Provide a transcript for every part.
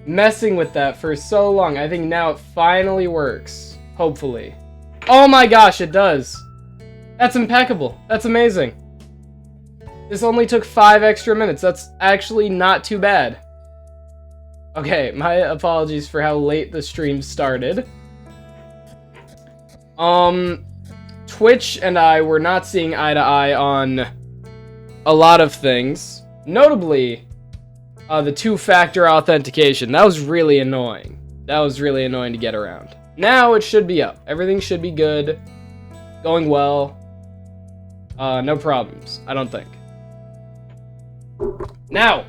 messing with that for so long. I think now it finally works. Hopefully. Oh my gosh, it does. That's impeccable. That's amazing. This only took 5 extra minutes. That's actually not too bad. Okay, my apologies for how late the stream started. Twitch and I were not seeing eye to eye on a lot of things. Notably, the 2-factor authentication. That was really annoying. That was really annoying to get around. Now it should be up. Everything should be good. Going well. No problems, I don't think. Now,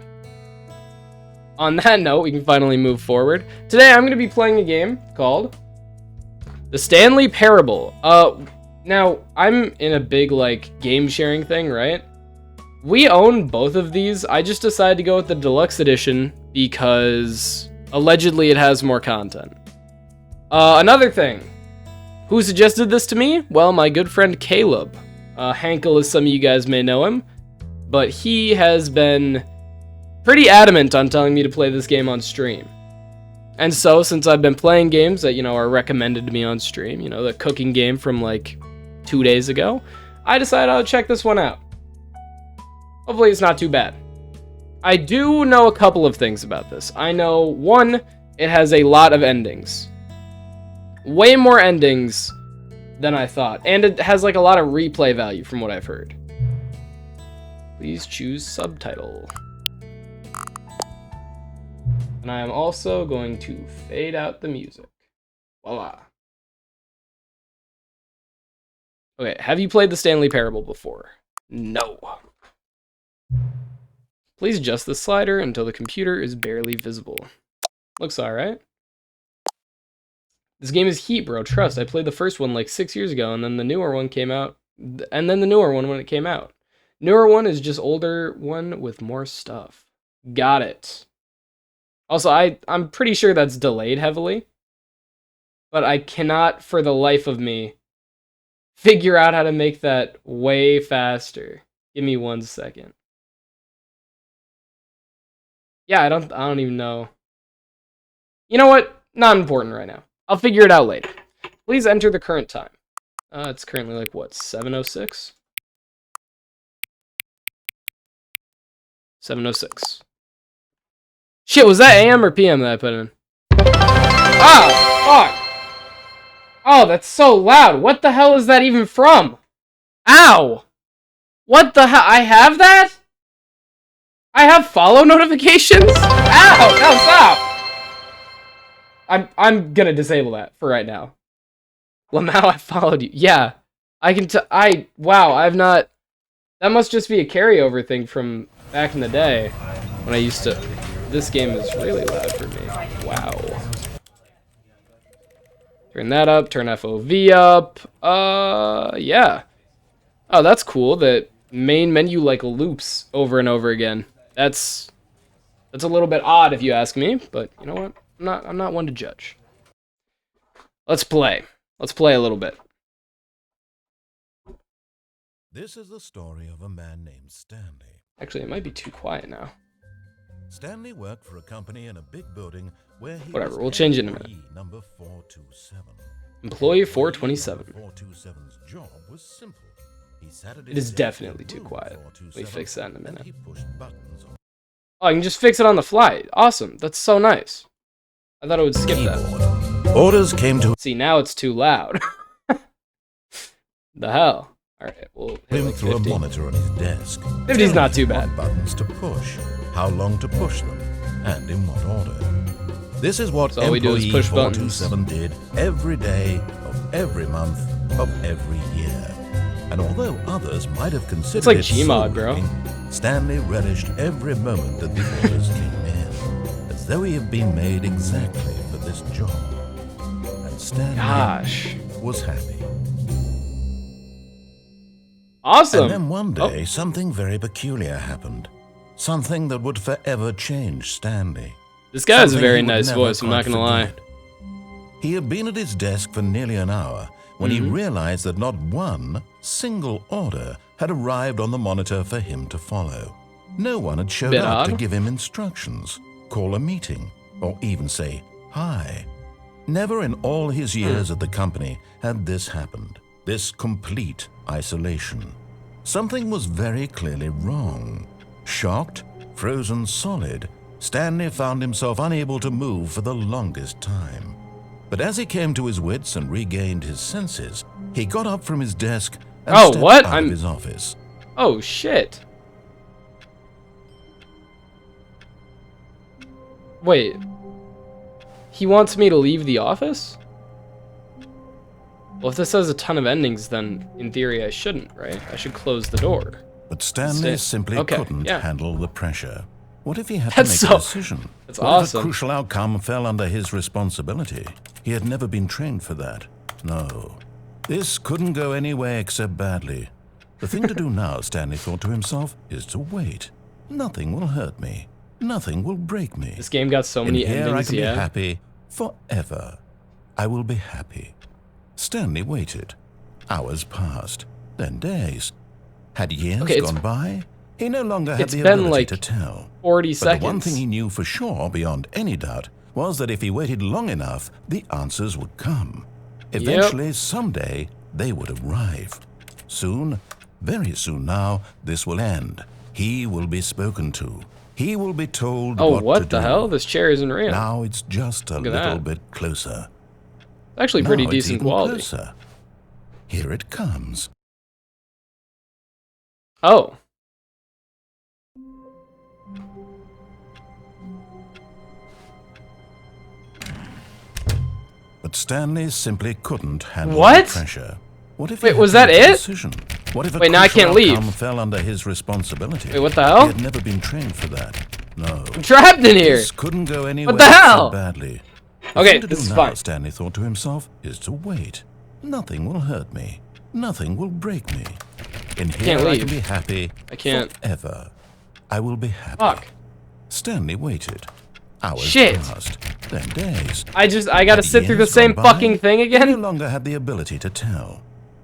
on that note, we can finally move forward. Today, I'm going to be playing a game called The Stanley Parable. Now, I'm in a big, like, game sharing thing, right? We own both of these. I just decided to go with the deluxe edition because allegedly it has more content. Another thing. Who suggested this to me? Well, my good friend Caleb. Hankel, as some of you guys may know him. But he has been pretty adamant on telling me to play this game on stream. And so, since I've been playing games that, you know, are recommended to me on stream, you know, the cooking game from, like, 2 days ago, I decided I'll check this one out. Hopefully it's not too bad. I do know a couple of things about this. I know, one, it has a lot of endings. Way more endings than I thought. And it has, like, a lot of replay value from what I've heard. Please choose subtitle. And I am also going to fade out the music. Voila. Okay, have you played the Stanley Parable before? No. Please adjust the slider until the computer is barely visible. Looks alright. This game is heat, bro. Trust. I played the first one like 6 years ago, and then the newer one came out. And then the newer one when it came out. Newer one is just older one with more stuff. Got it. Also, I'm pretty sure that's delayed heavily. But I cannot, for the life of me, figure out how to make that way faster. Give me 1 second. Yeah, I don't even know. You know what? Not important right now. I'll figure it out later. Please enter the current time. It's currently like, what, 7:06? 7:06. Shit, was that AM or PM that I put in? Ah, fuck. Oh, that's so loud. What the hell is that even from? Ow. What the hell? I have that? I have follow notifications? Ow, no, stop. I'm gonna disable that for right now. Lamau, I followed you. Yeah, I can wow, I've not, that must just be a carryover thing from back in the day when I used to, this game is really loud for me. Wow. Turn that up, turn FOV up. Yeah. Oh, that's cool that main menu like loops over and over again. That's a little bit odd if you ask me, but you know what? I'm not one to judge. Let's play. Let's play a little bit. This is the story of a man named Stanley. Actually, it might be too quiet now. Stanley worked for a company in a big building where he Whatever, was we'll change it in a minute. Number 427. Employee 427. 427's job was simple. He sat at It is his definitely desk too at quiet. Let me fix that in a minute. He pushed buttons on Oh, you can just fix it on the fly. Awesome. That's so nice. I thought it would skip that. keyboard. Orders came to See, now it's too loud. The hell? Alright, we'll hit him like through 50. a monitor on his desk. 50's not too bad. What buttons to push, how long to push them, and in what order. This is what So all we do is employee push buttons. 427 did every day of every month of every year. And although others might have considered It's like it Gmod, bro. soul-wrenching, Stanley relished every moment that the orders came in, as though he had been made exactly for this job. And Stanley Gosh. was happy. Awesome. And then one day, something very peculiar happened. Something that would forever change Stanley. This guy has a Something very he would nice never voice, I'm not quite gonna lie. forget. He had been at his desk for nearly an hour when he realized that not one single order had arrived on the monitor for him to follow. No one had showed Bit up to odd. give him instructions, call a meeting, or even say hi. Never in all his years at the company had this happened, this complete isolation. Something was very clearly wrong. Shocked, frozen solid, Stanley found himself unable to move for the longest time. But as he came to his wits and regained his senses, he got up from his desk and stepped out of his office. Oh, shit. Wait. He wants me to leave the office? Well, if this has a ton of endings, then in theory I shouldn't, right? I should close the door. But Stanley simply couldn't handle the pressure. What if he had to make a decision? That's what awesome. If a crucial outcome fell under his responsibility? He had never been trained for that. No. This couldn't go any way except badly. The thing to do now, Stanley thought to himself, is to wait. Nothing will hurt me. Nothing will break me. This game got so many endings, I can be happy forever. I will be happy. Stanley waited. Hours passed, then days. Had years gone by? He no longer had the ability to tell. 40 seconds. But the one thing he knew for sure, beyond any doubt, was that if he waited long enough, the answers would come. Eventually, someday, they would arrive. Soon, very soon now, this will end. He will be spoken to. He will be told what to do. Oh, what the hell? This chair isn't real. Now it's just a little bit closer. Actually, pretty decent quality. Closer. Here it comes. Oh. But Stanley simply couldn't handle the pressure. What if was that it? Decision? What if a now I can't leave. Fell under his responsibility? Wait, what the hell? He had never been trained for that. No. I'm trapped in here. This couldn't go anywhere what the hell? So badly. Okay, this is fine. Stanley thought to himself, is to wait. Nothing will hurt me. Nothing will break me. In here I can be happy. I can't. Forever. I will be happy. Fuck. Stanley waited. Hours passed, then days. I gotta sit through the same fucking thing again? He no longer had the ability to tell.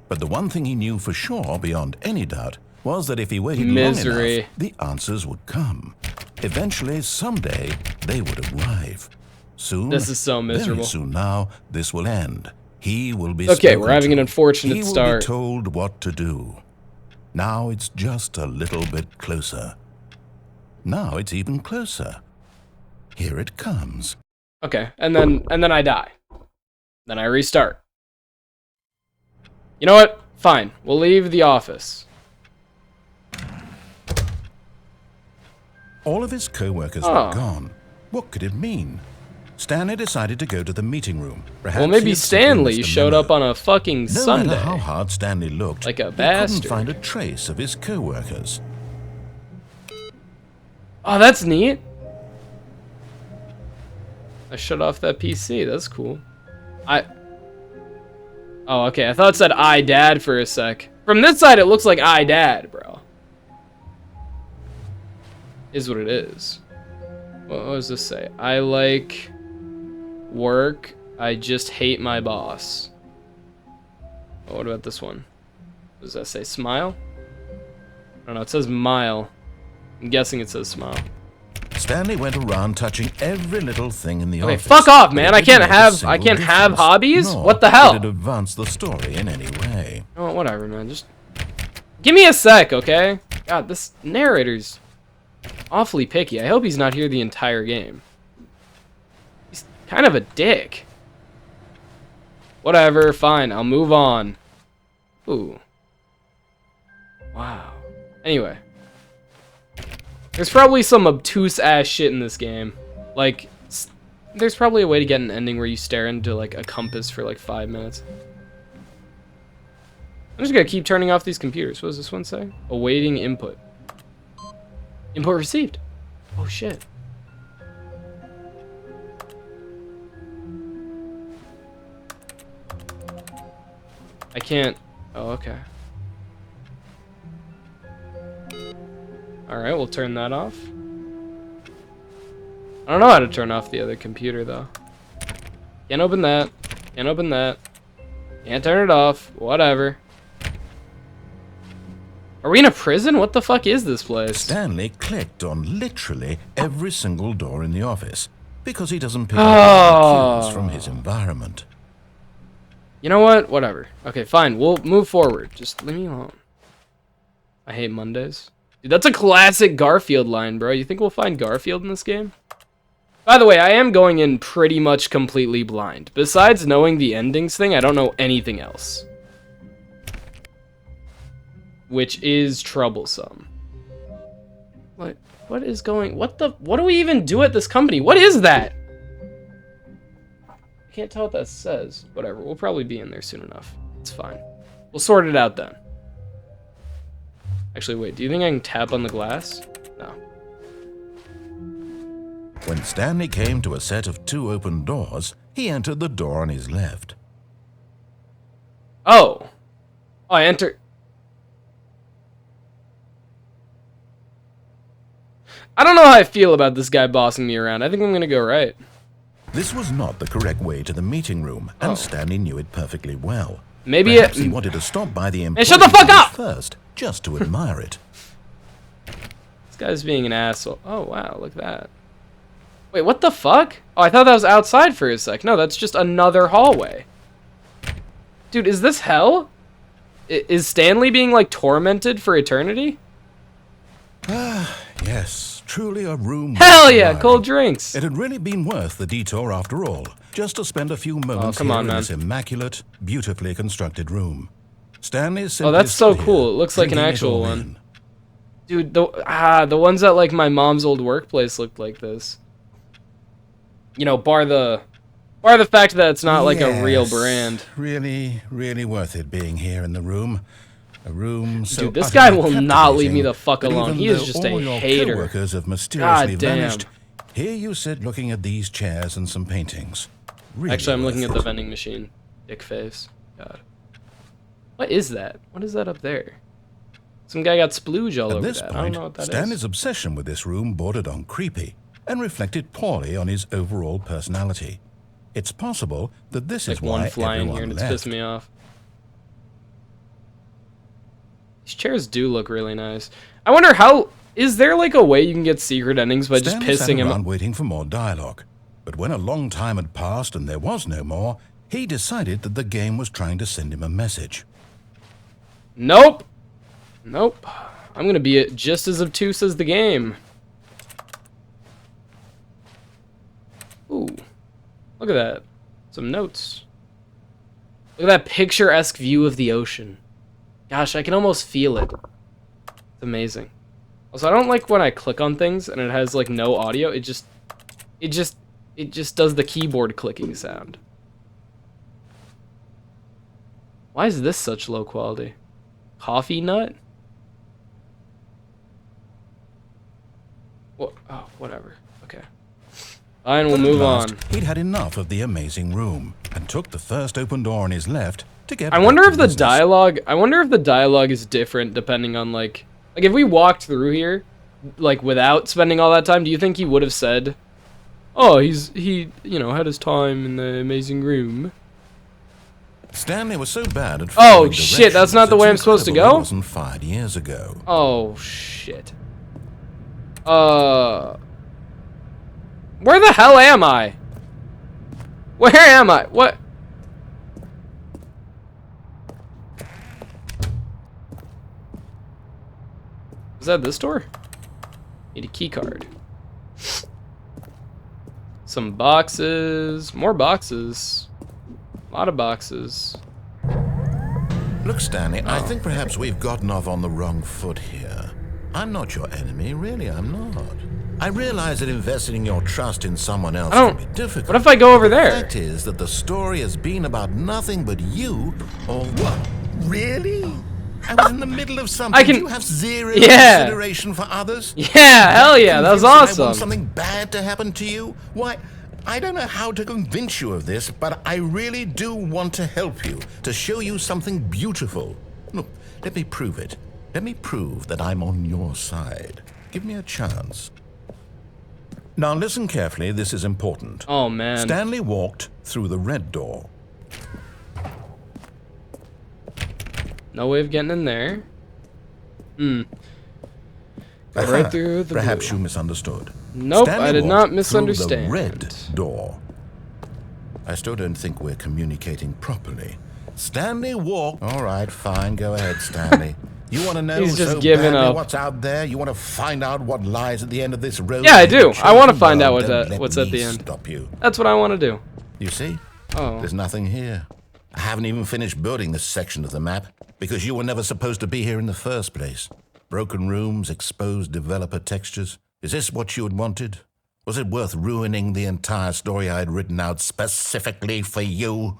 But the one thing he knew for sure, beyond any doubt, was that if he waited long enough, the answers would come. Eventually, someday, they would arrive. Soon, this is so miserable. Very soon now, this will end. He will be we're having an unfortunate start. He will be told what to do. Now it's just a little bit closer. Now it's even closer. Here it comes. Okay, and then I die. Then I restart. You know what? Fine. We'll leave the office. All of his co-workers were gone. What could it mean? Stanley decided to go to the meeting room. Perhaps well, maybe Stanley showed up on a fucking Sunday. No matter how hard Stanley looked, like a bastard. He couldn't find a trace of his co-workers. Oh, that's neat. I shut off that PC. That's cool. Oh, okay. I thought it said I dad for a sec. From this side, it looks like I dad, bro. Is what it is. What does this say? I like work. I just hate my boss. Oh, what about this one? What does that say? Smile? I don't know. It says mile. I'm guessing it says smile. Stanley went around touching every little thing in the office. Fuck off, man! I can't have hobbies. What the hell? Did it advance the story in any way? Oh, whatever, man. Just give me a sec, okay? God, this narrator's awfully picky. I hope he's not here the entire game. He's kind of a dick. Whatever, fine. I'll move on. Ooh. Wow. Anyway. There's probably some obtuse ass shit in this game. Like, there's probably a way to get an ending where you stare into like a compass for like 5 minutes. I'm just gonna keep turning off these computers. What does this one say? Awaiting input. Input received. Oh shit. I can't. Oh, okay. Alright, we'll turn that off. I don't know how to turn off the other computer, though. Can't open that. Can't open that. Can't turn it off. Whatever. Are we in a prison? What the fuck is this place? Stanley clicked on literally every single door in the office. because he doesn't pick up cues from his environment. You know what? Whatever. Okay, fine. We'll move forward. Just leave me alone. I hate Mondays. Dude, that's a classic Garfield line, bro. You think we'll find Garfield in this game? By the way, I am going in pretty much completely blind. Besides knowing the endings thing, I don't know anything else. Which is troublesome. What is going... What do we even do at this company? What is that? I can't tell what that says. Whatever, we'll probably be in there soon enough. It's fine. We'll sort it out then. Actually, wait, do you think I can tap on the glass? No. When Stanley came to a set of 2 open doors, he entered the door on his left. Oh. Oh, I entered... I don't know how I feel about this guy bossing me around. I think I'm gonna go right. This was not the correct way to the meeting room, and Stanley knew it perfectly well. Maybe Perhaps he wanted to stop by the employee shut the fuck up! first, just to admire it. This guy's being an asshole. Oh, wow, look at that. Wait, what the fuck? Oh, I thought that was outside for a sec. No, that's just another hallway. Dude, is this hell? Is Stanley being, like, tormented for eternity? Yes, truly a room. Hell yeah, cold drinks. It had really been worth the detour after all, just to spend a few moments here in this immaculate, beautifully constructed room. Stanley's oh, that's so cool. It looks like an actual one. Dude, the ones at, like, my mom's old workplace looked like this. You know, bar the fact that it's not like a real brand. Really, really worth it being here in the room. A room so dude, this guy will not leave me the fuck alone. He is just a hater. Coworkers have mysteriously God damn. vanished. Here you sit looking at these chairs and some paintings. Really actually, I'm looking at the vending machine. Dick face. God. What is that? What is that up there? Some guy got splooge all over that. I don't know what that is. Stanley's obsession with this room bordered on creepy and reflected poorly on his overall personality. It's possible that this is why one fly in everyone here and it's left. pissing me off. These chairs do look really nice. I wonder how... Is there like a way you can get secret endings by Stanley just pissing him off? Waiting for more dialogue. But when a long time had passed and there was no more, he decided that the game was trying to send him a message. Nope. Nope. I'm gonna be just as obtuse as the game. Ooh. Look at that. Some notes. Look at that picturesque view of the ocean. Gosh, I can almost feel it. It's amazing. Also, I don't like when I click on things and it has like no audio. It just does the keyboard clicking sound. Why is this such low quality? Coffee nut? What? Oh, whatever. Okay. Fine, we'll move on. He'd had enough of the amazing room and took the first open door on his left to get. I wonder if the dialogue. I wonder if the dialogue is different depending on like if we walked through here, like without spending all that time. Do you think he would have said, "Oh, he you know had his time in the amazing room"? Stanley was so bad at. Oh shit! That's not the way I'm supposed to go. Wasn't 5 years ago. Oh shit. Where the hell am I? Where am I? What? Is that this door? Need a key card. Some boxes. More boxes. A lot of boxes. Look, Stanley, I think perhaps we've gotten off on the wrong foot here. I'm not your enemy, really, I'm not. I realize that investing your trust in someone else can be difficult. What if I go over there? The fact is that the story has been about nothing but you, or what? Really? I was in the middle of something. You have zero consideration for others? Yeah, hell yeah, that was awesome. I want something bad to happen to you? Why, I don't know how to convince you of this, but I really do want to help you, to show you something beautiful. Look, let me prove it. Let me prove that I'm on your side. Give me a chance. Now listen carefully, this is important. Oh man. Stanley walked through the red door. No way of getting in there. Right through the Perhaps blue. you misunderstood. Nope, Stanley I did walked not through misunderstand. the red door. I still don't think we're communicating properly. Stanley walked. All right, fine. Go ahead, Stanley. You want to know He's just so giving badly up. what's out there? You want to find out what lies at the end of this road? Yeah, I do. I want to find out Well, what's let at the me end. Stop you. That's what I want to do. You see? Oh. There's nothing here. I haven't even finished building this section of the map because you were never supposed to be here in the first place. Broken rooms, exposed developer textures. Is this what you had wanted? Was it worth ruining the entire story I had written out specifically for you?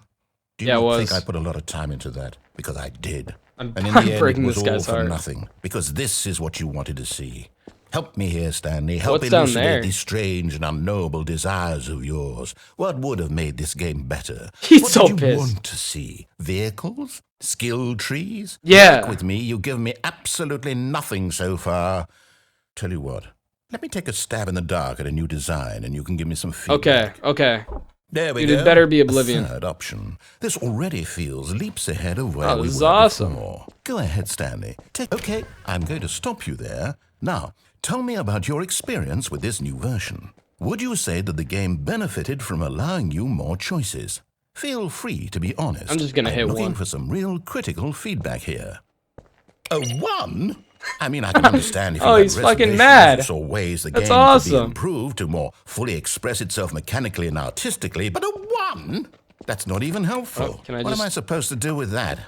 Do you Yeah, it not was. think I put a lot of time into that? Because I did. I'm And in the end, it breaking was this all guy's for heart. nothing. Because this is what you wanted to see. Help me here, Stanley. Help What's down elucidate there? these strange and unknowable desires of yours. What would have made this game better? He's what so did you pissed. want to see? Vehicles? Skill trees? Yeah. Work with me. You've given me absolutely nothing so far. Tell you what. Let me take a stab in the dark at a new design, and you can give me some feedback. Okay. There we Dude, go. it better be Oblivion. A third option. This already feels leaps ahead of where Oh, we this is were awesome. before. Go ahead, Stanley. Okay, I'm going to stop you there. Now, tell me about your experience with this new version. Would you say that the game benefited from allowing you more choices? Feel free to be honest. I'm just gonna hit looking one. for some real critical feedback here. A 1? I mean, I can understand if you Oh, had he's fucking reservations mad. or ways the That's game could awesome. be improved to more fully express itself mechanically and artistically, but a 1? That's not even helpful. Oh, can I what am just- I supposed to do with that?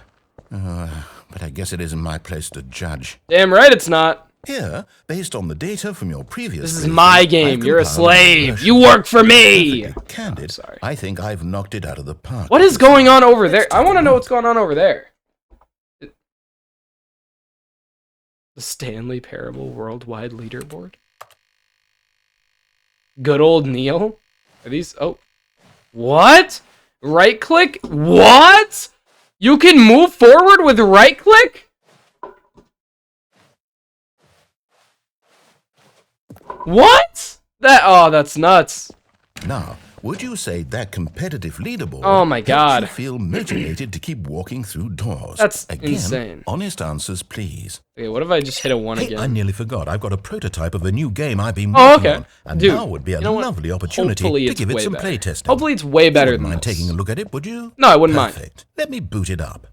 But I guess it isn't my place to judge. Damn right it's not. Here, based on the data from your previous This is playthrough, my game. I've You're a compiled slave. version. You work for me. Perfectly candid, sorry. I think I've knocked it out of the park. What is going on over there? I want to know what's going on over there. The Stanley Parable Worldwide Leaderboard? Good old Neil? Are these... Oh. What? Right click? What? You can move forward with right click? What? Oh, that's nuts. Now, would you say that competitive leaderboard Oh my helps God. you feel motivated to keep walking through doors? That's Again, insane. Honest answers, please. Okay, what if I just hit a 1 Hey, again? I nearly forgot. I've got a prototype of a new game I've been Oh, working okay. on, and Dude, now would be a you know what? lovely opportunity Hopefully to it's give it way some better. playtesting. Hopefully it's way better You wouldn't than mind this. taking a look at it, would you? No, I wouldn't mind. Perfect. Let me boot it up.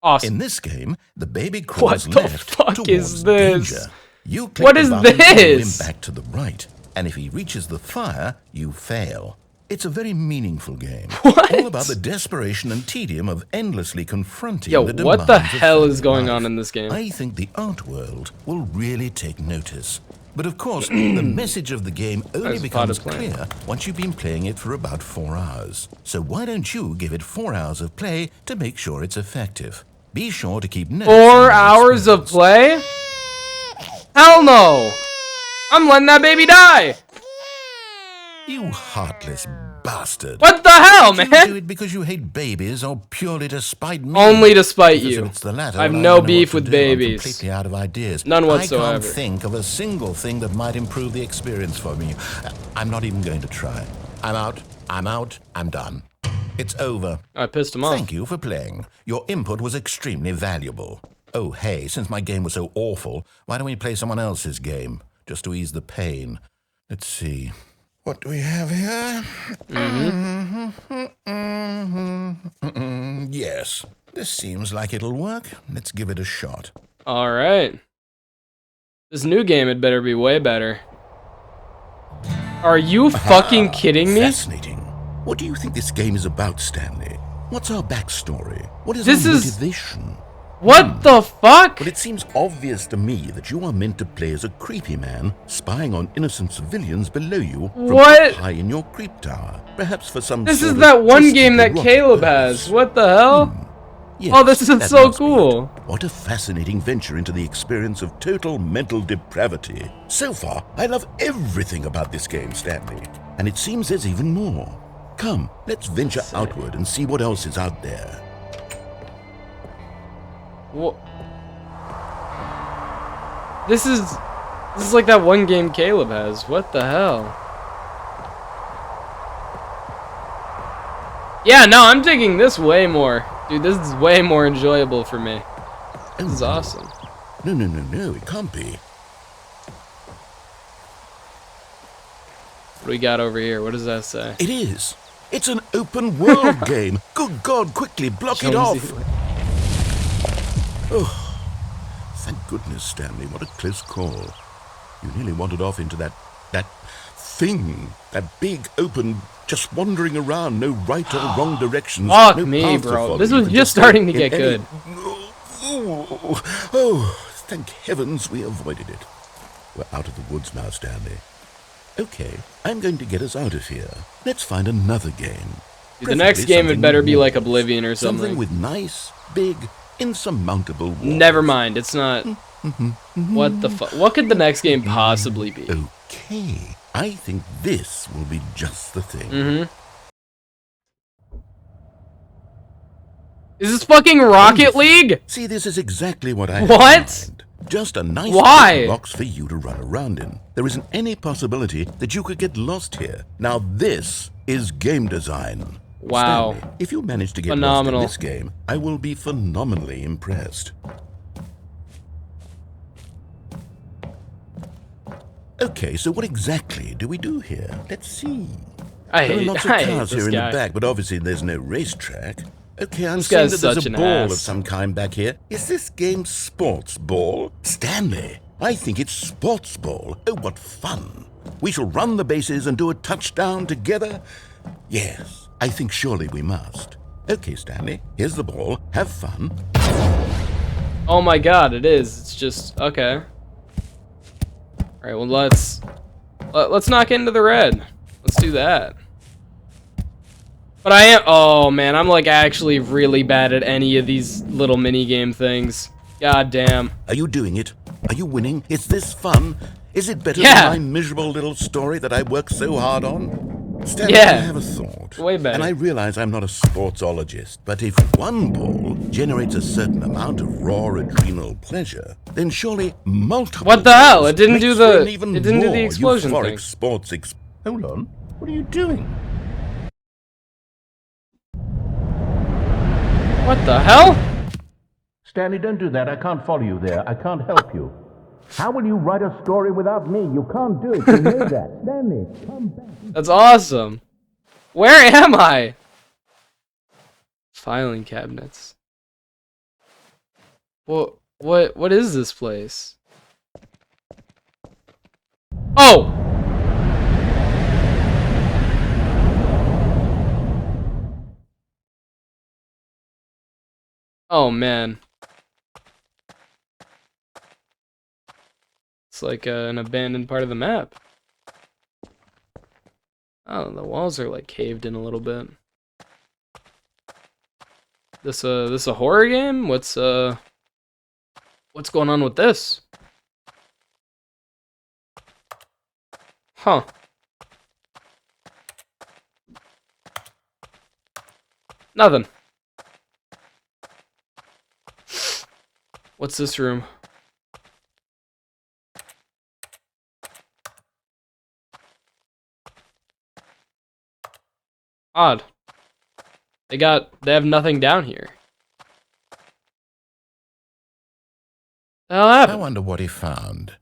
Awesome. In this game, the baby What crawls the left fuck towards is this? danger. You click What the is button to pull him this? back to the right, and if he reaches the fire, you fail. It's a very meaningful game. What? All about the desperation and tedium of endlessly confronting Yo, the demands what the of hell is family going on life. in this game? I think the art world will really take notice. But of course, the message of the game only There's becomes VOD playing. clear once you've been playing it for about 4 hours. So why don't you give it 4 hours of play to make sure it's effective? Be sure to keep notes on 4 your hours of experience. play? Hell no! I'm letting that baby die! You heartless bastard. What the hell, Did you man? do it because you hate babies or purely to spite me? Only to spite Because you. if it's the latter, I have don't no know what beef to with do. babies. I'm completely out of ideas. None I whatsoever. can't think of a single thing that might improve the experience for me. I'm not even going to try. I'm out. I'm done. It's over. I pissed him off. Thank you for playing. Your input was extremely valuable. Oh, hey, since my game was so awful, why don't we play someone else's game? Just to ease the pain. Let's see. What do we have here? Yes, this seems like it'll work. Let's give it a shot. Alright. This new game had better be way better. Are you fucking kidding me? Fascinating. What do you think this game is about, Stanley? What's our backstory? What is This our is- motivation? What the fuck? But it seems obvious to me that you are meant to play as a creepy man, spying on innocent civilians below you from What? up high in your creep tower. Perhaps for some This sort is of that one twisted game that erotic Caleb purpose. has. What the hell? Yes, Oh, this is that so must be it. cool. What a fascinating venture into the experience of total mental depravity. So far, I love everything about this game, Stanley. And it seems there's even more. Come, let's venture outward and see what else is out there. What? This is like that one game Caleb has. What the hell? Yeah, no, I'm digging this way more. Dude, this is way more enjoyable for me. This is awesome. No, it can't be. do we got over here? What does that say? It is. It's an open world game. Good God, quickly block it off. Oh, thank goodness, Stanley. What a close call. You nearly wandered off into that thing. That big, open, just wandering around, no right or wrong directions. Fuck no me, path to bro. follow. This You was can just go starting to in get any- good. Oh, thank heavens we avoided it. We're out of the woods now, Stanley. Okay, I'm going to get us out of here. Let's find another game. Dude, the next Preferably game would something better with be like walls. Oblivion or Something something. with nice, big, insurmountable walls. Never mind, it's not. What the fuck? What could the next game possibly be? Okay, I think this will be just the thing. Is this fucking Rocket League? See, this is exactly what I had What? in mind. Just a nice Why? little box for you to run around in. There isn't any possibility that you could get lost here. Now this is game design. Wow. Stanley, if you manage to get Phenomenal. lost in this game, I will be phenomenally impressed. Okay, so what exactly do we do here? Let's see. I There are hate, lots of I hate cars this here in guy. the back, but obviously there's no racetrack. Okay, I'm This seeing guy's that there's such a an ball of ass. some kind back here. Is this game sports ball? Stanley, I think it's sports ball. Oh, what fun. We shall run the bases and do a touchdown together? Yes, I think surely we must. Okay, Stanley, here's the ball. Have fun. Oh my god, it is. It's just okay. All right, well let's knock into the red. Let's do that. But I am. Oh man, I'm like actually really bad at any of these little mini game things. God damn. Are you doing it? Are you winning? Is this fun? Is it better Yeah. than my miserable little story that I worked so hard on? Stanley, Yeah. I have a thought. Way better. And I realize I'm not a sportsologist, but if one ball generates a certain amount of raw adrenal pleasure, then surely multiple What the hell? balls It didn't makes do for the- an even it didn't do the more explosion euphoric thing. sports Hold on. What are you doing? What the hell? Stanley, don't do that. I can't follow you there. I can't help you. How will you write a story without me? You can't do it. You know that. Stanley, come back. That's awesome. Where am I? Filing cabinets. What is this place? Oh! Oh man. It's like an abandoned part of the map. Oh, the walls are like caved in a little bit. This a horror game? What's going on with this? Huh. Nothing. What's this room? Odd. They have nothing down here. The hell I happened? wonder what he found.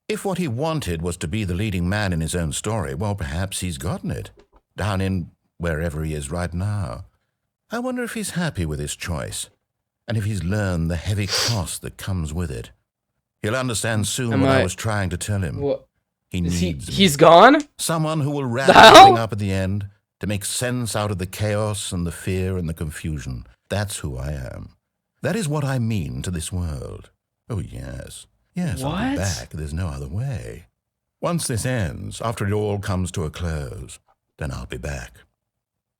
If what he wanted was to be the leading man in his own story, well, perhaps he's gotten it. Down in wherever he is right now. I wonder if he's happy with his choice, and if he's learned the heavy cost that comes with it. He'll understand soon what I was trying to tell him. What? He Is needs me. he's gone? Someone who will wrap The hell? everything up at the end to make sense out of the chaos and the fear and the confusion. That's who I am. That is what I mean to this world. Oh, yes. Yes, I'll be What? back. There's no other way. Once this ends, after it all comes to a close, then I'll be back.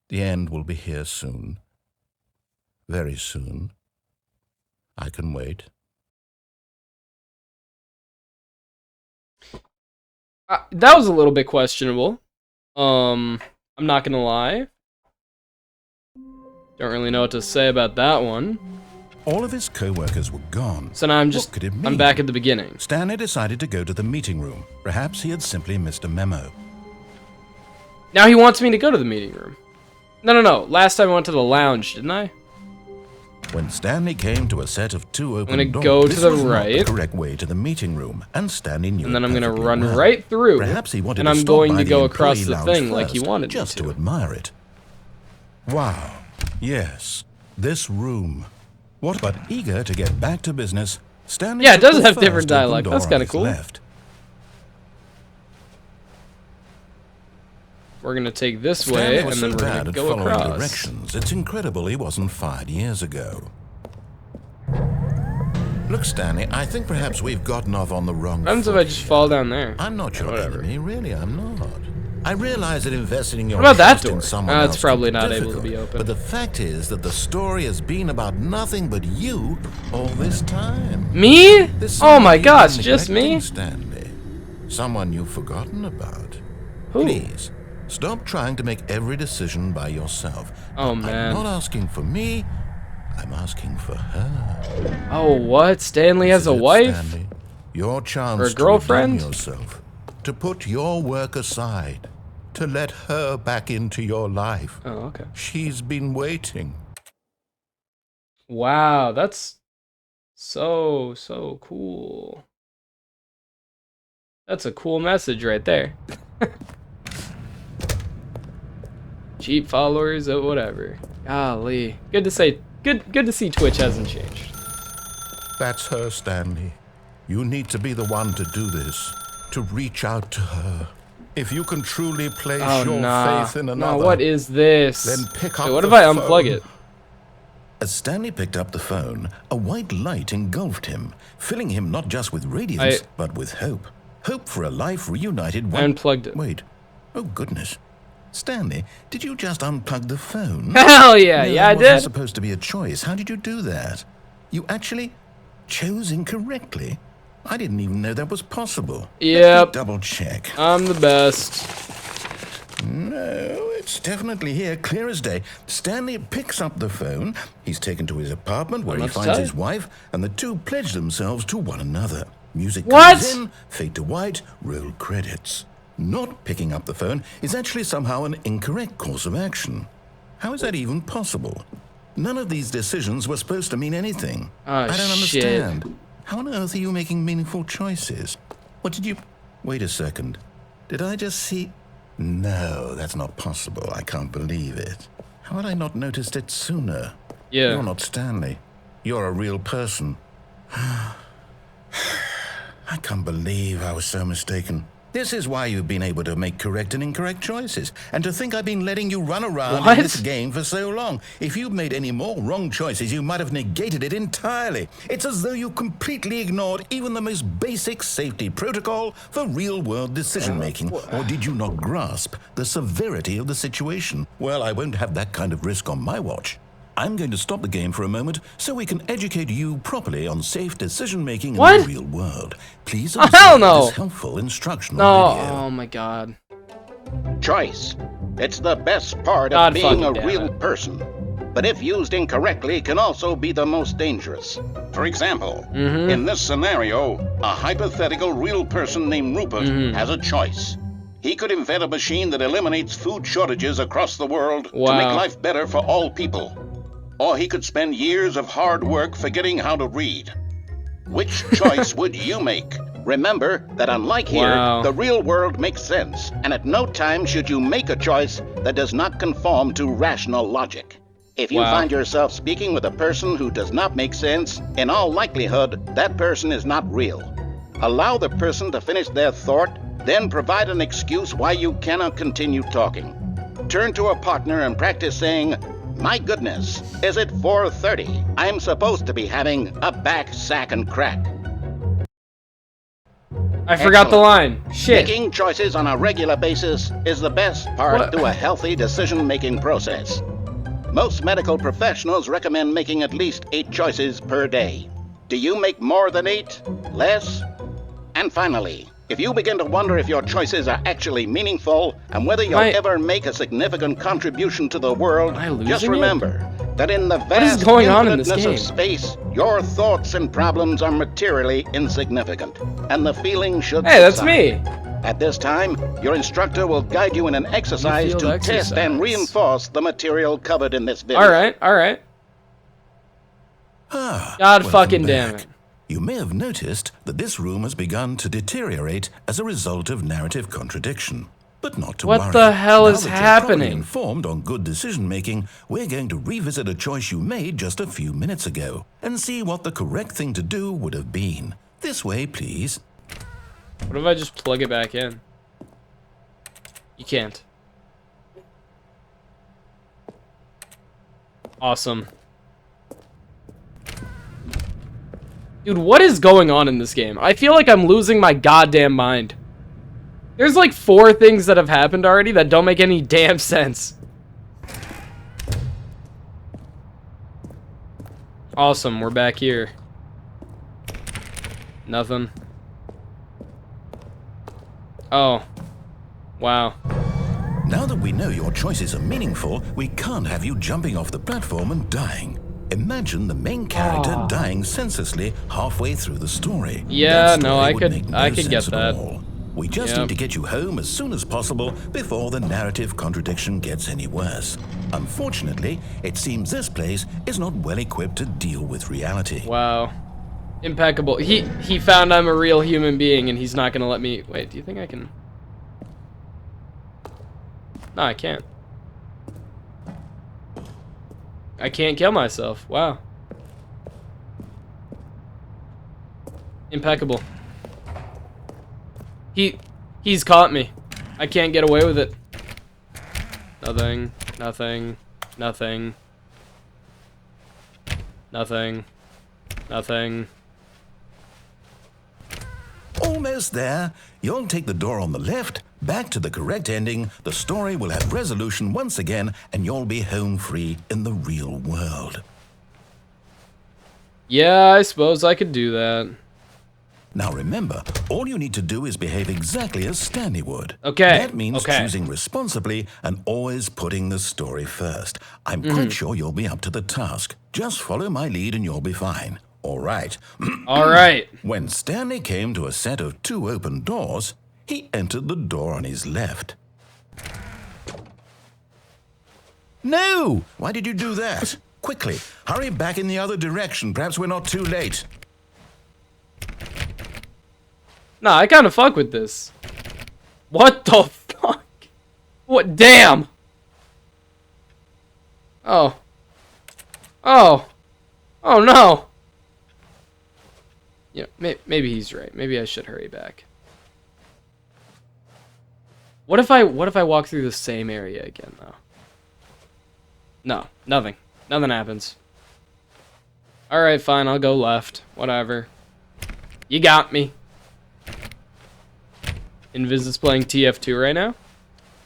The end will be here soon. Very soon. I can wait. That was a little bit questionable. I'm not gonna lie. Don't really know what to say about that one. All of his co-workers were gone. So now I'm What could it mean? I'm back at the beginning. Stanley decided to go to the meeting room. Perhaps he had simply missed a memo. Now he wants me to go to the meeting room. No. Last time I went to the lounge, didn't I? When Stanley came to a set of two open gonna doors, go to this the was not right. the correct way to the meeting room, and Stanley knew And then it I'm gonna perfectly run well. right through. Perhaps he wanted And to I'm stop going by to the go across employee the lounge thing like first, he wanted just me to. admire it. Wow. Yes, this room. What? But eager to get back to business, Stanley Yeah, it took does the have different first open dialogue. door That's on kinda his cool. left. We're gonna take this Stanley way, was and then so we're bad gonna at go following across. directions. It's incredible he wasn't fired years ago. Look, Stanley, I think perhaps we've gotten off on the wrong What happens if foot I just here. fall down there? I'm not your Whatever. enemy, really, I'm not. I realize that investing in your What about that trust in door? someone It's else probably can be not able to difficult, be open. But the fact is that the story has been about nothing but you all this time. Me? There's Oh my someone you've gosh, been just neglecting, me? Stanley. Someone you've forgotten about. Who? Please, stop trying to make every decision by yourself. Oh, I'm man. not asking for me, I'm asking for her. Oh, what? Stanley has a This is it, wife? Stanley. Your chance Or a to girlfriend? redeem yourself, to put your work aside, to let her back into your life. Oh, okay. She's been waiting. Wow, that's so cool. That's a cool message right there. Cheap followers or whatever. Golly. Good to say. Good to see Twitch hasn't changed. That's her, Stanley. You need to be the one to do this, to reach out to her. If you can truly place Oh, your nah. faith in No, another, what is this? then pick up Wait, what the if I unplug phone. it? As Stanley picked up the phone, a white light engulfed him, filling him not just with radiance, but with hope. Hope for a life reunited. I unplugged it. Wait. Oh, goodness. Stanley, did you just unplug the phone? Hell yeah, No, yeah, I it wasn't did. supposed to be a choice. How did you do that? You actually chose incorrectly? I didn't even know that was possible. Yep. Let me double check. I'm the best. No, it's definitely here, clear as day. Stanley picks up the phone. He's taken to his apartment where he Enough to finds tell his wife, and the two pledge themselves to one another. Music What? comes in, fade to white, roll credits. Not picking up the phone is actually somehow an incorrect course of action. How is that even possible? None of these decisions were supposed to mean anything. Oh, I don't shit. understand. How on earth are you making meaningful choices? What did you... Wait a second. Did I just see... No, that's not possible. I can't believe it. How had I not noticed it sooner? Yeah. You're not Stanley. You're a real person. I can't believe I was so mistaken. This is why you've been able to make correct and incorrect choices. And to think I've been letting you run around What? in this game for so long. If you'd made any more wrong choices, you might have negated it entirely. It's as though you completely ignored even the most basic safety protocol for real-world decision-making. Or did you not grasp the severity of the situation? Well, I won't have that kind of risk on my watch. I'm going to stop the game for a moment so we can educate you properly on safe decision-making in What? the real world. Please Oh, hell observe no. this helpful instructional No, video. oh my god. Choice. It's the best part God of being a fucking damn real it. person. But if used incorrectly, can also be the most dangerous. For example, in this scenario, a hypothetical real person named Rupert has a choice. He could invent a machine that eliminates food shortages across the world to Wow. make life better for all people. Or he could spend years of hard work forgetting how to read. Which choice would you make? Remember that unlike here, Wow. the real world makes sense, and at no time should you make a choice that does not conform to rational logic. If you Wow. find yourself speaking with a person who does not make sense, in all likelihood, that person is not real. Allow the person to finish their thought, then provide an excuse why you cannot continue talking. Turn to a partner and practice saying, "My goodness, is it 4:30? I'm supposed to be having a back, sack, and crack." I forgot the line. Shit. Making choices on a regular basis is the best part What? to a healthy decision-making process. Most medical professionals recommend making at least 8 choices per day. Do you make more than 8? Less? And finally, if you begin to wonder if your choices are actually meaningful and whether you'll Am I- ever make a significant contribution to the world, Am I losing just it? remember that in the is vast going on in this infiniteness game? of space, your thoughts and problems are materially insignificant, and the feeling should Hey, that's subside. me. At this time, your instructor will guide you in an exercise field to exercise. test and reinforce the material covered in this video. Alright, alright. God God fucking damn it. You may have noticed that this room has begun to deteriorate as a result of narrative contradiction. But not to worry. What the hell Now is that you're properly happening? informed on good decision-making, we're going to revisit a choice you made just a few minutes ago and see what the correct thing to do would have been. This way, please. What if I just plug it back in? You can't. Awesome. Dude, what is going on in this game? I feel like I'm losing my goddamn mind. There's like 4 things that have happened already that don't make any damn sense. Awesome, we're back here. Nothing. Oh. Wow. Now that we know your choices are meaningful, we can't have you jumping off the platform and dying. Imagine the main character dying senselessly halfway through the story. Yeah, That no, story I would could make no get sense at that. all. We just Yep. need to get you home as soon as possible before the narrative contradiction gets any worse. Unfortunately, it seems this place is not well equipped to deal with reality. Wow. Impeccable. He found I'm a real human being and he's not gonna let me. Wait, do you think I can? No, I can't. I can't kill myself. Wow. Impeccable. He's caught me. I can't get away with it. Nothing. Nothing. Nothing. Nothing. Nothing. Almost there. You'll take the door on the left, back to the correct ending, the story will have resolution once again, and you'll be home free in the real world. Yeah, I suppose I could do that. Now remember, all you need to do is behave exactly as Stanley would. Okay, That means okay. choosing responsibly and always putting the story first. I'm quite sure you'll be up to the task. Just follow my lead and you'll be fine. All right. All right. When Stanley came to a set of 2 open doors, he entered the door on his left. No! Why did you do that? Quickly, hurry back in the other direction. Perhaps we're not too late. Nah, I kind of fuck with this. What the fuck? What? Damn. Oh. Oh. Oh no. Yeah, maybe he's right. Maybe I should hurry back. What if I walk through the same area again though? No, nothing. Nothing happens. All right, fine. I'll go left. Whatever. You got me. Invis is playing TF2 right now?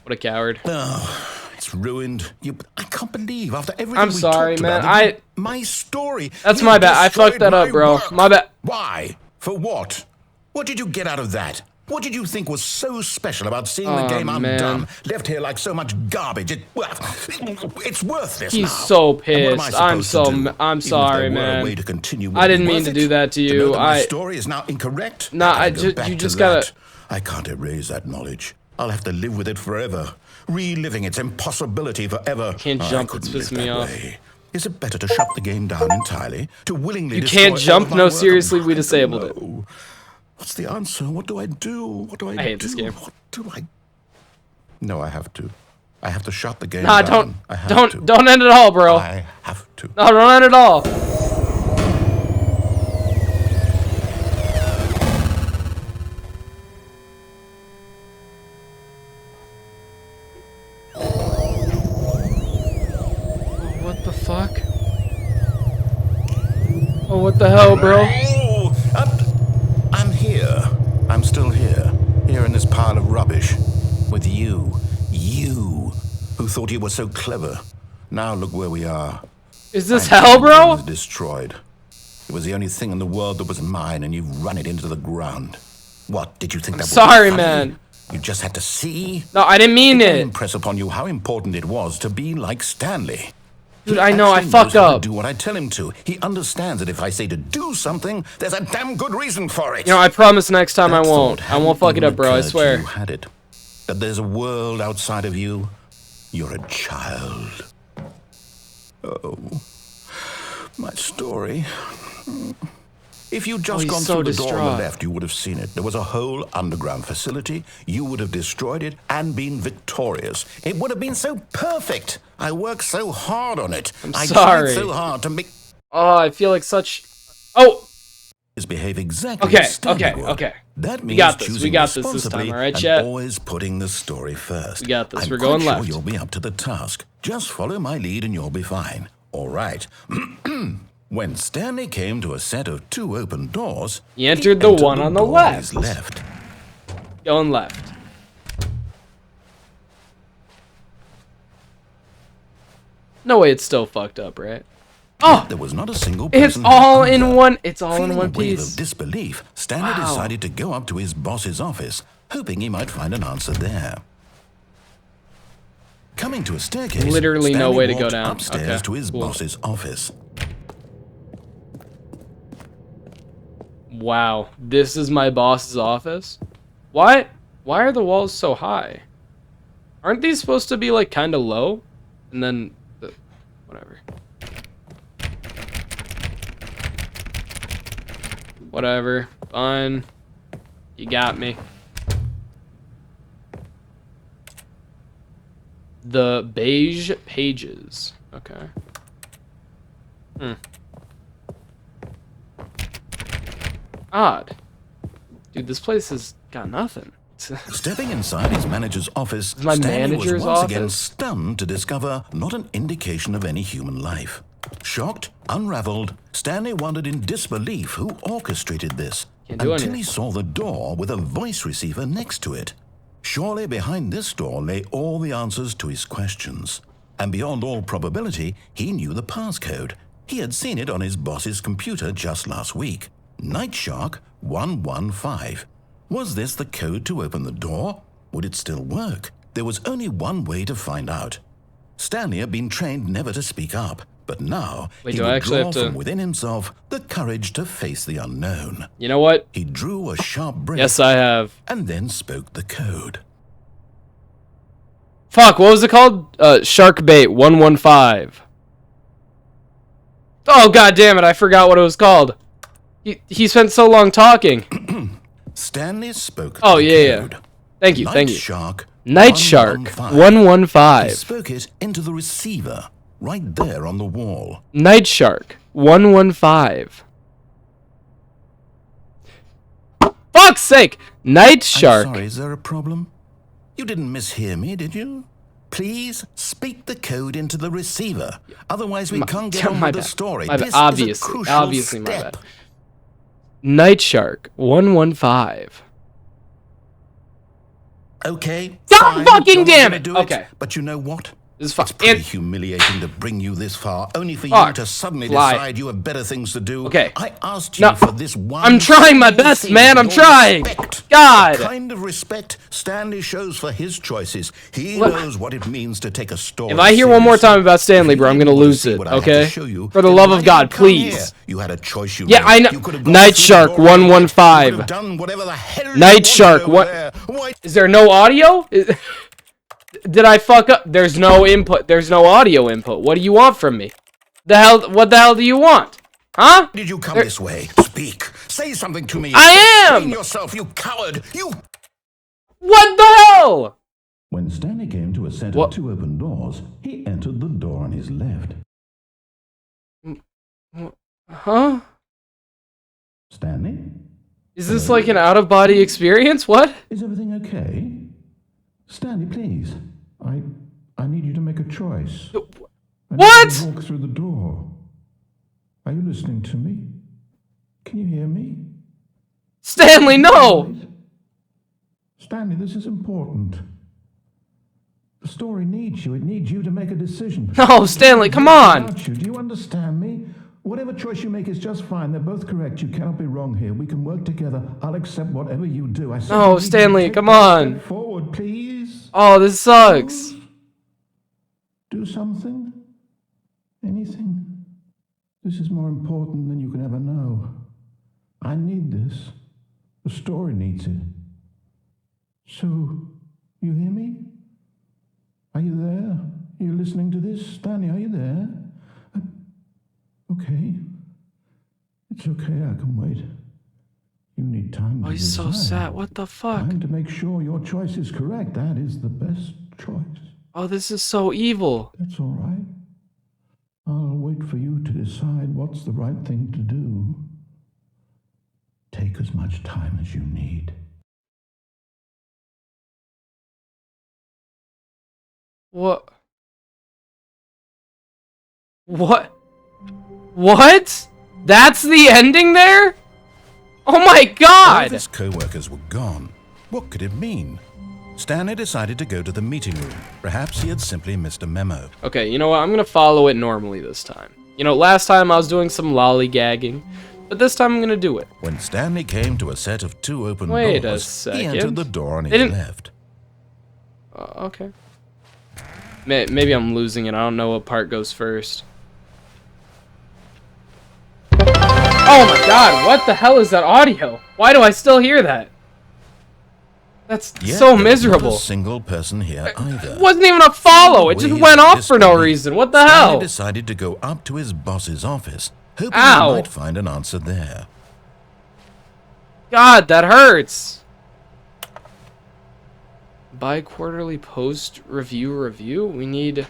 What a coward. Oh, it's ruined. I can't believe after everything I'm we sorry, talked man. about, my story. That's you my bad. I fucked destroyed that up, my bro. work. My bad. Why? For what? What did you get out of that? What did you think was so special about seeing the game man. undone, left here like so much garbage? It's worthless He's now. so And what am I pissed. I'm supposed to so do? I'm Even if sorry, there were a man. way to continue, would I it be didn't mean worth to it? do that to To you. know that my story is now incorrect? Nah, I gotta go back you to just that. gotta. I can't erase that knowledge. I'll have to live with it forever, reliving its impossibility forever. Can't I jump, couldn't it's pissing live me that off. way. Is it better to shut the game down entirely? To willingly You destroy can't all jump? of my No, work? seriously, we I don't disabled it. know. What's the answer? What do I do? What do I do? I hate this game. What do I... No, I have to. I have to shut the game Nah, down. I have to. don't end it all, bro. I have to. No, don't end it all. What the fuck? Oh, what the hell, bro? Oh, I'm here. I'm still here. Here in this pile of rubbish. With you. You. Who thought you were so clever. Now look where we are. Is this My hell, game bro? was destroyed. It was the only thing in the world that was mine, and you've run it into the ground. What, did you think that Sorry, would be funny? man. You just had to see? No, I didn't mean Let me it. impress upon you how important it was to be like Stanley. Dude, He I know, I actually fucked knows how up. to do what I tell him to. He understands that if I say to do something, there's a damn good reason for it. You know, I promise next time I That won't. thought I won't hadn't fuck it even up, bro. I occurred to swear. You had it. That there's a world outside of you. You're a child. Oh. My story. If you'd just he's gone so through the door on distraught. the left, you would have seen it. There was a whole underground facility. You would have destroyed it and been victorious. It would have been so perfect. I worked so hard on it. I sorry. tried so hard to make Oh, I feel like such... Oh! behave exactly Okay, as Stanley okay, would. okay. That means got this. We choosing got this time, responsibly all right, and chat? always putting the story first. We got this. I'm We're quite going sure left. you'll be up to the task. Just follow my lead and you'll be fine. All right. When Stanley came to a set of 2 open doors, He entered the one on the door on his left. left. Going left. No way it's still fucked up, right? Oh! There was not a single It's person all under. in one... It's all Feeling in a one wave piece. of disbelief, Stanley Wow. decided to go up to his boss's office, hoping he might find an answer there. Coming to a staircase, Literally no Stanley way to go walked down. upstairs Okay, to his cool. boss's office. Wow. This is my boss's office? Why are the walls so high? Aren't these supposed to be, like, kind of low? And then... whatever. Whatever. Fine. You got me. The beige pages. Okay. Odd. Dude, this place has got nothing. Stepping inside his manager's office, My Stanley was manager's once again office? stunned to discover not an indication of any human life. Shocked, unraveled, Stanley wondered in disbelief who orchestrated this Can't do until anything. he saw the door with a voice receiver next to it. Surely behind this door lay all the answers to his questions. And beyond all probability, he knew the passcode. He had seen it on his boss's computer just last week. Nightshark 115. Was this the code to open the door? Would it still work? There was only one way to find out. Stanley had been trained never to speak up, but now Wait, he do I would actually draw have to- from within himself the courage to face the unknown. You know what? He drew a sharp breath Yes, I have. and then spoke the code. Fuck, what was it called? Sharkbait 115. Oh, god damn it, I forgot what it was called. He spent so long talking. Stanley spoke Oh, the yeah. code. Thank you, thank you. Nightshark Nightshark 115. He 115. spoke it into the receiver, right there on the wall. Nightshark 115. Fuck's sake! I'm Nightshark. sorry, is there a problem? You didn't mishear me, did you? Please speak the code into the receiver. Otherwise, we can't get on my with the bad. story. My bad. This is a Obviously, crucial obviously my step. bad. Nightshark 115. Okay. God fine, fucking you're not damn gonna it. do Okay. But you know what? This is fine. It's pretty humiliating to bring you this far, only for you Fuck. to suddenly Fly. decide you have better things to do. Okay. I asked you No, for this one. I'm trying my single best, thing, man. I'm your trying. respect. God. The kind of respect Stanley shows for his choices. He What? knows what it means to take a story If I hear one more seriously. time about Stanley, If bro, you I'm didn't gonna want to lose see it, what I had to okay? show you, For the then love why of did God, you come please. here? You had a choice you Yeah, made. I know. You could have gone Night through Shark the door. 115. You could have done whatever the hell you Night wanted Shark, over what- there. Why Is there no audio? Did I fuck up? There's no input. There's no audio input. What do you want from me? What the hell do you want? Huh? did you come There- this way? Speak. Say something to me. I am! Explain yourself, you coward. You. What the hell? When Stanley came to a set What? of 2 open doors, he entered the door on his left. Huh? Stanley? Is this like an out-of-body experience? What? Is everything okay? Stanley, please. I need you to make a choice. I need What? you to walk through the door. Are you listening to me? Can you hear me? Stanley, no! Stanley, this is important. The story needs you. It needs you to make a decision. No, Stanley, come on! Without you. Do you understand me? Whatever choice you make is just fine. They're both correct. You cannot be wrong here. We can work together. I'll accept whatever you do. I simply No, need you to Stanley, take come that on. step forward, please. Oh, this sucks. Do something. Anything. This is more important than you can ever know. I need this. The story needs it. So, you hear me? Are you there? Are you listening to this? Stanley, are you there? Okay. It's okay, I can wait. You need time to Oh, he's so decide. sad. What the fuck? Time to make sure your choice is correct. That is the best choice. Oh, this is so evil. That's all right. I'll wait for you to decide what's the right thing to do. Take as much time as you need. What? What? What? That's the ending there? Oh my All of god! his co-workers were gone. What could it mean? Stanley decided to go to the meeting room. Perhaps he had simply missed a memo. Okay, you know what? I'm gonna follow it normally this time. You know, last time I was doing some lollygagging, but this time I'm gonna do it. When Stanley came to a set of 2 open Wait a doors, second. he entered the door on They his didn't- left. Okay. Maybe I'm losing it. I don't know what part goes first. Oh my god, what the hell is that audio? Why do I still hear that? That's Yet so there was miserable. Not a single person here either. It wasn't even a follow. It just With went off for no disbelief, reason. What the Stanley hell? decided to go up to his boss's office, hoping Ow. he might find an answer there. God, that hurts. Bi-quarterly post review. We need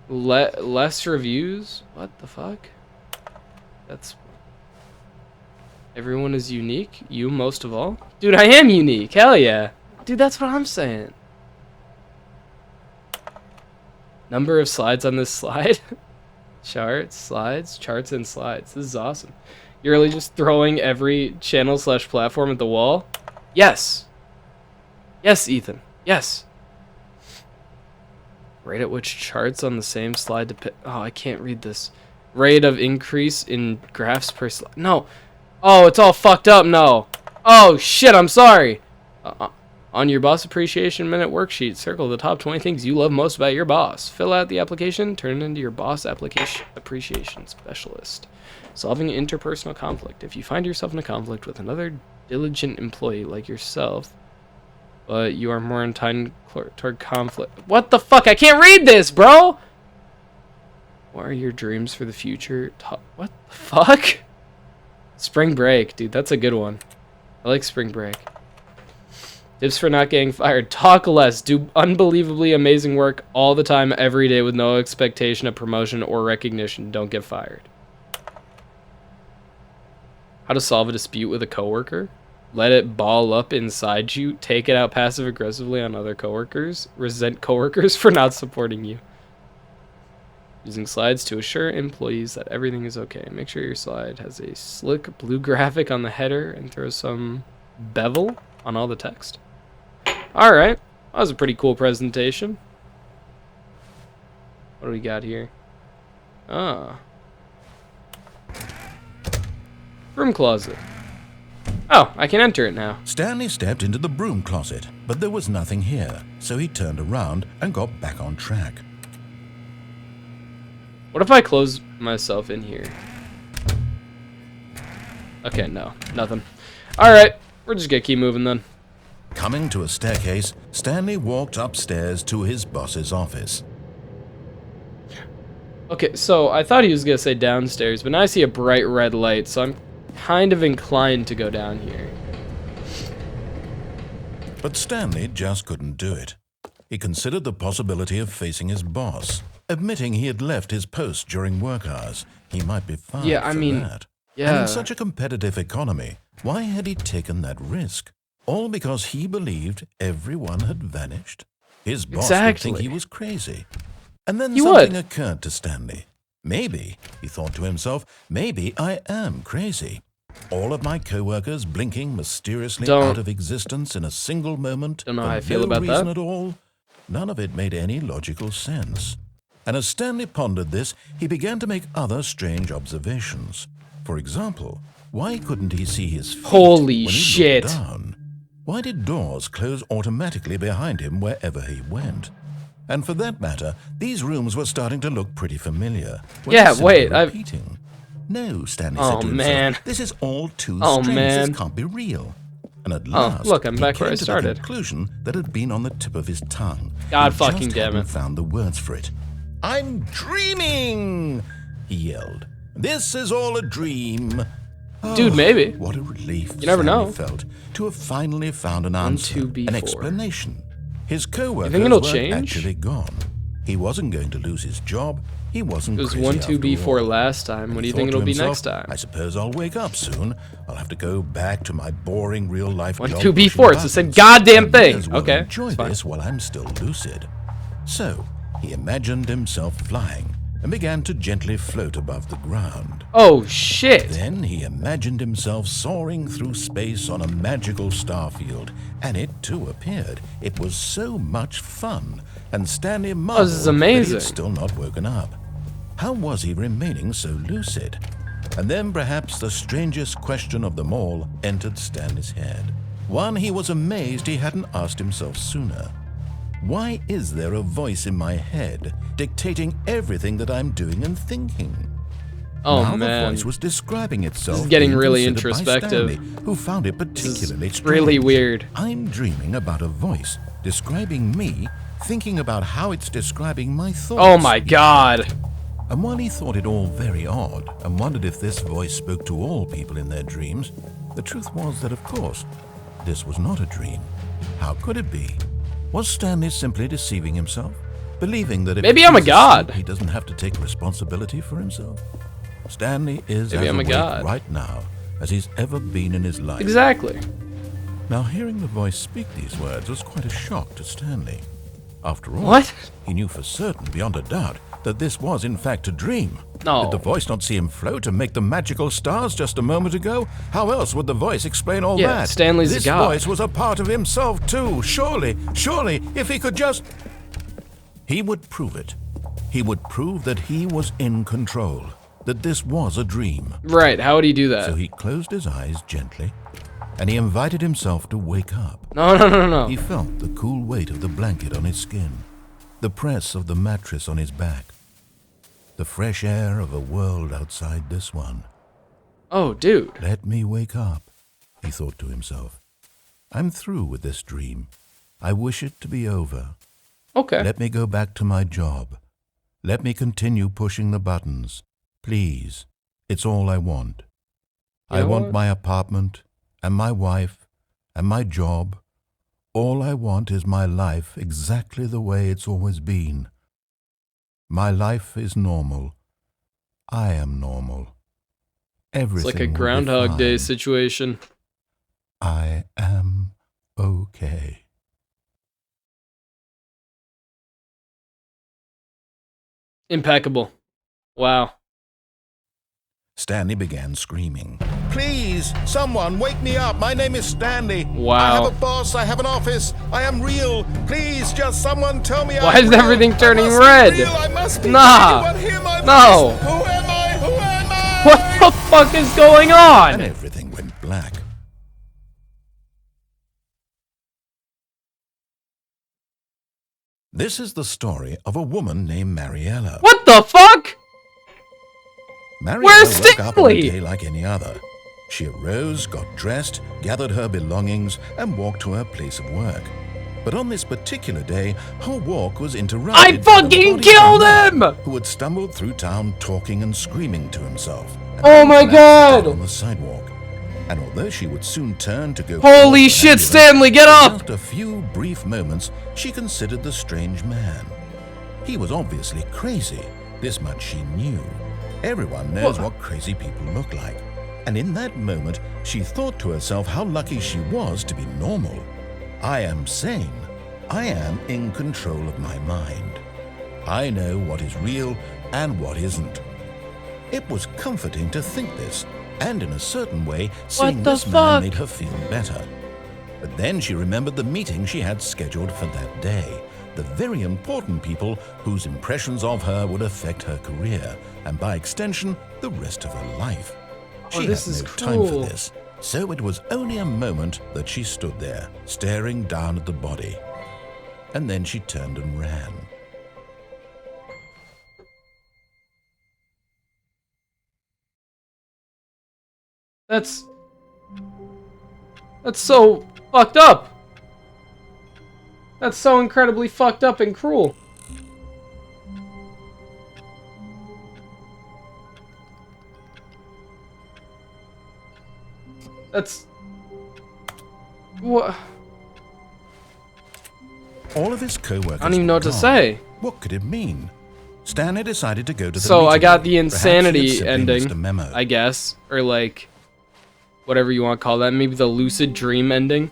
less reviews. What the fuck? That's everyone is unique. You most of all. Dude, I am unique. Hell yeah. Dude, that's what I'm saying. Number of slides on this slide. Charts, slides, charts, and slides. This is awesome. You're really just throwing every channel/platform at the wall? Yes. Yes, Ethan. Yes. Rate at which charts on the same slide to oh, I can't read this. Rate of increase in graphs per slide. No. Oh, it's all fucked up. No. Oh, shit. I'm sorry. On your boss appreciation minute worksheet, circle the top 20 things you love most about your boss. Fill out the application. Turn it into your boss appreciation specialist. Solving interpersonal conflict. If you find yourself in a conflict with another diligent employee like yourself, but you are more inclined toward conflict. What the fuck? I can't read this, bro! What are your dreams for the future? What the fuck? Spring break, dude. That's a good one. I like spring break. Tips for not getting fired. Talk less. Do unbelievably amazing work all the time, every day, with no expectation of promotion or recognition. Don't get fired. How to solve a dispute with a coworker. Let it ball up inside you. Take it out passive-aggressively on other coworkers. Resent coworkers for not supporting you. Using slides to assure employees that everything is okay. Make sure your slide has a slick blue graphic on the header and throw some bevel on all the text. Alright. That was a pretty cool presentation. What do we got here? Ah. Room closet. Oh, I can enter it now. Stanley stepped into the broom closet, but there was nothing here, so he turned around and got back on track. What if I close myself in here? Okay, no, nothing. Alright, we're just gonna keep moving then. Coming to a staircase, Stanley walked upstairs to his boss's office. Okay, so I thought he was gonna say downstairs, but now I see a bright red light, so I'm kind of inclined to go down here. But Stanley just couldn't do it. He considered the possibility of facing his boss. Admitting he had left his post during work hours, he might be fired Yeah, I for mean, that. yeah. And in such a competitive economy, why had he taken that risk? All because he believed everyone had vanished? His boss would think he was crazy. And then something occurred to Stanley. Maybe, he thought to himself, maybe I am crazy. All of my co-workers blinking mysteriously out of existence in a single moment Don't know for how I feel no about reason that. at all. None of it made any logical sense. And as Stanley pondered this, he began to make other strange observations. For example, why couldn't he see his feet Holy when he shit. looked down? Why did doors close automatically behind him wherever he went? And for that matter, these rooms were starting to look pretty familiar. Yeah, wait, repeating. No, Stanley said to himself, this is all too strange. This can't be real. And at last, look, I'm back he where I came to the started. conclusion that had been on the tip of his tongue. God He fucking just damn hadn't it. found the words for it. I'm dreaming! he yelled. "This is all a dream." Dude, maybe. What a relief You never Stanley know. felt to have finally found an answer, 1-2-B4. an explanation. His co-workers it'll weren't change? actually gone. He wasn't going to lose his job. He wasn't It was crazy 1-2-B4 after all. last time. What do you He think thought it'll to be himself, next time? I suppose I'll wake up soon. I'll have to go back to my boring real-life job. 1-2-B4. It's the same pushing goddamn buttons. I may thing. as well Okay, enjoy it's fine. this while I'm still lucid. So he imagined himself flying and began to gently float above the ground. Oh, shit. Then he imagined himself soaring through space on a magical starfield, and it too appeared. It was so much fun, and Stanley marveled this is that he amazing. had still not woken up. How was he remaining so lucid? And then perhaps the strangest question of them all entered Stanley's head. One he was amazed he hadn't asked himself sooner. Why is there a voice in my head dictating everything that I'm doing and thinking? Oh, Now man. the voice was describing itself. This is getting being really considered by introspective. Stanley, who found it This is particularly strange. really weird. I'm dreaming about a voice describing me, thinking about how it's describing my thoughts. Oh, my God. And while he thought it all very odd and wondered if this voice spoke to all people in their dreams, the truth was that, of course, this was not a dream. How could it be? Was Stanley simply deceiving himself, believing that if Maybe he I'm a is god. asleep, he doesn't have to take responsibility for himself? Stanley is Maybe as I'm a awake god. right now as he's ever been in his life. Exactly. Now, hearing the voice speak these words was quite a shock to Stanley. After all, What? he knew for certain, beyond a doubt, that this was in fact a dream. No. Did the voice not see him float and make the magical stars just a moment ago? How else would the voice explain all Yeah, that? Stanley's a this god. voice was a part of himself too. Surely, if he could just... He would prove it. He would prove that he was in control, that this was a dream. Right, how would he do that? So he closed his eyes gently, and he invited himself to wake up. No. He felt the cool weight of the blanket on his skin, the press of the mattress on his back, the fresh air of a world outside this one. Oh, dude. Let me wake up, he thought to himself. I'm through with this dream. I wish it to be over. Okay. Let me go back to my job. Let me continue pushing the buttons. Please, it's all I want. You I know want what? my apartment and my wife and my job. All I want is my life exactly the way it's always been. My life is normal. I am normal. Everything It's like a will be Groundhog Day fine. situation. I am okay. Impeccable. Wow. Stanley began screaming. Please, someone, wake me up. My name is Stanley. Wow. I have a boss. I have an office. I am real. Please, just someone tell me Why I'm is real. everything I turning must red? Be real. I must be Nah. Anyone hear my No. voice? Who am I? Who am I? What the fuck is going And on? everything went black. This is the story of a woman named Mariella. What the fuck? Mariella Where's woke up on a Stanley? day like any other. She arose, got dressed, gathered her belongings, and walked to her place of work. But on this particular day, her walk was interrupted I by the fucking body of a killed man him! Who had stumbled through town talking and screaming to himself. and Oh then my collapsed God! down on the sidewalk. And although she would soon turn to go... Holy call for an shit, ambulance, Stanley, get in up! just a few brief moments, she considered the strange man. He was obviously crazy. This much she knew. Everyone knows what crazy people look like. And in that moment, she thought to herself how lucky she was to be normal. I am sane. I am in control of my mind. I know what is real and what isn't. It was comforting to think this, and in a certain way, seeing the this man fuck? made her feel better. But then she remembered the meeting she had scheduled for that day. The very important people whose impressions of her would affect her career, and by extension, the rest of her life. Oh, She this had is no time for cruel. this, so it was only a moment that she stood there, staring down at the body. And then she turned and ran. That's so fucked up. That's so incredibly fucked up and cruel. That's... What? All of his co-workers I don't even know what to were gone. say. What could it mean? Stanley decided to go to the So I meeting got room. the Perhaps he had insanity simply missed a ending, memo. I guess. Or like, whatever you want to call that. Maybe the lucid dream ending.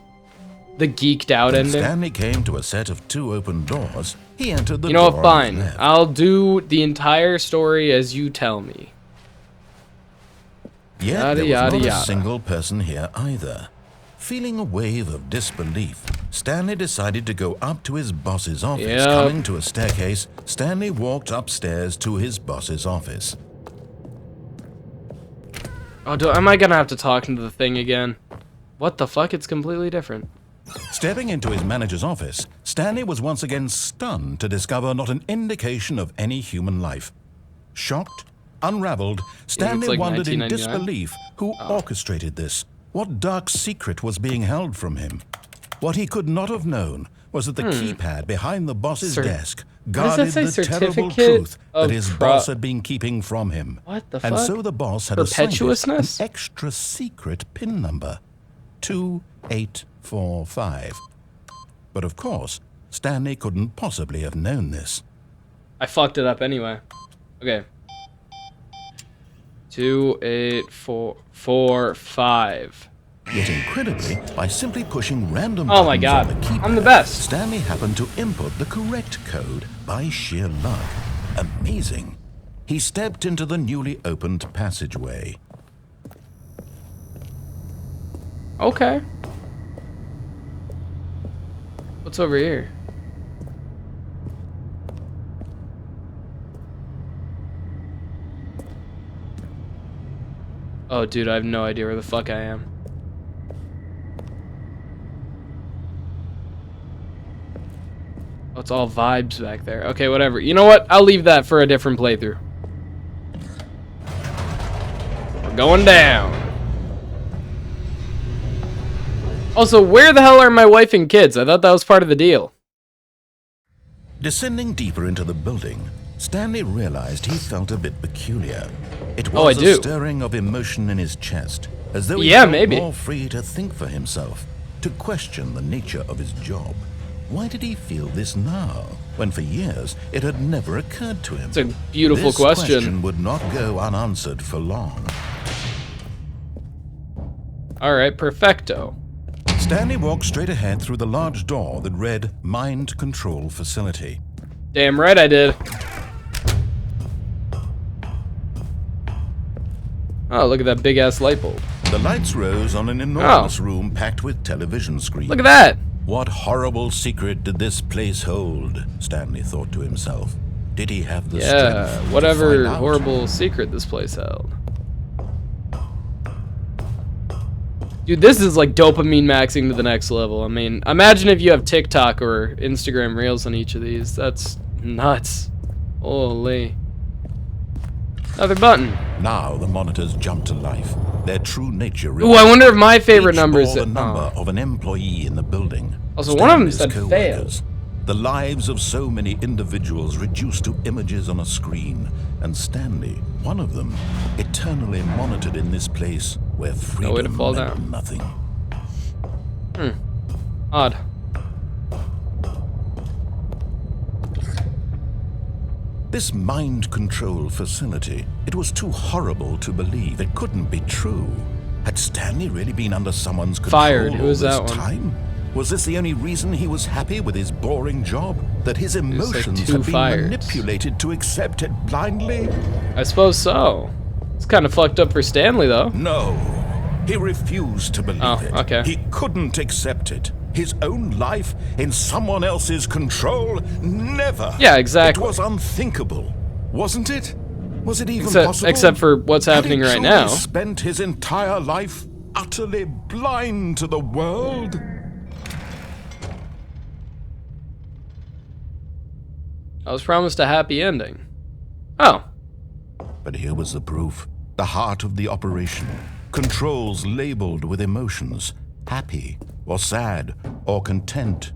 The geeked out When ending. Stanley came to a set of 2 open doors. He entered the You know door what, on his fine. left. I'll do the entire story as you tell me. Yet Yada, there was yada, not yada. a single person here either. Feeling a wave of disbelief, Stanley decided to go up to his boss's office. Yep. Coming to a staircase, Stanley walked upstairs to his boss's office. Oh, am I gonna have to talk into the thing again? What the fuck? It's completely different. Stepping into his manager's office, Stanley was once again stunned to discover not an indication of any human life. Shocked, unraveled, Stanley like wondered in 1999. disbelief who orchestrated this. What dark secret was being held from him? What he could not have known was that the keypad behind the boss's desk does that guarded say? the terrible Certificate truth of that his boss had been keeping from him. What the And fuck? so the boss had assigned it Perpetuousness? an extra secret PIN number, 2845. But of course, Stanley couldn't possibly have known this. I fucked it up anyway. Okay. 28445. Yet incredibly, by simply pushing random Oh my buttons on god, the keypad, I'm the best. Stanley happened to input the correct code by sheer luck. Amazing. He stepped into the newly opened passageway. Okay. What's over here? Oh, dude, I have no idea where the fuck I am. Oh, it's all vibes back there. Okay, whatever. You know what? I'll leave that for a different playthrough. We're going down. Also, where the hell are my wife and kids? I thought that was part of the deal. Descending deeper into the building, Stanley realized he felt a bit peculiar. It Oh, I was a do. stirring of emotion in his chest, as though he Yeah, felt maybe. more free to think for himself, to question the nature of his job. Why did he feel this now, when for years it had never occurred to him? It's a beautiful This question. would not go unanswered for long. Alright, perfecto. Stanley walked straight ahead through the large door that read Mind Control Facility. Damn right I did. Oh, look at that big ass light bulb. The lights rose on an enormous room packed with television screens. Look at that. What horrible secret did this place hold? Stanley thought to himself. Did he have the Yeah, strength to whatever find out? horrible secret this place held. Dude, this is like dopamine maxing to the next level. I mean, imagine if you have TikTok or Instagram Reels on each of these. That's nuts. Holy. Another button. Now the monitors jumped to life. Their true nature Ooh, I wonder if my favorite each number is... bore the number of an employee in the building. Also, one of them Stanley's said co-workers. The lives of so many individuals reduced to images on a screen, and Stanley, one of them, eternally monitored in this place where freedom way to fall meant down. nothing. Odd. This mind control facility, it was too horrible to believe. It couldn't be true. Had Stanley really been under someone's control Fired. Who all was this that one? time? Was this the only reason he was happy with his boring job? That his like emotions 2 had been fires. manipulated to accept it blindly? I suppose so. It's kind of fucked up for Stanley, though. No. He refused to believe Oh, it. okay. He couldn't accept it. His own life in someone else's control? Never. Yeah, exactly. It was unthinkable, wasn't it? Was it even possible? Except for what's happening Had he right truly now. spent his entire life utterly blind to the world? I was promised a happy ending. Oh. But here was the proof. The heart of the operation. Controls labeled with emotions. Happy, or sad, or content.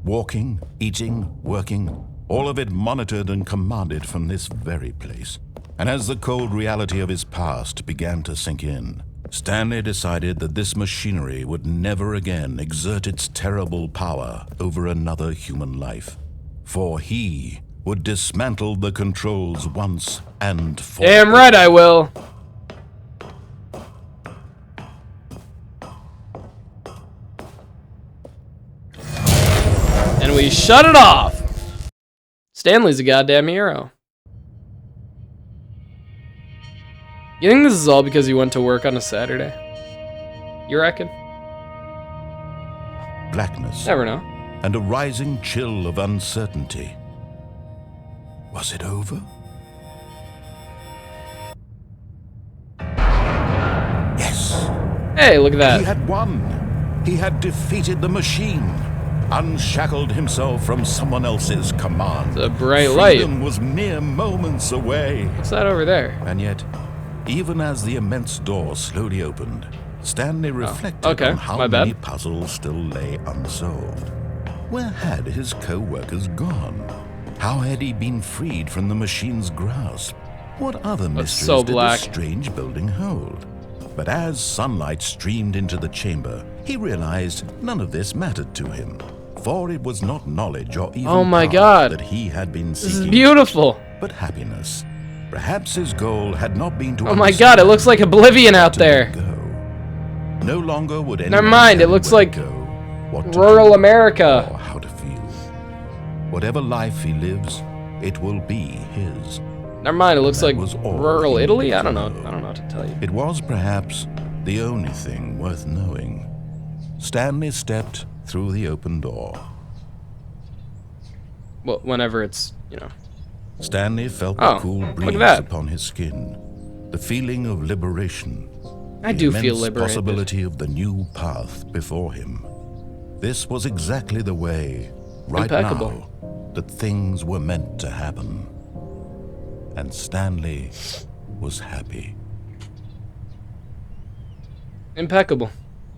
Walking, eating, working. All of it monitored and commanded from this very place. And as the cold reality of his past began to sink in, Stanley decided that this machinery would never again exert its terrible power over another human life, for he would dismantle the controls once and for all. Damn right I will. And we shut it off. Stanley's a goddamn hero. You think this is all because you went to work on a Saturday? You reckon? Blackness Never know. and a rising chill of uncertainty. Was it over? Yes. Hey, look at that. He had won. He had defeated the machine, unshackled himself from someone else's command. It's a bright light. Freedom was mere moments away. What's that over there? And yet, even as the immense door slowly opened, Stanley reflected on how my bad. many puzzles still lay unsolved. Where had his co-workers gone? How had he been freed from the machine's grasp? What other mysteries so did black. this strange building hold? But as sunlight streamed into the chamber, he realized none of this mattered to him, for it was not knowledge or even Oh my power God. that he had been This is seeking, beautiful. but happiness. Perhaps his goal had not been to Oh my God, it looks like Oblivion out there. go. No longer would anyone Never mind, it tell looks where like to go, what to Rural do, America. or how to feel. Whatever life he lives, it will be his. Never mind, it looks That like was all rural he Italy? needed I don't to know. know. I don't know what to tell you. It was perhaps the only thing worth knowing. Stanley stepped through the open door. Well, whenever it's, you know. Stanley felt Oh, the cool look at breeze that. upon his skin, the feeling of liberation. I The do feel immense liberated. possibility of the new path before him. This was exactly the way, right Impeccable. now, that things were meant to happen. And Stanley was happy. Impeccable.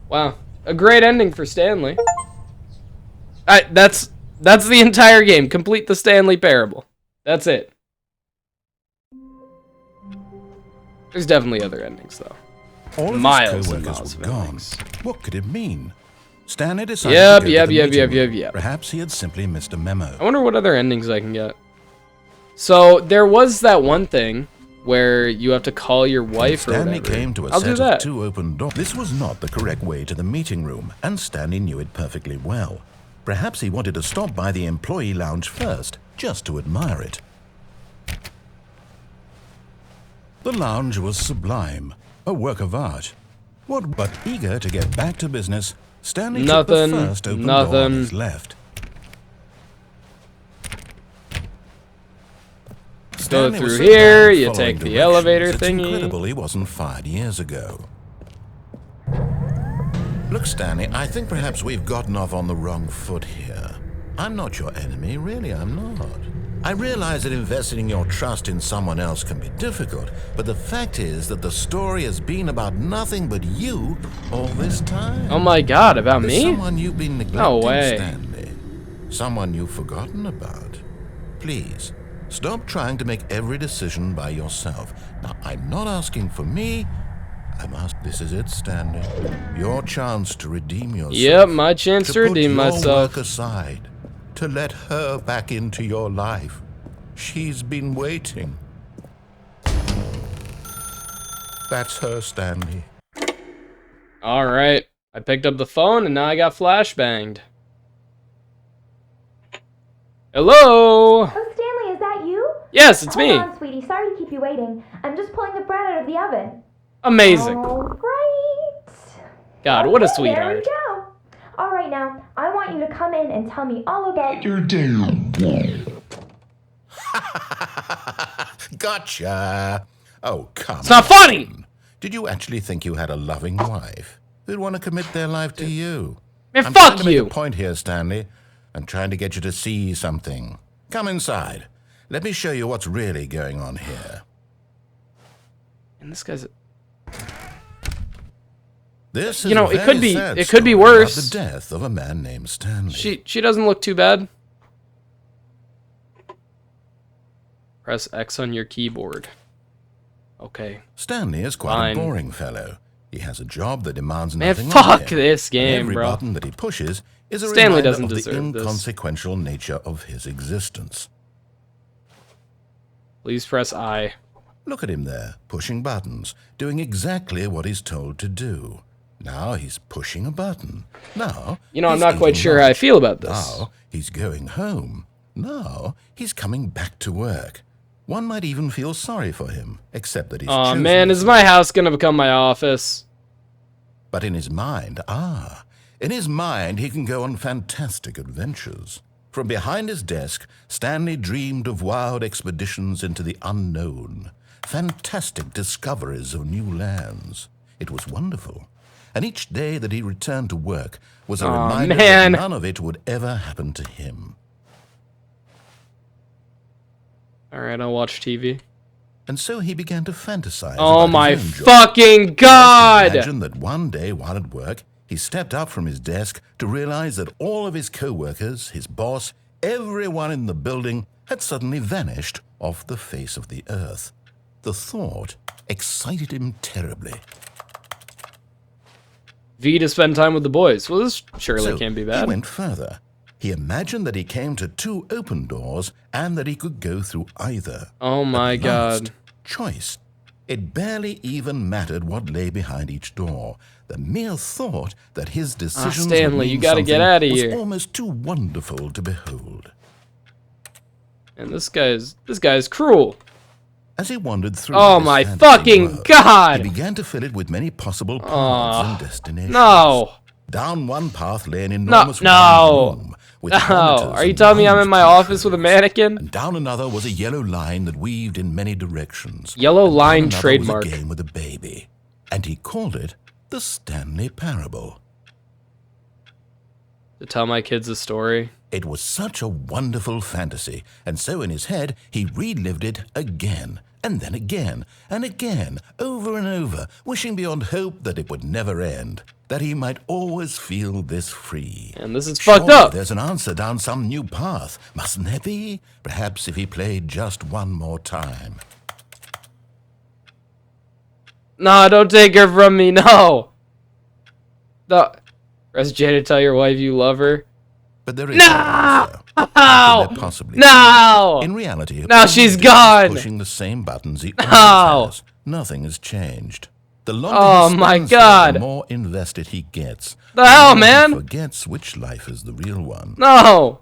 Wow. A great ending for Stanley. That's the entire game. Complete the Stanley Parable. That's it. There's definitely other endings, though. All of Miles his and co-workers miles were of gone. endings. What could it mean? Stanley decided Yep, to go yep, to the yep, meeting yep, room. yep, yep. Perhaps he had simply missed a memo. I wonder what other endings I can get. So, there was that one thing where you have to call your wife or Stanley whatever. came to a I'll do set of that. 2 open doors. This was not the correct way to the meeting room, and Stanley knew it perfectly well. Perhaps he wanted to stop by the employee lounge first, just to admire it. The lounge was sublime, a work of art. But eager to get back to business, Stanley took the Nothing, first open door on nothing. his left. Go Stanley was through so here, bad you following take the directions, elevator it's thingy. incredible he wasn't fired years ago. Look, Stanley, I think perhaps we've gotten off on the wrong foot here. I'm not your enemy, really, I'm not. I realize that investing your trust in someone else can be difficult, but the fact is that the story has been about nothing but you all this time. Oh my God, about There's me? someone you've been neglecting, No way. Stanley. Someone you've forgotten about. Please, stop trying to make every decision by yourself. Now, I'm not asking for me. I'm asking. This is it, Stanley. Your chance to redeem yourself. Yep, my chance to put redeem your myself. work aside. To let her back into your life. She's been waiting. That's her, Stanley. Alright. I picked up the phone and now I got flashbanged. Hello? Oh, Stanley, is that you? Yes, it's me. Hold on, sweetie. Sorry to keep you waiting. I'm just pulling the bread out of the oven. Amazing. All right. God, what a Okay, sweetheart. There we go. All right, now, I want you to come in and tell me all about your Gotcha. Oh, come It's not funny. Did you actually think you had a loving wife who'd want to commit their life to you? Man, I'm fuck trying to make you. a point here, Stanley. I'm trying to get you to see something. Come inside. Let me show you what's really going on here. And this guy's... This You is know, a it very could be- sad it could be story about worse. the death of a man named Stanley. She doesn't look too bad. Press X on your keyboard. Okay. Stanley is quite Fine. a boring fellow, He has a job that demands Man, nothing fuck of him. this And game, every bro. button that he pushes is a Stanley reminder doesn't of the deserve this. inconsequential nature of his existence. Please press I. Look at him there, pushing buttons, doing exactly what he's told to do. Now he's pushing a button. Now You know, I'm he's not quite eating sure how I lunch. feel about this. Now he's going home. Now he's coming back to work. One might even feel sorry for him, except that he's Aw, choosing man, is this. my house gonna become my office? But in his mind, in his mind he can go on fantastic adventures. From behind his desk, Stanley dreamed of wild expeditions into the unknown, fantastic discoveries of new lands. It was wonderful. And each day that he returned to work was a reminder man. that none of it would ever happen to him. Alright, I'll watch TV. And so he began to fantasize Oh about my his own job. fucking god! Imagine that one day while at work, he stepped up from his desk to realize that all of his co-workers, his boss, everyone in the building had suddenly vanished off the face of the earth. The thought excited him terribly. V to spend time with the boys. Well, this surely So can't be he bad. went further. He imagined that he came to 2 open doors and that he could go through either. Oh my At god. last, choice. It barely even mattered what lay behind each door. The mere thought that his decisions would Stanley, you mean gotta get something outta was here. almost too wonderful to behold. And this guy's cruel. As he wandered through Oh this my fantasy fucking world, god! he began to fill it with many possible paths and destinations. No! Down one path lay an enormous No! round room with No! monitors Are you and telling me I'm in my lounge office with a features. mannequin? And down another was a yellow line that weaved in many directions. Yellow And down line another trademark. was a game with a baby. And he called it the Stanley Parable. To tell my kids a story. It was such a wonderful fantasy, and so in his head he relived it again, and then again, and again, over and over, wishing beyond hope that it would never end, that he might always feel this free. And this is Surely fucked up. There's an answer down some new path, mustn't there be? Perhaps if he played just one more time. Nah, don't take her from me, no! No. Press J to tell your wife you love her. But there is No! no answer. How No! could there possibly be? No! In reality, Now all she's he did was gone! pushing the same buttons he No! always has. Nothing has changed. The longer Oh he my stands there, God! the more invested he gets. The hell, more man? He forgets which life is the real one. No!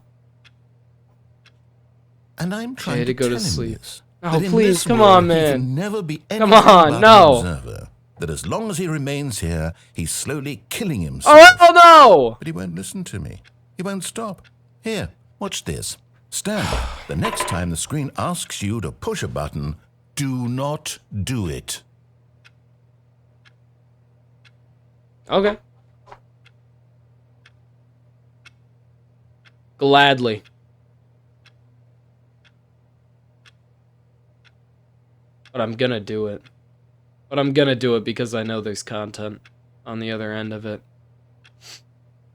And I'm trying to to go to tell him sleep. this. Oh, that in please, this come world on, He man. can never be Come anything on, but no. an observer. That as long as he remains here, he's slowly killing himself. Oh no! But he won't listen to me. He won't stop. Here, watch this. Stanley, the next time the screen asks you to push a button, do not do it. Okay. Gladly. But I'm gonna do it. But I'm gonna do it because I know there's content on the other end of it.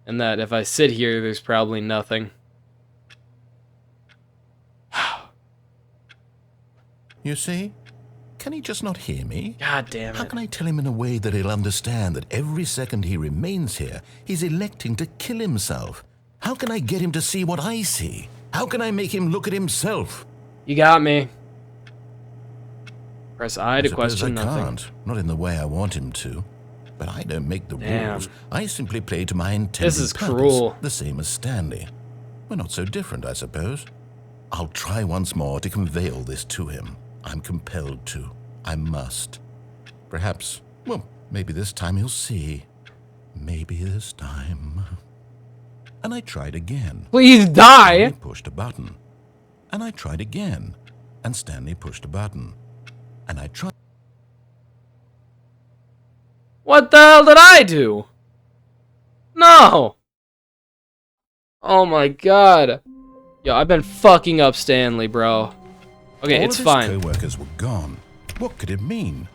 And that if I sit here, there's probably nothing. You see? Can he just not hear me? God damn How it. can I tell him in a way that he'll understand that every second he remains here, he's electing to kill himself? How can I get him to see what I see? How can I make him look at himself? You got me. Press I to Suppose question I nothing. can't. Not in the way I want him to. But I don't make the Damn. rules. I simply play to my intended This is purpose, cruel. the same as Stanley. We're not so different, I suppose. I'll try once more to convey all this to him. I'm compelled to. I must. Perhaps, well, maybe this time he'll see. Maybe this time. And I tried again. Please die! Stanley pushed a button. And I tried again. And Stanley pushed a button. And I tried. What the hell did I do? No! Oh my god. Yo, I've been fucking up Stanley, bro. Okay, All it's of his fine. co-workers were gone. What could it mean?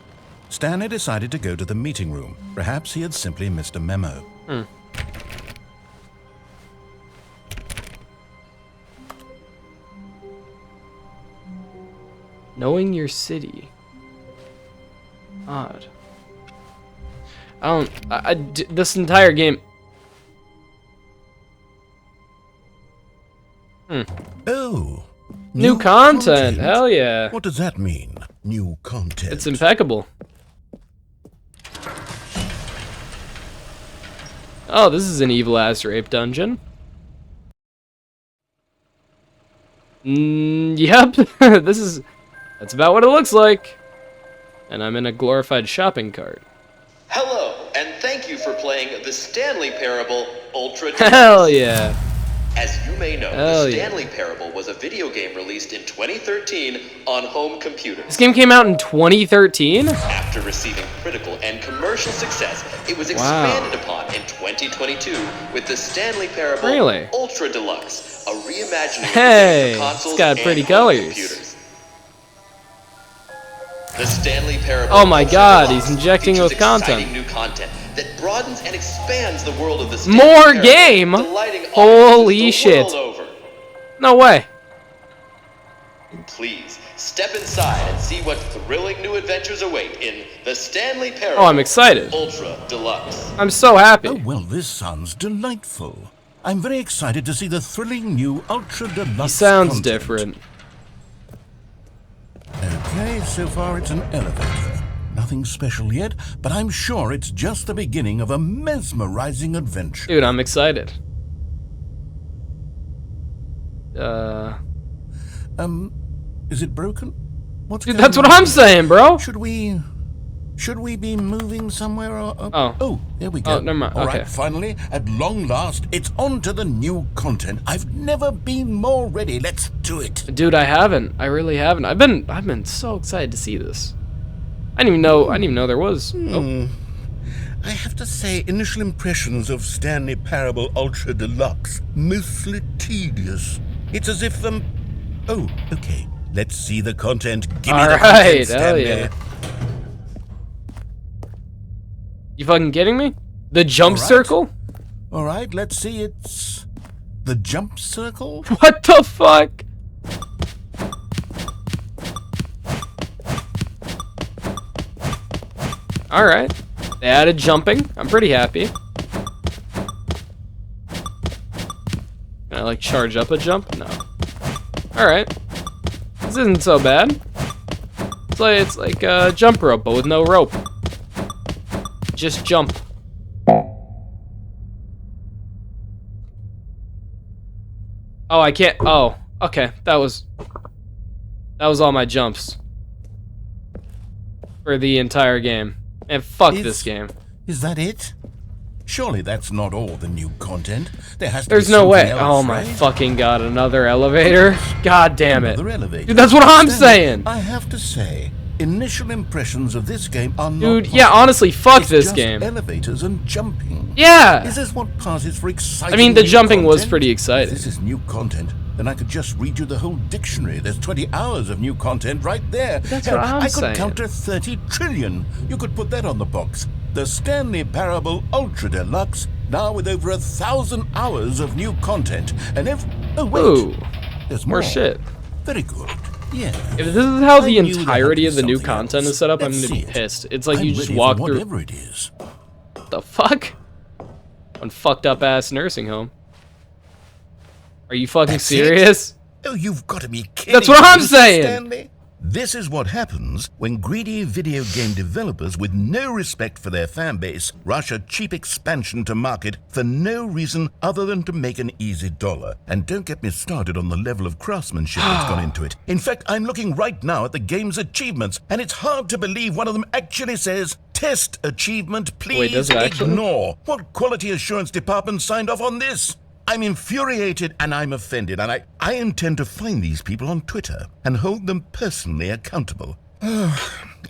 Stanley decided to go to the meeting room. Perhaps he had simply missed a memo. Knowing your city. Odd. this entire game. Oh. New content. Hell yeah. What does that mean? New content. It's impeccable. Oh, this is an evil ass rape dungeon. Yep. That's about what it looks like. And I'm in a glorified shopping cart. Hello, and thank you for playing the Stanley Parable Ultra Deluxe. Hell yeah. As you may know, Hell the yeah. Stanley Parable was a video game released in 2013 on home computers. This game came out in 2013? After receiving critical and commercial success, it was Wow. expanded upon in 2022 with the Stanley Parable Really? Ultra Deluxe, a reimagining Hey, of the game for it's consoles got and pretty home colors. computers. The Stanley Parable Oh my Ultra God, Deluxe he's injecting features with content. exciting new content that broadens and expands the world of the Stanley More Parable, game? delighting Holy audiences the shit. world over. No way. Please step inside and see what thrilling new adventures await in the Stanley Parable. Oh, I'm excited. Ultra Deluxe. I'm so happy. Oh, well, this sounds delightful. I'm very excited to see the thrilling new Ultra Deluxe He sounds content. different. Okay, so far it's an elevator. Nothing special yet, but I'm sure it's just the beginning of a mesmerizing adventure. Dude, I'm excited. Is it broken? What's Dude, going that's what on I'm here? saying, bro. Should we be moving somewhere? Or, Oh. there we go. Oh, never mind. All right, Okay. finally, at long last, it's on to the new content. I've never been more ready. Let's do it. Dude, I haven't. I really haven't. I've been so excited to see this. I didn't even know there was. Oh. I have to say, initial impressions of Stanley Parable Ultra Deluxe, mostly tedious. It's as if oh, okay. Let's see the content. Give me All the right, content, hell Stanley. yeah. You fucking kidding me? The jump All right. circle? All right, let's see. It's the jump circle. What the fuck? All right. They added jumping. I'm pretty happy. Can I like charge up a jump? No. All right. This isn't so bad. It's like a jump rope, but with no rope. Just jump. Oh, I can't. Oh, okay. That was all my jumps for the entire game. And fuck this game. Is that it? Surely that's not all the new content. There has to There's be no something way. else, Oh my right? fucking god, another elevator? God damn it. Another elevator. Dude, that's what I'm Stanley, saying. I have to say, initial impressions of this game are not Dude, yeah, positive. honestly, fuck It's this just game. elevators and jumping. Yeah. Is this what passes for exciting? I mean, the new jumping was content? pretty If exciting. this is new content, then I could just read you the whole dictionary. There's 20 hours of new content right there. That's Hell, what I'm I could saying. counter 30 trillion. You could put that on the box. The Stanley Parable Ultra Deluxe, now with over 1,000 hours of new content. And oh wait, Ooh, there's more more. shit. Very good. Yeah. If this is how I the knew there had entirety to of be the new something content else. is set up, I'm Let's gonna be see it. pissed. It's like I'm you just ready walk for through. whatever it is. What the fuck? One fucked up ass nursing home. Are you fucking That's it? serious? Oh, you've got to be kidding That's what me, I'm Mr. saying. Stanley. This is what happens when greedy video game developers with no respect for their fan base rush a cheap expansion to market for no reason other than to make an easy dollar. And don't get me started on the level of craftsmanship that's gone into it. In fact, I'm looking right now at the game's achievements, and it's hard to believe one of them actually says, "Test achievement, please does it actually? ignore." What quality assurance department signed off on this? I'm infuriated and I'm offended, and I intend to find these people on Twitter and hold them personally accountable.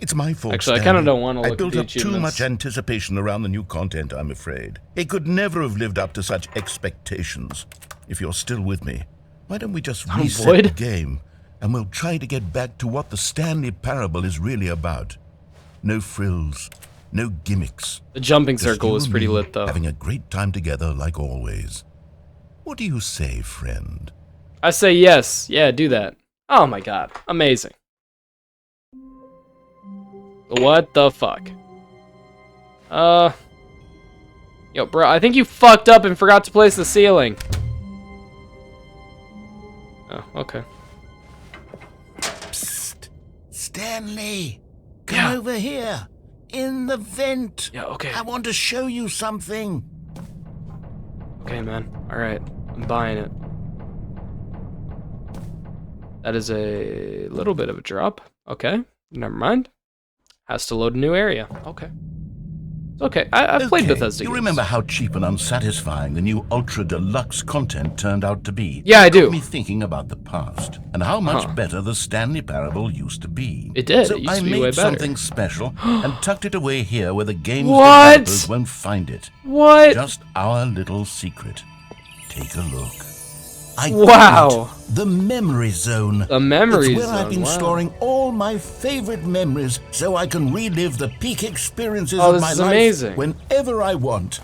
It's my fault. Actually, I Stanley. kinda don't wanna look I at built the up too achievements. much anticipation around the new content, I'm afraid. It could never have lived up to such expectations. If you're still with me, why don't we just reset would. the game and we'll try to get back to what the Stanley Parable is really about. No frills, no gimmicks. The jumping Just circle you was and pretty me lit though. Having a great time together like always. What do you say, friend? I say yes. Yeah, do that. Oh my god. Amazing. What the fuck? Yo, bro, I think you fucked up and forgot to place the ceiling. Oh, okay. Psst. Stanley, come over here. In the vent. Yeah, okay. I want to show you something. Okay, man. Alright, I'm buying it. That is a little bit of a drop. Okay, never mind. Has to load a new area. Okay. It's okay. I've played Bethesda You games. remember how cheap and unsatisfying the new Ultra Deluxe content turned out to be? Yeah, I It got do. me thinking about the past and how much better the Stanley Parable used to be. It did. So It used I to be made way better. something special and tucked it away here where the game's What? developers won't find it. What? Just our little secret. Take a look. I Wow. call it the memory zone. The memory It's where zone. I've been Wow. storing all my favorite memories so I can relive the peak experiences Oh, of this my is life amazing. whenever I want.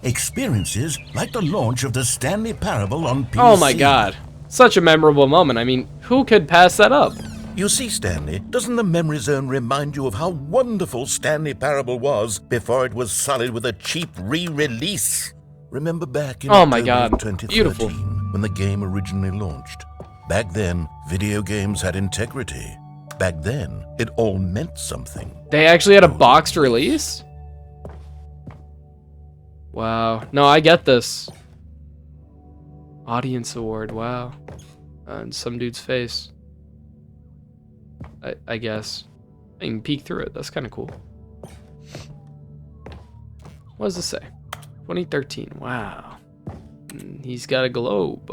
Experiences like the launch of the Stanley Parable on PC. Oh my god. Such a memorable moment. I mean, who could pass that up? You see, Stanley, doesn't the memory zone remind you of how wonderful Stanley Parable was before it was sullied with a cheap re-release? Remember back in Oh my October of God, 2013 beautiful. when the game originally launched? Back then, video games had integrity. Back then, it all meant something. They actually had a boxed release? Wow. No, I get this. Audience award. Wow. And some dude's face. I guess. I can peek through it. That's kind of cool. What does this say? 2013. Wow. He's got a globe.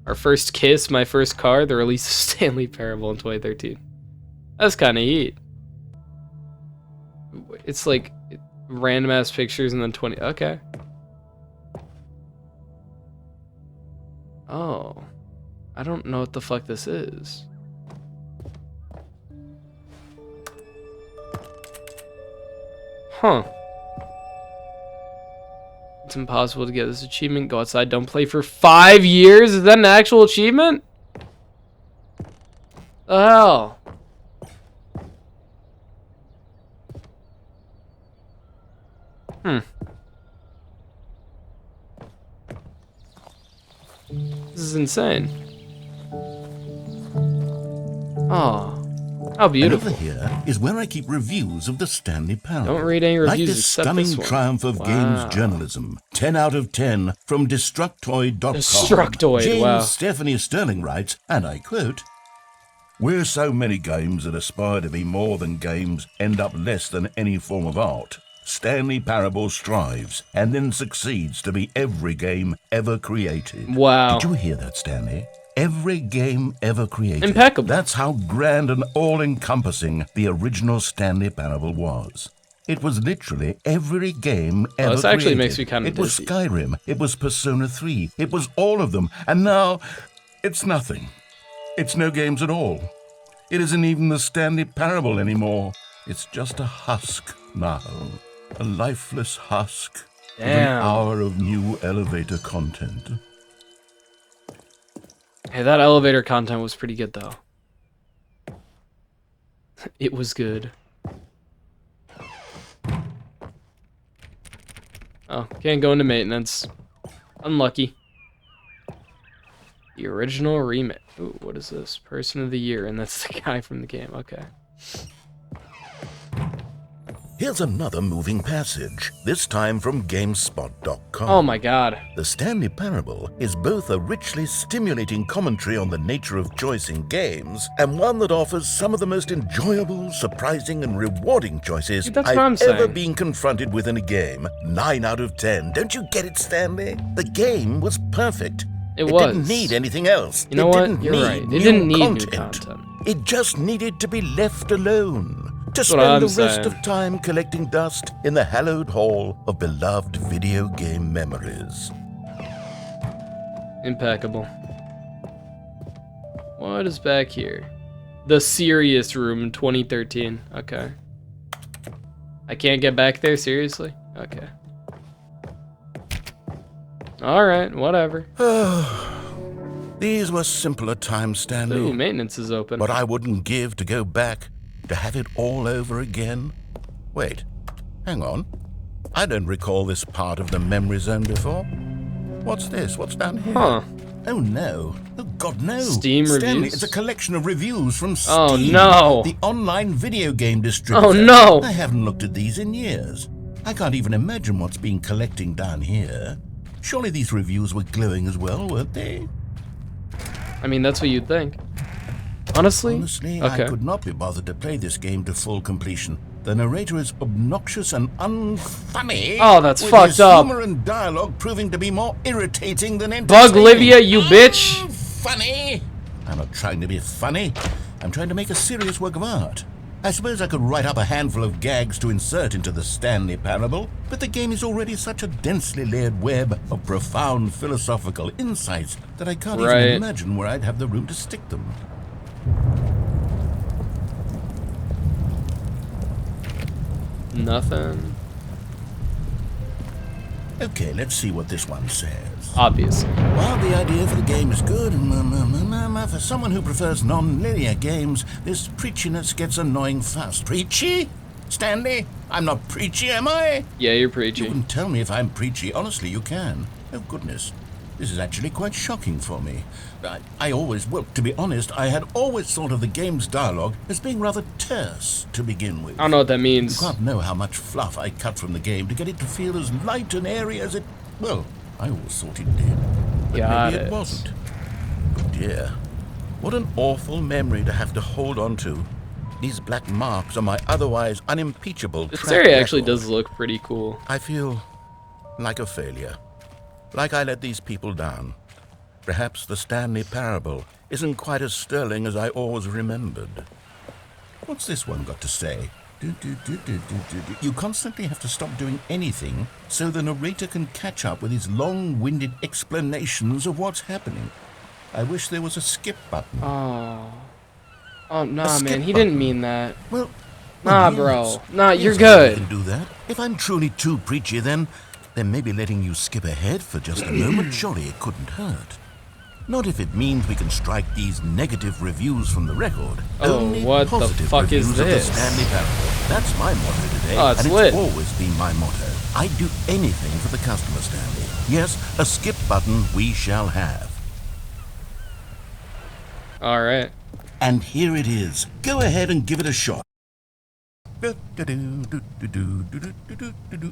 Our first kiss, my first car, the release of Stanley Parable in 2013. That's kind of neat. It's like random ass pictures and then 20. Okay. Oh. I don't know what the fuck this is. Huh. It's impossible to get this achievement. Go outside, don't play for 5 years? Is that an actual achievement? The hell? This is insane. Oh, how And beautiful. over here is where I keep reviews of the Stanley Parable. Don't read any Like reviews this except stunning this one. triumph of Wow. games journalism. 10 out of 10 from Destructoid.com. Destructoid, James wow. Stephanie Sterling writes, and I quote, "Where so many games that aspire to be more than games end up less than any form of art, Stanley Parable strives and then succeeds to be every game ever created." Wow. Did you hear that, Stanley? Every game ever created. Impeccable. That's how grand and all-encompassing the original Stanley Parable was. It was literally every game ever this actually created. makes me kinda It was dizzy. Skyrim. It was Persona 3. It was all of them. And now, it's nothing. It's no games at all. It isn't even the Stanley Parable anymore. It's just a husk now. A lifeless husk. Of an Damn. hour of new elevator content. Hey, that elevator content was pretty good, though. It was good. Oh, can't go into maintenance. Unlucky. The original remake. Ooh, what is this? Person of the Year, and that's the guy from the game. Okay. Here's another moving passage, this time from GameSpot.com. Oh my god. The Stanley Parable is both a richly stimulating commentary on the nature of choice in games, and one that offers some of the most enjoyable, surprising, and rewarding choices Dude, that's what I'm I've ever saying. been confronted with in a game. 9 out of 10. Don't you get it, Stanley? The game was perfect. It didn't was. need anything else. You know it what? Didn't You're need right. It new didn't need new content. content. It just needed to be left alone. To what spend I'm the rest saying. of time collecting dust in the hallowed hall of beloved video game memories. Impeccable. What is back here? The Serious Room 2013. Okay. I can't get back there, seriously? Okay. Alright, whatever. These were simpler times, Stanley. Ooh, maintenance is open. But I wouldn't give to go back, to have it all over again. Wait, hang on. I don't recall this part of the memory zone before. What's this? What's down here? Huh. Oh no. Oh god, no. Steam Stanley, reviews? it's a collection of reviews from Steam. Oh, no. The online video game distributor. Oh, no. I haven't looked at these in years. I can't even imagine what's been collecting down here. Surely these reviews were glowing as well, weren't they? I mean, that's what you'd think. Honestly? Honestly, Okay. I could not be bothered to play this game to full completion. The narrator is obnoxious and unfunny. Oh, that's with fucked his up. humor and dialogue proving to be more irritating than entertaining. Bug Livia, you bitch! Funny? I'm not trying to be funny. I'm trying to make a serious work of art. I suppose I could write up a handful of gags to insert into the Stanley Parable, but the game is already such a densely layered web of profound philosophical insights that I can't even imagine where I'd have the room to stick them. Nothing. Okay, let's see what this one says. Obviously. While the idea for the game is good, for someone who prefers non-linear games, this preachiness gets annoying fast. Preachy? Stanley? I'm not preachy, am I? Yeah, you're You preachy. can tell me if I'm preachy. Honestly, you can. Oh, goodness. This is actually quite shocking for me. Well, to be honest, I had always thought of the game's dialogue as being rather terse to begin with. I don't know what that You means. can't know how much fluff I cut from the game to get it to feel as light and airy as it... Well, I always thought it did. But Got maybe it. it wasn't. Oh dear. What an awful memory to have to hold on to. These black marks are my otherwise unimpeachable This track area actually record. does look pretty cool. I feel like a failure. Like I let these people down. Perhaps the Stanley Parable isn't quite as sterling as I always remembered. What's this one got to say? You constantly have to stop doing anything so the narrator can catch up with his long-winded explanations of what's happening. I wish there was a skip button. Oh. Oh, nah, skip man. He button. didn't mean that. Well, Nah, yes. bro. Nah, you're Yes, I good. can do that. If I'm truly too preachy, then maybe letting you skip ahead for just a moment, surely it couldn't hurt. Not if it means we can strike these negative reviews from the record. Oh, Only what the positive fuck is reviews of this? the Stanley Parable. That's my motto today, Oh, it's and lit. it's always been my motto. I'd do anything for the customer, Stanley. Yes, a skip button we shall have. All right. And here it is. Go ahead and give it a shot.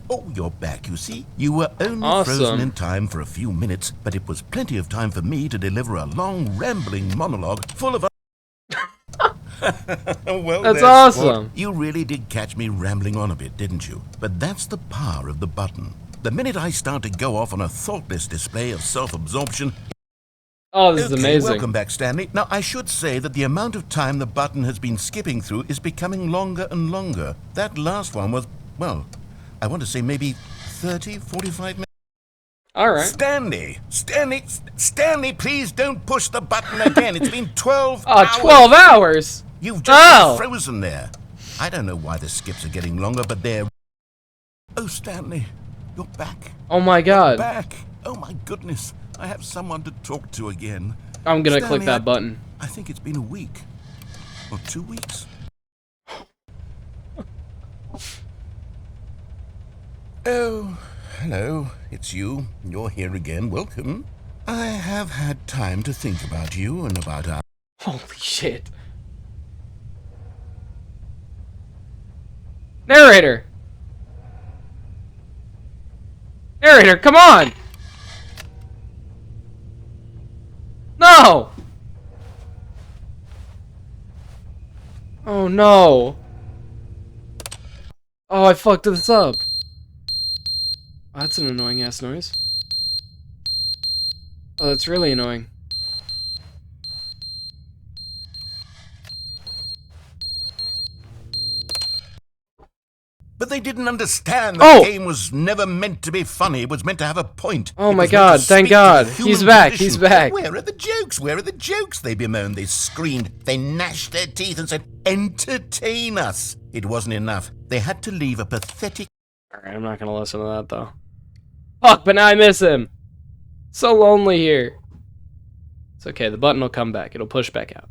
Oh, you're back, you see? You were only Awesome. frozen in time for a few minutes, but it was plenty of time for me to deliver a long, rambling monologue full of... Well, That's there, awesome. sport. You really did catch me rambling on a bit, didn't you? But that's the power of the button. The minute I start to go off on a thoughtless display of self-absorption... Oh, this is Okay, amazing. welcome back, Stanley. Now, I should say that the amount of time the button has been skipping through is becoming longer and longer. That last one was, well, I want to say maybe 30, 45 minutes. All right. Stanley, please don't push the button again. It's been 12 Oh, hours. 12 hours. You've just been frozen there. I don't know why the skips are getting longer, but they're... Oh, Stanley, you're back. Oh my God. Back. Oh, my goodness. I have someone to talk to again. I'm gonna Stanley, click that button. I think it's been a week. Or 2 weeks. Oh, hello. It's you. You're here again. Welcome. I have had time to think about you and about our... Holy shit. Narrator. Narrator, come on. No. Oh no. Oh, I fucked this up. Oh, that's an annoying ass noise. Oh, that's really annoying. But they didn't understand Oh! the game was never meant to be funny. It was meant to have a point. Oh It my was meant God, to thank speak to God. the He's human back, condition. he's back. Where are the jokes? Where are the jokes? They bemoaned, they screamed, they gnashed their teeth and said, entertain us. It wasn't enough. They had to leave a pathetic... Alright, I'm not gonna listen to that though. Fuck, but now I miss him. So lonely here. It's okay, the button will come back. It'll push back out.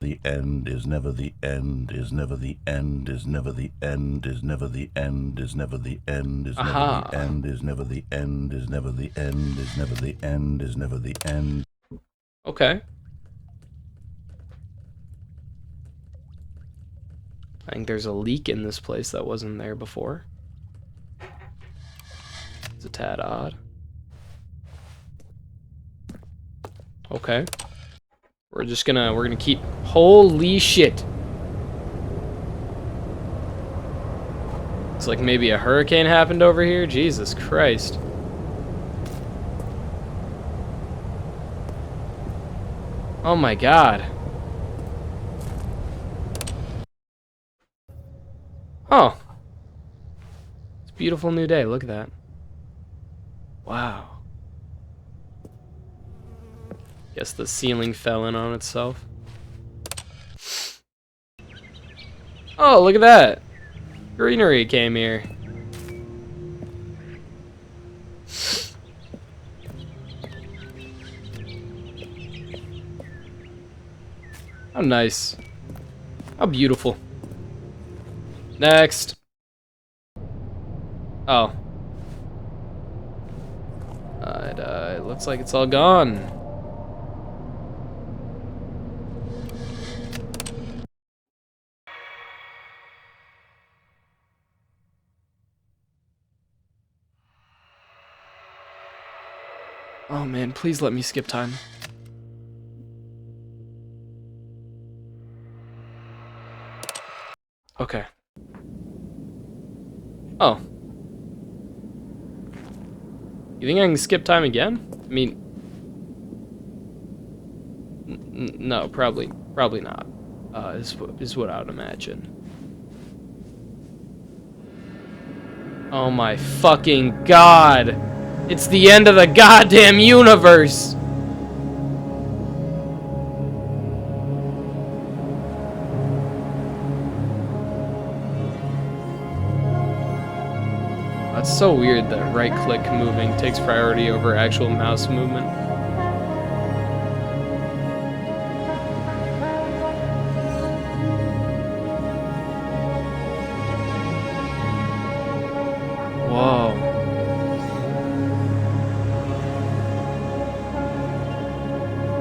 The end is never the end, is never the end, is never the end, is never the end, is never the end, is never the end, is never the end, is never the end, is never the end, is never the end. Okay. I think there's a leak in this place that wasn't there before. It's a tad odd. Okay. We're gonna keep, holy shit. It's like maybe a hurricane happened over here. Jesus Christ. Oh my God. Oh. It's a beautiful new day. Look at that. Wow. Guess the ceiling fell in on itself. Oh, look at that. Greenery came here. How nice. How beautiful. Next. Oh. It looks like it's all gone. Oh man, please let me skip time. Okay. Oh. You think I can skip time again? I mean... no, probably not. Is what I would imagine. Oh my fucking God! It's the end of the goddamn universe! It's so weird that right-click moving takes priority over actual mouse movement. Whoa.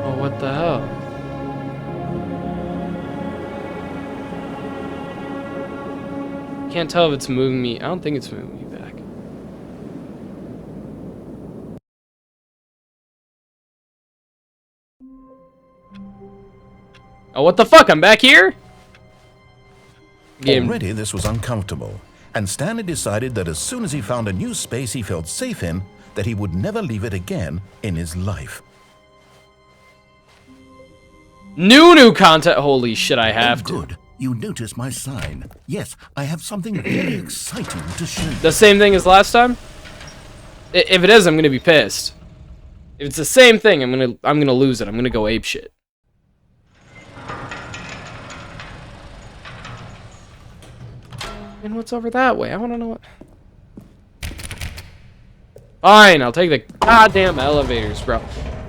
Oh, what the hell? Can't tell if it's moving me. I don't think it's moving me back. Oh, what the fuck? I'm back here? Game. Already this was uncomfortable, and Stanley decided that as soon as he found a new space he felt safe in, that he would never leave it again in his life. New content. Holy shit, I have to. Good. You notice my sign. Yes, I have something very exciting to show you. The same thing as last time? If it is, I'm gonna be pissed. If it's the same thing, I'm gonna lose it. I'm gonna go apeshit. And what's over that way? I wanna know what. Fine, I'll take the goddamn elevators, bro.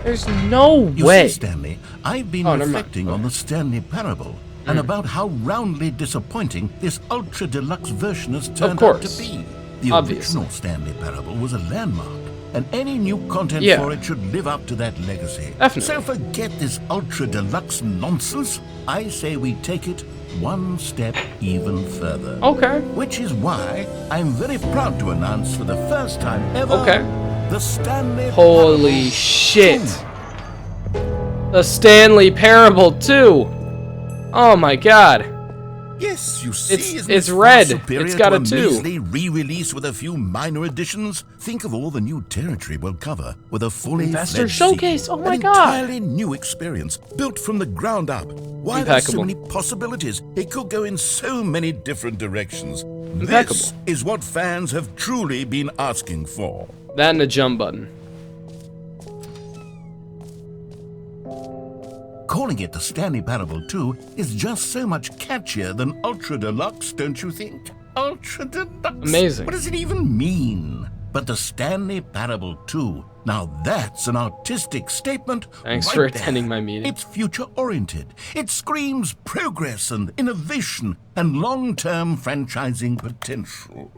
There's no way. You see, Stanley, I've been reflecting on the Stanley parable and about how roundly disappointing this ultra deluxe version has turned out to be. The original Stanley parable was a landmark, and any new content for it should live up to that legacy. Definitely. So forget this ultra deluxe nonsense. I say we take it one step even further. Okay. Which is why I'm very proud to announce for the first time ever the Stanley Holy Parable shit. 2. The Stanley Parable 2. Oh my God. Yes, you see, it's red. It's got a 2. Measly re-release with a few minor additions. Think of all the new territory we'll cover with a fully Investor fledged showcase. sequel. Oh my An God. entirely new experience built from the ground up. Why there's so many possibilities? It could go in so many different directions. This is what fans have truly been asking for. That and a jump button. Calling it the Stanley Parable 2 is just so much catchier than Ultra Deluxe, don't you think? Ultra Deluxe? Amazing. What does it even mean? But the Stanley Parable 2 Now that's an artistic statement. Thanks right for there. attending my meeting. It's future-oriented. It screams progress and innovation and long-term franchising potential.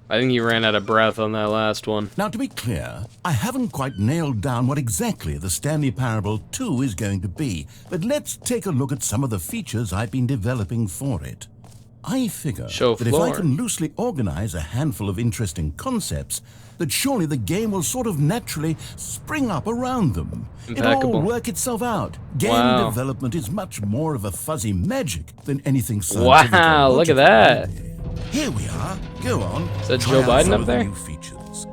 I think you ran out of breath on that last one. Now, to be clear, I haven't quite nailed down what exactly the Stanley Parable 2 is going to be, but let's take a look at some of the features I've been developing for it. I figure Show that floor. if I can loosely organize a handful of interesting concepts, that surely the game will sort of naturally spring up around them. It'll Impeccable. all work itself out. Game Wow. development is much more of a fuzzy magic than anything scientific. or Wow, look at logical, that. really. Here we are. Go on. Is that Try Joe out Biden some up of the there? new features.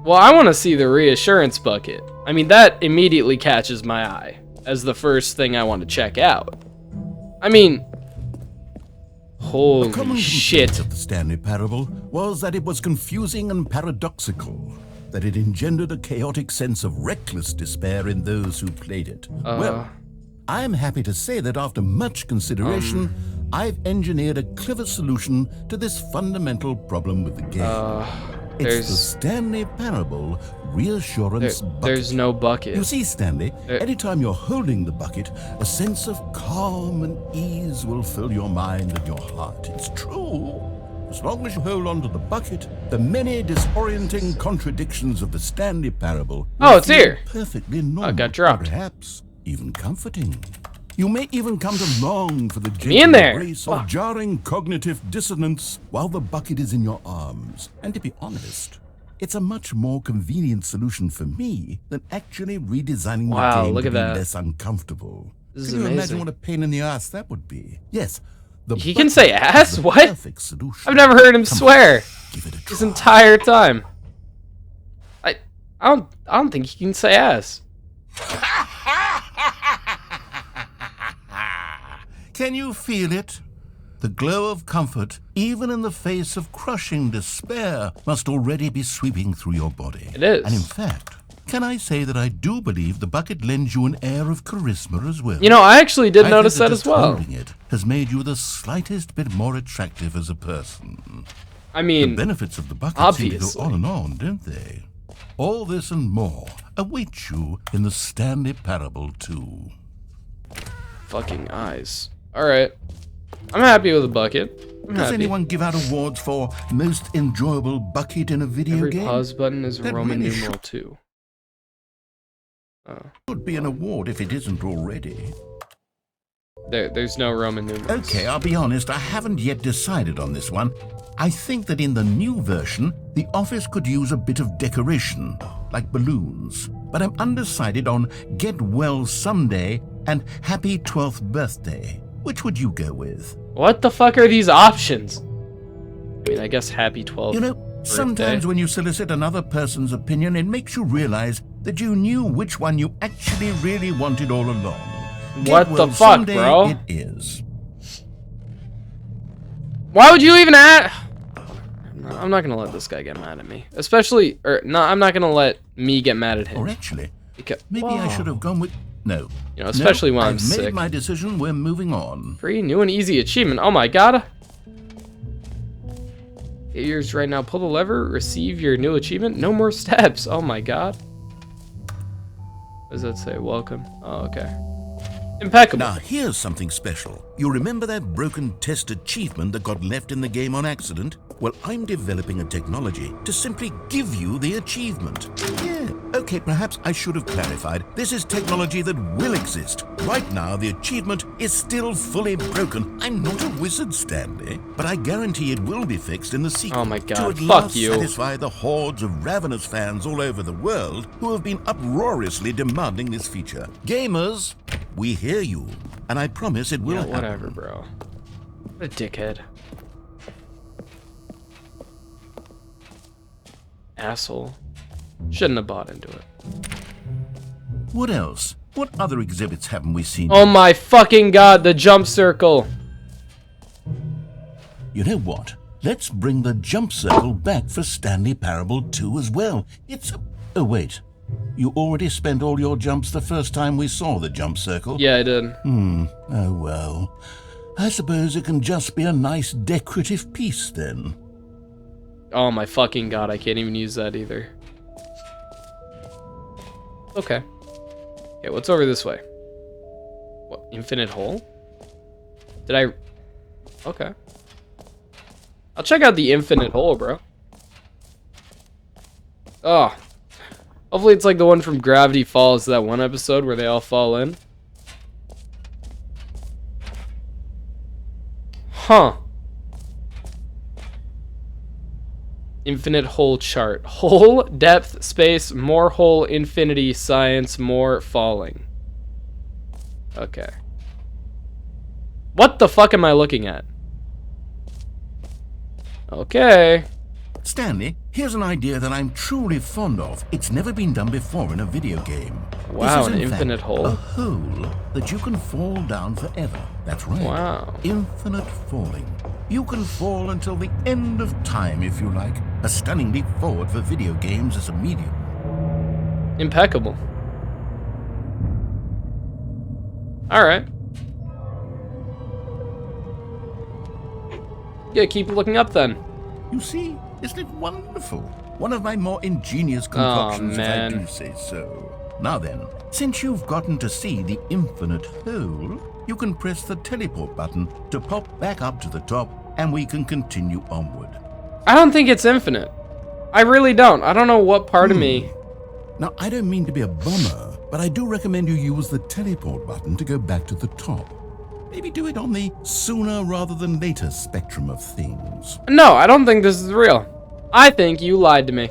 Well, I want to see the reassurance bucket. I mean, that immediately catches my eye as the first thing I want to check out. I mean, A holy common shit. complaint of the Stanley Parable was that it was confusing and paradoxical, that it engendered a chaotic sense of reckless despair in those who played it. Well, I am happy to say that after much consideration, I've engineered a clever solution to this fundamental problem with the game. It's the there's Stanley Parable Reassurance Bucket. there's no bucket. You see, Stanley, anytime you're holding the bucket, a sense of calm and ease will fill your mind and your heart. It's true. As long as you hold on to the bucket, the many disorienting contradictions of the Stanley Parable Oh, will it's feel here. perfectly normal. got dropped. Perhaps even comforting. You may even come to long for the in gentle there. embrace of Fuck. jarring cognitive dissonance while the bucket is in your arms. And to be honest, it's a much more convenient solution for me than actually redesigning Wow, the game look to at be that. less uncomfortable. This is Can you amazing. imagine what a pain in the ass that would be? Yes, the He can bucket say is ass? the What? perfect solution. I've never heard him Come on, swear give it a this try. entire time. I don't think he can say ass. Can you feel it? The glow of comfort, even in the face of crushing despair, must already be sweeping through your body. It is. And in fact, can I say that I do believe the bucket lends you an air of charisma as well? You know, I actually did I notice think that as just well. Holding it has made you the slightest bit more attractive as a person. I The mean, benefits of the bucket seem to obviously. go on and on, don't they? All this and more await you in the Stanley Parable 2. fucking eyes. All right, I'm happy with the bucket. I'm Does happy. anyone give out awards for most enjoyable bucket in a video Every game? pause button is That Roman really numeral 2. Oh, Should be an award if it isn't already. there's no Roman numerals. Okay, I'll be honest, I haven't yet decided on this one. I think that in the new version, the office could use a bit of decoration, like balloons. But I'm undecided on Get Well Someday and Happy 12th Birthday. Which would you go with? What the fuck are these options? I mean, I guess happy 12th. You know, sometimes when you solicit another person's opinion, it makes you realize that you knew which one you actually really wanted all along. What Get the Well fuck, Someday bro? It is. Why would you even add? No, I'm not gonna let this guy get mad at me. Especially, no, I'm not gonna let me get mad at him. Or actually, Because, maybe I should have gone with... No. You know, especially No, when I'm I've sick. made my decision. We're moving on. Free, new and easy achievement. Oh my god. Get yours right now. Pull the lever. Receive your new achievement. No more steps. Oh my god. What does that say? Welcome. Oh, okay. Impeccable. Now, here's something special. You remember that broken test achievement that got left in the game on accident? Well, I'm developing a technology to simply give you the achievement. Yeah. Okay, perhaps I should have clarified. This is technology that will exist. Right now, the achievement is still fully broken. I'm not a wizard, Stanley, but I guarantee it will be fixed in the sequel. Oh my God, To at fuck last you. satisfy the hordes of ravenous fans all over the world who have been uproariously demanding this feature. Gamers, we hear you, and I promise it will Yeah, happen. whatever, bro. What a dickhead. Asshole. Shouldn't have bought into it. What else? What other exhibits haven't we seen? Oh my fucking god, the jump circle. You know what? Let's bring the jump circle back for Stanley Parable 2 as well. It's... Oh, wait. You already spent all your jumps the first time we saw the jump circle? Yeah, I did. Oh, well. I suppose it can just be a nice decorative piece, then. Oh my fucking god, I can't even use that either. Okay. Okay, what's over this way? What, infinite hole? Did I... Okay. I'll check out the infinite hole, bro. Oh. Hopefully it's like the one from Gravity Falls, that one episode where they all fall in. Huh. Infinite hole chart. Hole, depth, space, more hole, infinity, science, more falling. Okay. What the fuck am I looking at? Okay. Stanley, here's an idea that I'm truly fond of. It's never been done before in a video game. Wow, This is, an in fact, infinite hole? a hole that you can fall down forever. That's right. Wow. Infinite falling. You can fall until the end of time, if you like. A stunning leap forward for video games as a medium. Impeccable. Alright. Yeah, keep looking up then. You see, isn't it wonderful? One of my more ingenious concoctions, if I do say so. Now then, since you've gotten to see the infinite hole, you can press the teleport button to pop back up to the top, and we can continue onward. I don't think it's infinite. I really don't. I don't know what part of me. Now, I don't mean to be a bummer, but I do recommend you use the teleport button to go back to the top. Maybe do it on the sooner rather than later spectrum of things. No, I don't think this is real. I think you lied to me.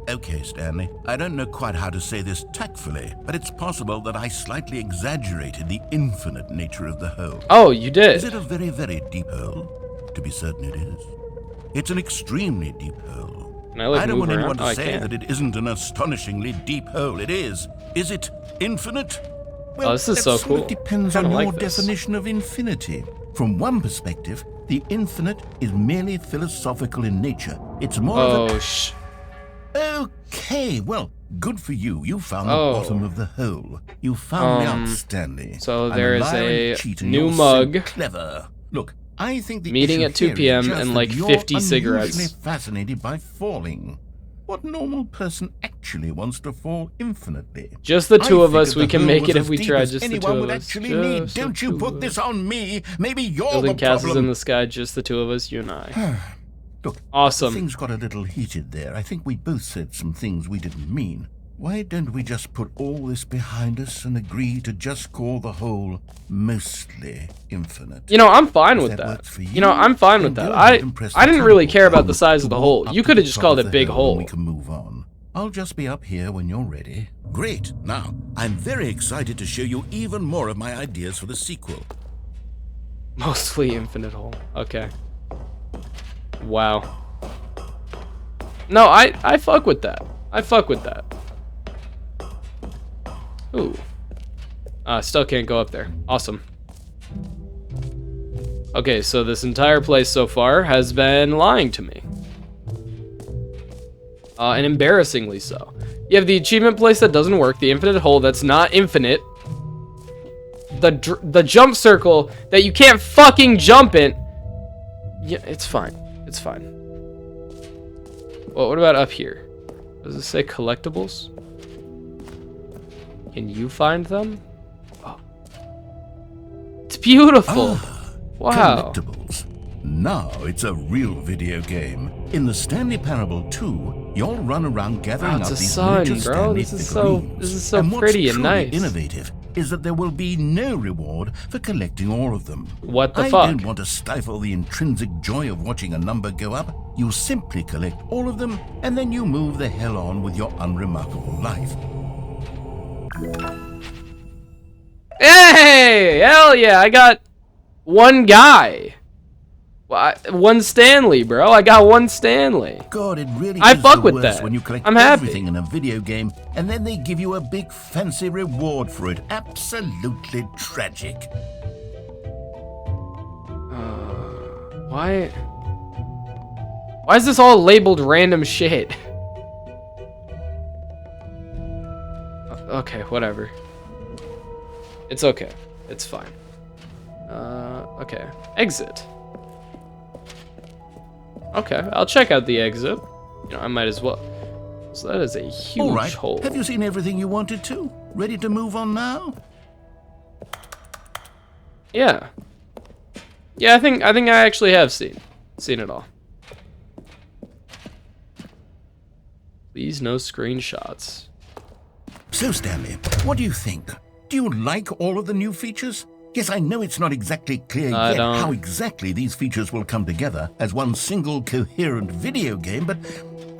Okay, Stanley, I don't know quite how to say this tactfully, but it's possible that I slightly exaggerated the infinite nature of the hole. Oh, you did. Is it a very, very deep hole? To be certain it is. It's an extremely deep hole. Can I, like, I don't move want anyone around? to say that it isn't an astonishingly deep hole. It is. Is it infinite? Well, this is that so sort cool. of depends Kinda on your like this. definition of infinity. From one perspective, the infinite is merely philosophical in nature. It's more of a... Okay, well, good for you. You found the bottom of the hole. You found me out, Stanley. So I'm there is liar a and cheat, and new you're so mug. clever. Look, I think the Meeting issue at 2 here is p.m. just and that like you're 50 cigarettes. unusually fascinated by falling. What normal person actually wants to fall infinitely? Just the two I of us. figured We the can hole make was it if as we deep try. as Just the anyone two would of us. actually need. Just the Don't you two put of this us. on me. Maybe you're Building the castles problem. in the sky. Just the two of us. You and I. Look, Awesome. things got a little heated there. I think we both said some things we didn't mean. Why don't we just put all this behind us and agree to just call the whole mostly infinite? You know, I'm fine with If that. works for You know, I'm fine with then that. go ahead and press I the didn't really teleport care about button the size of to the walk hole. up You to could the have just top called of it the big hole and hole. we can move on. I'll just be up here when you're ready. Great. Now, I'm very excited to show you even more of my ideas for the sequel. Mostly infinite hole. Okay. Wow. No, I fuck with that. I fuck with that. Ooh. Still can't go up there. Awesome. Okay, so this entire place so far has been lying to me. And embarrassingly so. You have the achievement place that doesn't work, the infinite hole that's not infinite, the jump circle that you can't fucking jump in. Yeah, it's fine. It's fine. Well, what about up here? Does it say collectibles? Can you find them? Oh. It's beautiful. Wow. Collectibles. Now it's a real video game. In the Stanley Parable 2, you'll run around gathering it's up a these sun, miniature bro. Stanley This is figurines. so and what's pretty and truly nice. innovative is that there will be no reward for collecting all of them. What the I fuck? don't want to stifle the intrinsic joy of watching a number go up. You simply collect all of them, and then you move the hell on with your unremarkable life. Hey! Hell yeah, I got one guy. One Stanley, bro. I got one Stanley. God, it really I is fuck the with worst that. when you collect I'm happy. everything in a video game and then they give you a big fancy reward for it. Absolutely tragic. Why is this all labeled random shit? Okay, whatever. It's okay. It's fine. Okay. Exit. Okay, I'll check out the exit. You know, I might as well. So that is a huge All right. hole. Have you seen everything you wanted to? Ready to move on now? Yeah. Yeah, I think I actually have seen it all. Please no screenshots. So, Stanley, what do you think? Do you like all of the new features? Yes, I know it's not exactly clear yet how exactly these features will come together as one single coherent video game, but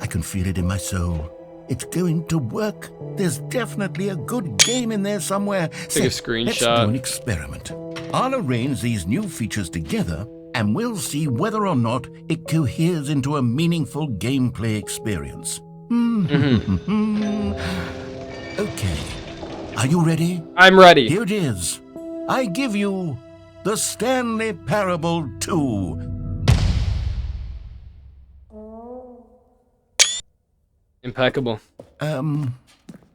I can feel it in my soul. It's going to work. There's definitely a good game in there somewhere. Take a screenshot. Let's do an experiment. I'll arrange these new features together, and we'll see whether or not it coheres into a meaningful gameplay experience. Okay. Are you ready? I'm ready. Here it is. I give you the Stanley Parable 2. Impeccable.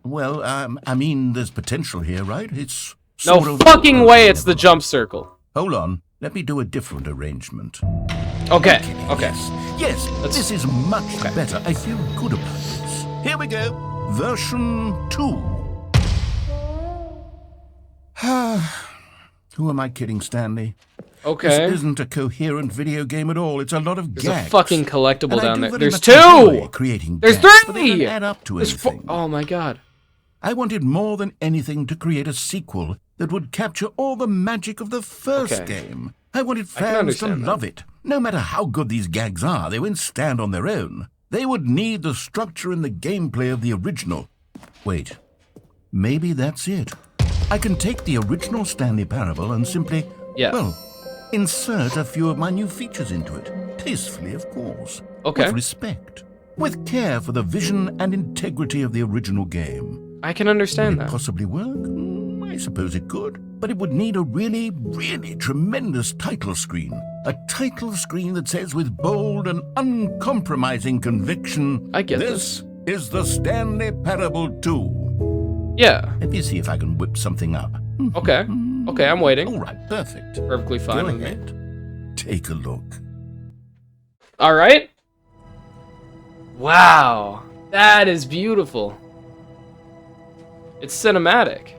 Well, I mean, there's potential here, right? It's No sort of... fucking way it's the jump circle. Hold on. Let me do a different arrangement. Okay, okay. Yes, this is much better. I feel good about this. Here we go. Version 2. Who am I kidding, Stanley? Okay. This isn't a coherent video game at all. It's a lot of There's gags. a fucking collectible And I down do there. very There's much enjoy two! Creating There's gags, but they three! don't add up to There's anything. oh my god. I wanted more than anything to create a sequel that would capture all the magic of the first game. I wanted fans to love it. No matter how good these gags are, they won't stand on their own. They would need the structure and the gameplay of the original. Wait, maybe that's it. I can take the original Stanley Parable and simply, well, insert a few of my new features into it. Tastefully, of course. Okay. With respect. With care for the vision and integrity of the original game. I can understand Would it that. possibly work? I suppose it could. But it would need a really, really tremendous title screen. A title screen that says with bold and uncompromising conviction, I get this is the Stanley Parable 2. Yeah. Let me see if I can whip something up. Okay. Okay, I'm waiting. All right, perfect. Perfectly fine Go with me. ahead. Take a look. All right. Wow. That is beautiful. It's cinematic.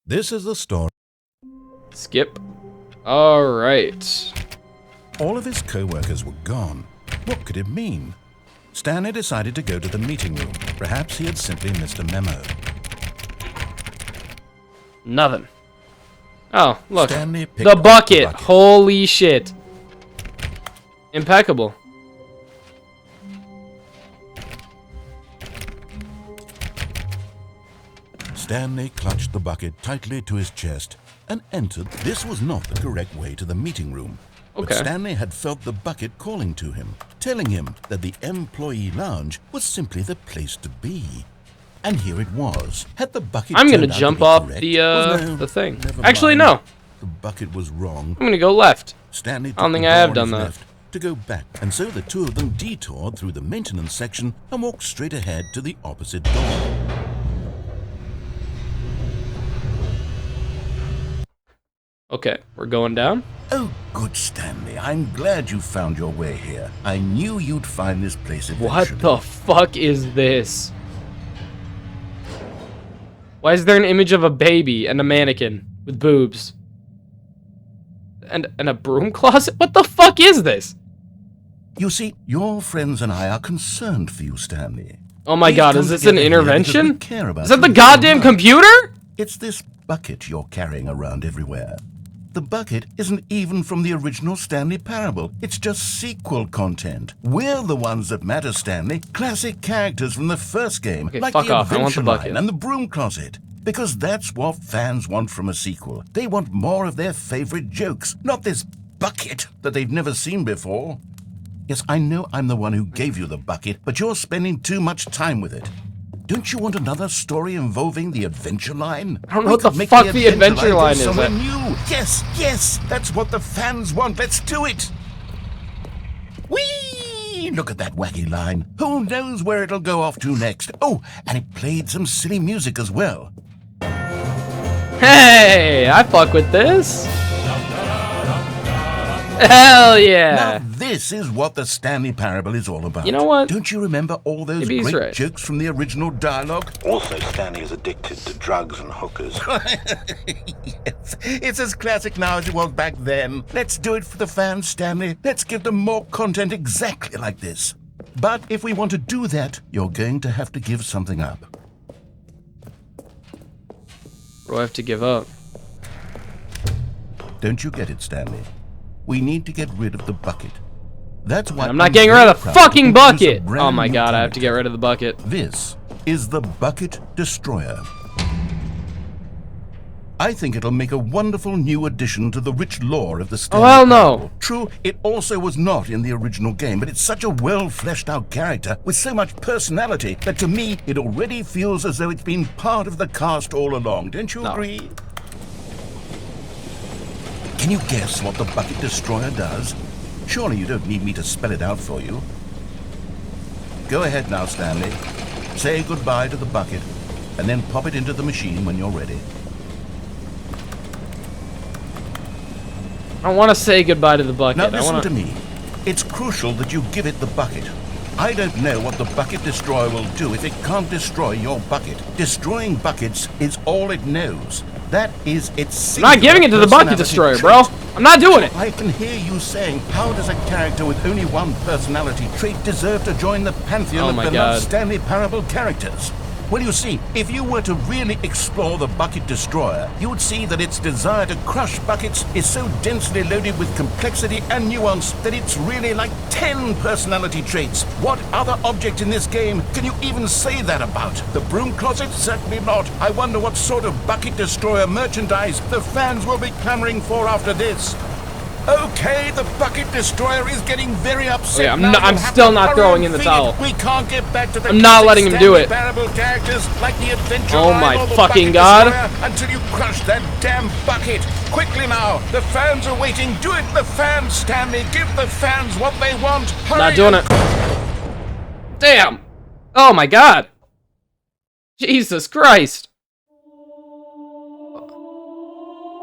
This is the story. Skip. All right. All of his co-workers were gone. What could it mean? Stanley decided to go to the meeting room. Perhaps he had simply missed a memo. Nothing. Oh, look. Stanley picked The up bucket. Holy shit. Impeccable. Stanley clutched the bucket tightly to his chest and entered. This was not the correct way to the meeting room. But Okay. Stanley had felt the bucket calling to him, telling him that the employee lounge was simply the place to be. And here it was. Had the bucket I'm gonna turned out to jump be off correct? the Well, no, the thing. never Actually, mind. no. The bucket was wrong. I'm gonna go left. Stanley took I don't think the I door have on done his that. left to go back, and so the two of them detoured through the maintenance section and walked straight ahead to the opposite door. Okay, we're going down. Oh, good, Stanley. I'm glad you found your way here. I knew you'd find this place eventually. What the fuck is this? Why is there an image of a baby and a mannequin with boobs? And a broom closet? What the fuck is this? You see, your friends and I are concerned for you, Stanley. Oh my We've god, come is this an together here because we intervention? care about Is that you the so goddamn much. computer? It's this bucket you're carrying around everywhere. The bucket isn't even from the original Stanley Parable. It's just sequel content. We're the ones that matter, Stanley. Classic characters from the first game, Okay, like fuck the off. I want the Adventure bucket. Line and the Broom Closet. Because that's what fans want from a sequel. They want more of their favorite jokes, not this bucket that they've never seen before. Yes, I know I'm the one who gave you the bucket, but you're spending too much time with it. Don't you want another story involving the Adventure Line? I don't know We what the could make fuck the Adventure go Line is. somewhere new. Yes, yes, that's what the fans want. Let's do it. Whee! Look at that wacky line. Who knows where it'll go off to next? Oh, and it played some silly music as well. Hey, I fuck with this. Hell yeah. Now this is what the Stanley Parable is all about. You know what? Don't you remember all those Maybe he's great right. jokes from the original dialogue? Also, Stanley is addicted to drugs and hookers. Yes, it's as classic now as it was back then. Let's do it for the fans, Stanley. Let's give them more content exactly like this. But if we want to do that, you're going to have to give something up. What do I have to give up? Don't you get it, Stanley? We need to get rid of the bucket. That's why I'm not getting rid of the fucking bucket! Oh my god, I have to get rid of the bucket. This is the Bucket Destroyer. I think it'll make a wonderful new addition to the rich lore of the Stanley Oh hell Parable. no. True, it also was not in the original game, but it's such a well-fleshed-out character with so much personality that to me, it already feels as though it's been part of the cast all along. Don't you agree? Can you guess what the Bucket Destroyer does? Surely you don't need me to spell it out for you. Go ahead now, Stanley. Say goodbye to the bucket, and then pop it into the machine when you're ready. I don't want to say goodbye to the bucket. Now listen to me. It's crucial that you give it the bucket. I don't know what the Bucket Destroyer will do if it can't destroy your bucket. Destroying buckets is all it knows. That is its I'm not giving it to the Bucket Destroyer, bro. I'm not doing it. I can hear you saying, how does a character with only one personality trait deserve to join the pantheon of beloved Stanley Parable characters? Well, you see, if you were to really explore the Bucket Destroyer, you would see that its desire to crush buckets is so densely loaded with complexity and nuance that it's really like 10 personality traits. What other object in this game can you even say that about? The broom closet? Certainly not. I wonder what sort of Bucket Destroyer merchandise the fans will be clamoring for after this. Okay, the Bucket Destroyer is getting very upset. Okay, I'm still not throwing in the towel. We can't get back to the I'm not letting him do it. Characters like the Adventure Oh Line my or the fucking Bucket god. Destroyer until you crush that damn bucket. Quickly now, the fans are waiting. Do it, the fans, Stanley. Give the fans what they want. Hurry. Not doing it. Damn. Oh my god. Jesus Christ.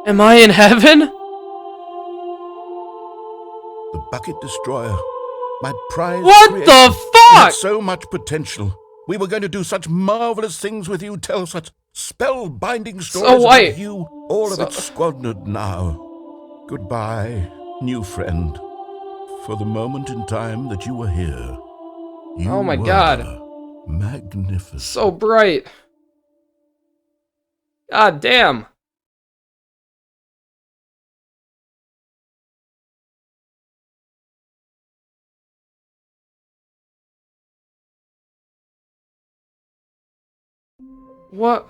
Am I in heaven? The Bucket Destroyer. My prize. What creation. the It had fuck? so much potential. We were going to do such marvelous things with you, tell such spellbinding stories about you. All of it squandered now. Goodbye, new friend. For the moment in time that you were here, you Oh my were god. magnificent. So bright. God damn. What?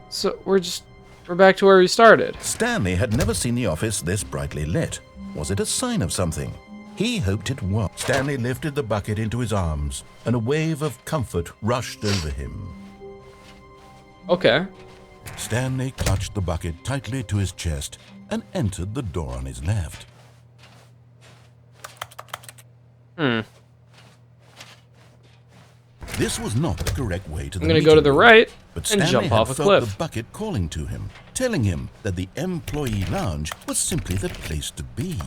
So we're back to where we started. Stanley had never seen the office this brightly lit. Was it a sign of something? He hoped it was. Stanley lifted the bucket into his arms, and a wave of comfort rushed over him. Okay. Stanley clutched the bucket tightly to his chest and entered the door on his left. This was not the correct way to the I'm gonna go to the right but and Stanley jump off had a felt cliff. the bucket calling to him, telling him that the employee lounge was simply the place to be.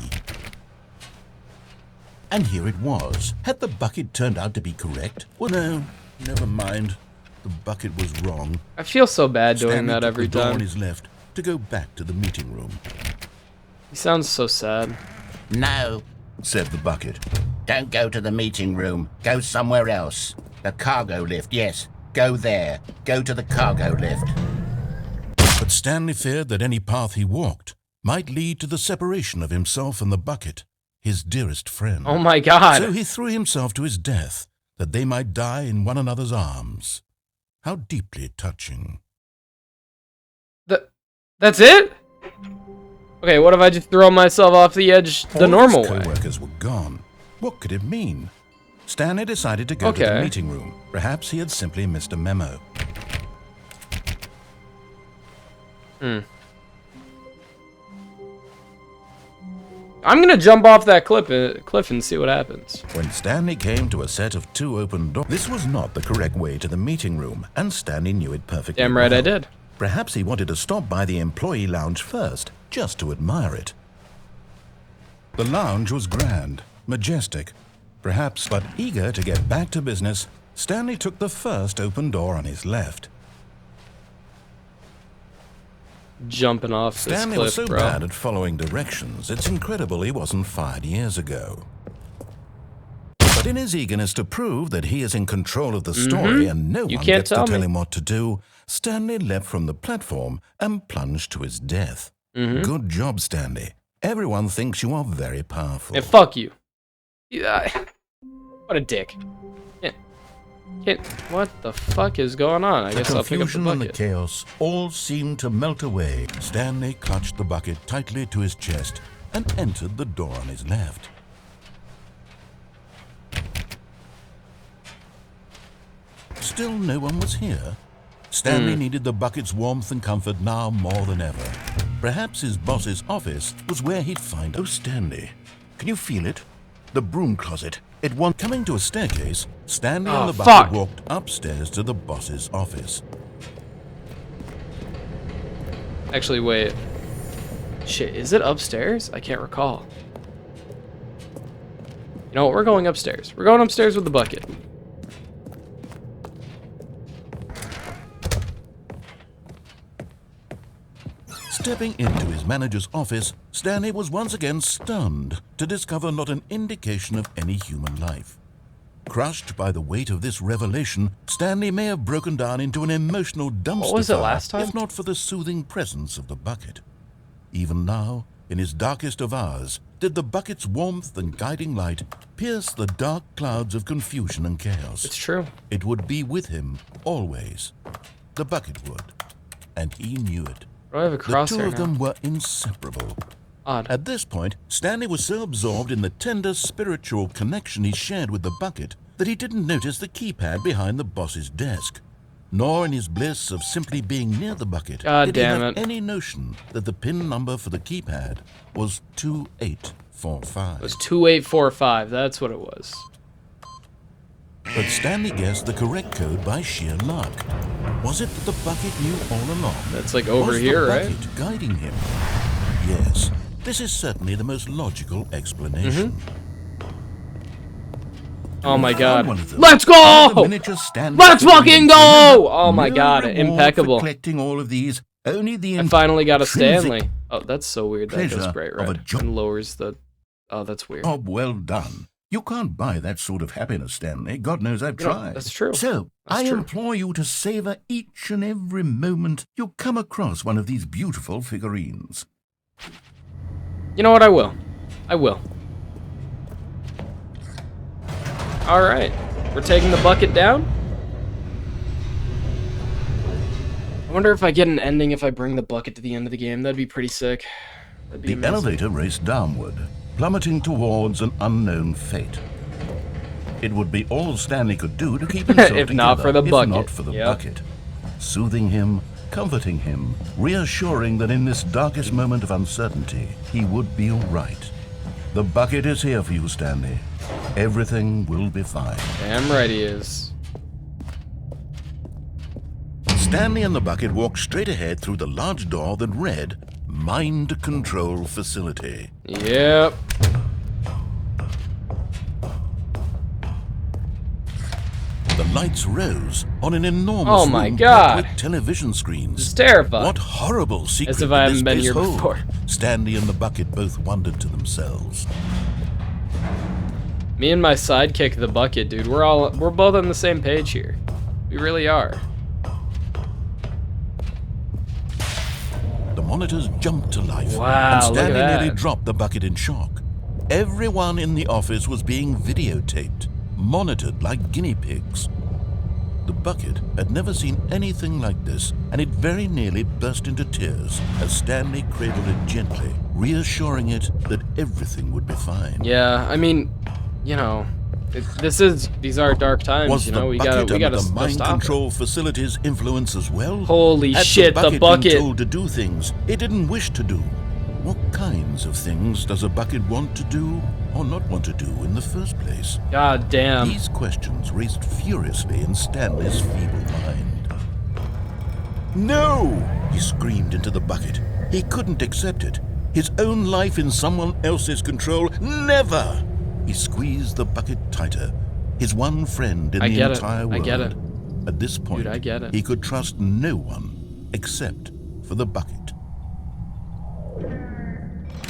And here it was. Had the bucket turned out to be correct? Well, no, never mind. The bucket was wrong. I feel so bad doing Stanley that took every the door on time. his left to go back to the meeting room. He sounds so sad. No, Said the bucket. don't go to the meeting room. Go somewhere else. The cargo lift, yes. Go there. Go to the cargo lift. But Stanley feared that any path he walked might lead to the separation of himself and the bucket, his dearest friend. Oh my god. So he threw himself to his death, that they might die in one another's arms. How deeply touching. That's it? Okay, what if I just throw myself off the edge the normal All way? his co-workers were gone. What could it mean? Stanley decided to go to the meeting room. Perhaps he had simply missed a memo. I'm gonna jump off that cliff and see what happens. When Stanley came to a set of 2 open doors, this was not the correct way to the meeting room, and Stanley knew it perfectly. Damn right I did. Perhaps he wanted to stop by the employee lounge first, just to admire it. The lounge was grand, majestic, perhaps, but eager to get back to business, Stanley took the first open door on his left. Jumping off this Stanley cliff, was so bro. bad at following directions, it's incredible he wasn't fired years ago. But in his eagerness to prove that he is in control of the story and no one gets to tell him what to do, Stanley leapt from the platform and plunged to his death. Good job, Stanley. Everyone thinks you are very powerful. Yeah, fuck you. What a dick. What the fuck is going on? I guess I'll pick up the confusion and the bucket. chaos all seemed to melt away. Stanley clutched the bucket tightly to his chest and entered the door on his left. Still no one was here. Stanley needed the bucket's warmth and comfort now more than ever. Perhaps his boss's office was where he'd find... Oh, Stanley, can you feel it? The broom closet. It was coming to a staircase. Stanley and the bucket walked upstairs to the boss's office. Actually, wait. Shit, is it upstairs? I can't recall. You know what? We're going upstairs. We're going upstairs with the bucket. Stepping into his manager's office, Stanley was once again stunned to discover not an indication of any human life. Crushed by the weight of this revelation, Stanley may have broken down into an emotional dumpster What was it fire, last time? if not for the soothing presence of the bucket. Even now, in his darkest of hours, did the bucket's warmth and guiding light pierce the dark clouds of confusion and chaos. It's true. It would be with him always. The bucket would, and he knew it. I have a The crosshair two of now. them were inseparable. Odd. At this point, Stanley was so absorbed in the tender spiritual connection he shared with the bucket that he didn't notice the keypad behind the boss's desk. Nor in his bliss of simply being near the bucket did he have any notion that the PIN number for the keypad was 2845. It was 2845. That's what it was. But Stanley guessed the correct code by sheer luck. Was it that the bucket knew all along? That's like over here, right? Was the bucket guiding him? Yes, this is certainly the most logical explanation. Oh my god. Let's go! Let's fucking go! Oh my god, impeccable. Collecting all of these, only the I finally got a Stanley. Oh, that's so weird. That goes bright red job. and lowers the... Oh, that's weird. Job well done. You can't buy that sort of happiness, Stanley. God knows I've tried. That's true. So, That's I true. implore you to savor each and every moment you come across one of these beautiful figurines. You know what? I will. I will. Alright. We're taking the bucket down. I wonder if I get an ending if I bring the bucket to the end of the game. That'd be pretty sick. That'd be The amazing. elevator raced downward, plummeting towards an unknown fate. It would be all Stanley could do to keep himself If not for the if bucket. not for the Yep. bucket. Soothing him, comforting him, reassuring that in this darkest moment of uncertainty, he would be all right. The bucket is here for you, Stanley. Everything will be fine. Damn right he is. Stanley and the bucket walked straight ahead through the large door that read, Mind Control Facility. Yep. The lights rose on an enormous Oh my room God. with television screens. It's terrifying. What horrible secret As if would I this haven't been place here hold? before. Stanley and the bucket both wondered to themselves. Me and my sidekick, the bucket, dude. We're both on the same page here. We really are. The monitors jumped to life, Wow, and look at Stanley that. nearly dropped the bucket in shock. Everyone in the office was being videotaped, monitored like guinea pigs. The bucket had never seen anything like this, and it very nearly burst into tears as Stanley cradled it gently, reassuring it that everything would be fine. Yeah, I mean, you know, these are dark times. Was You know, the we bucket gotta under the mind stop control facility's influence as well? Holy Had shit, the the bucket bucket. been told to do things it didn't wish to do? What kinds of things does a bucket want to do or not want to do in the first place? God damn. These questions raced furiously in Stanley's feeble mind. No! He screamed into the bucket. He couldn't accept it. His own life in someone else's control, never! He squeezed the bucket tighter. His one friend in the entire world. I get it. At this point, Dude, I get it. he could trust no one except for the bucket.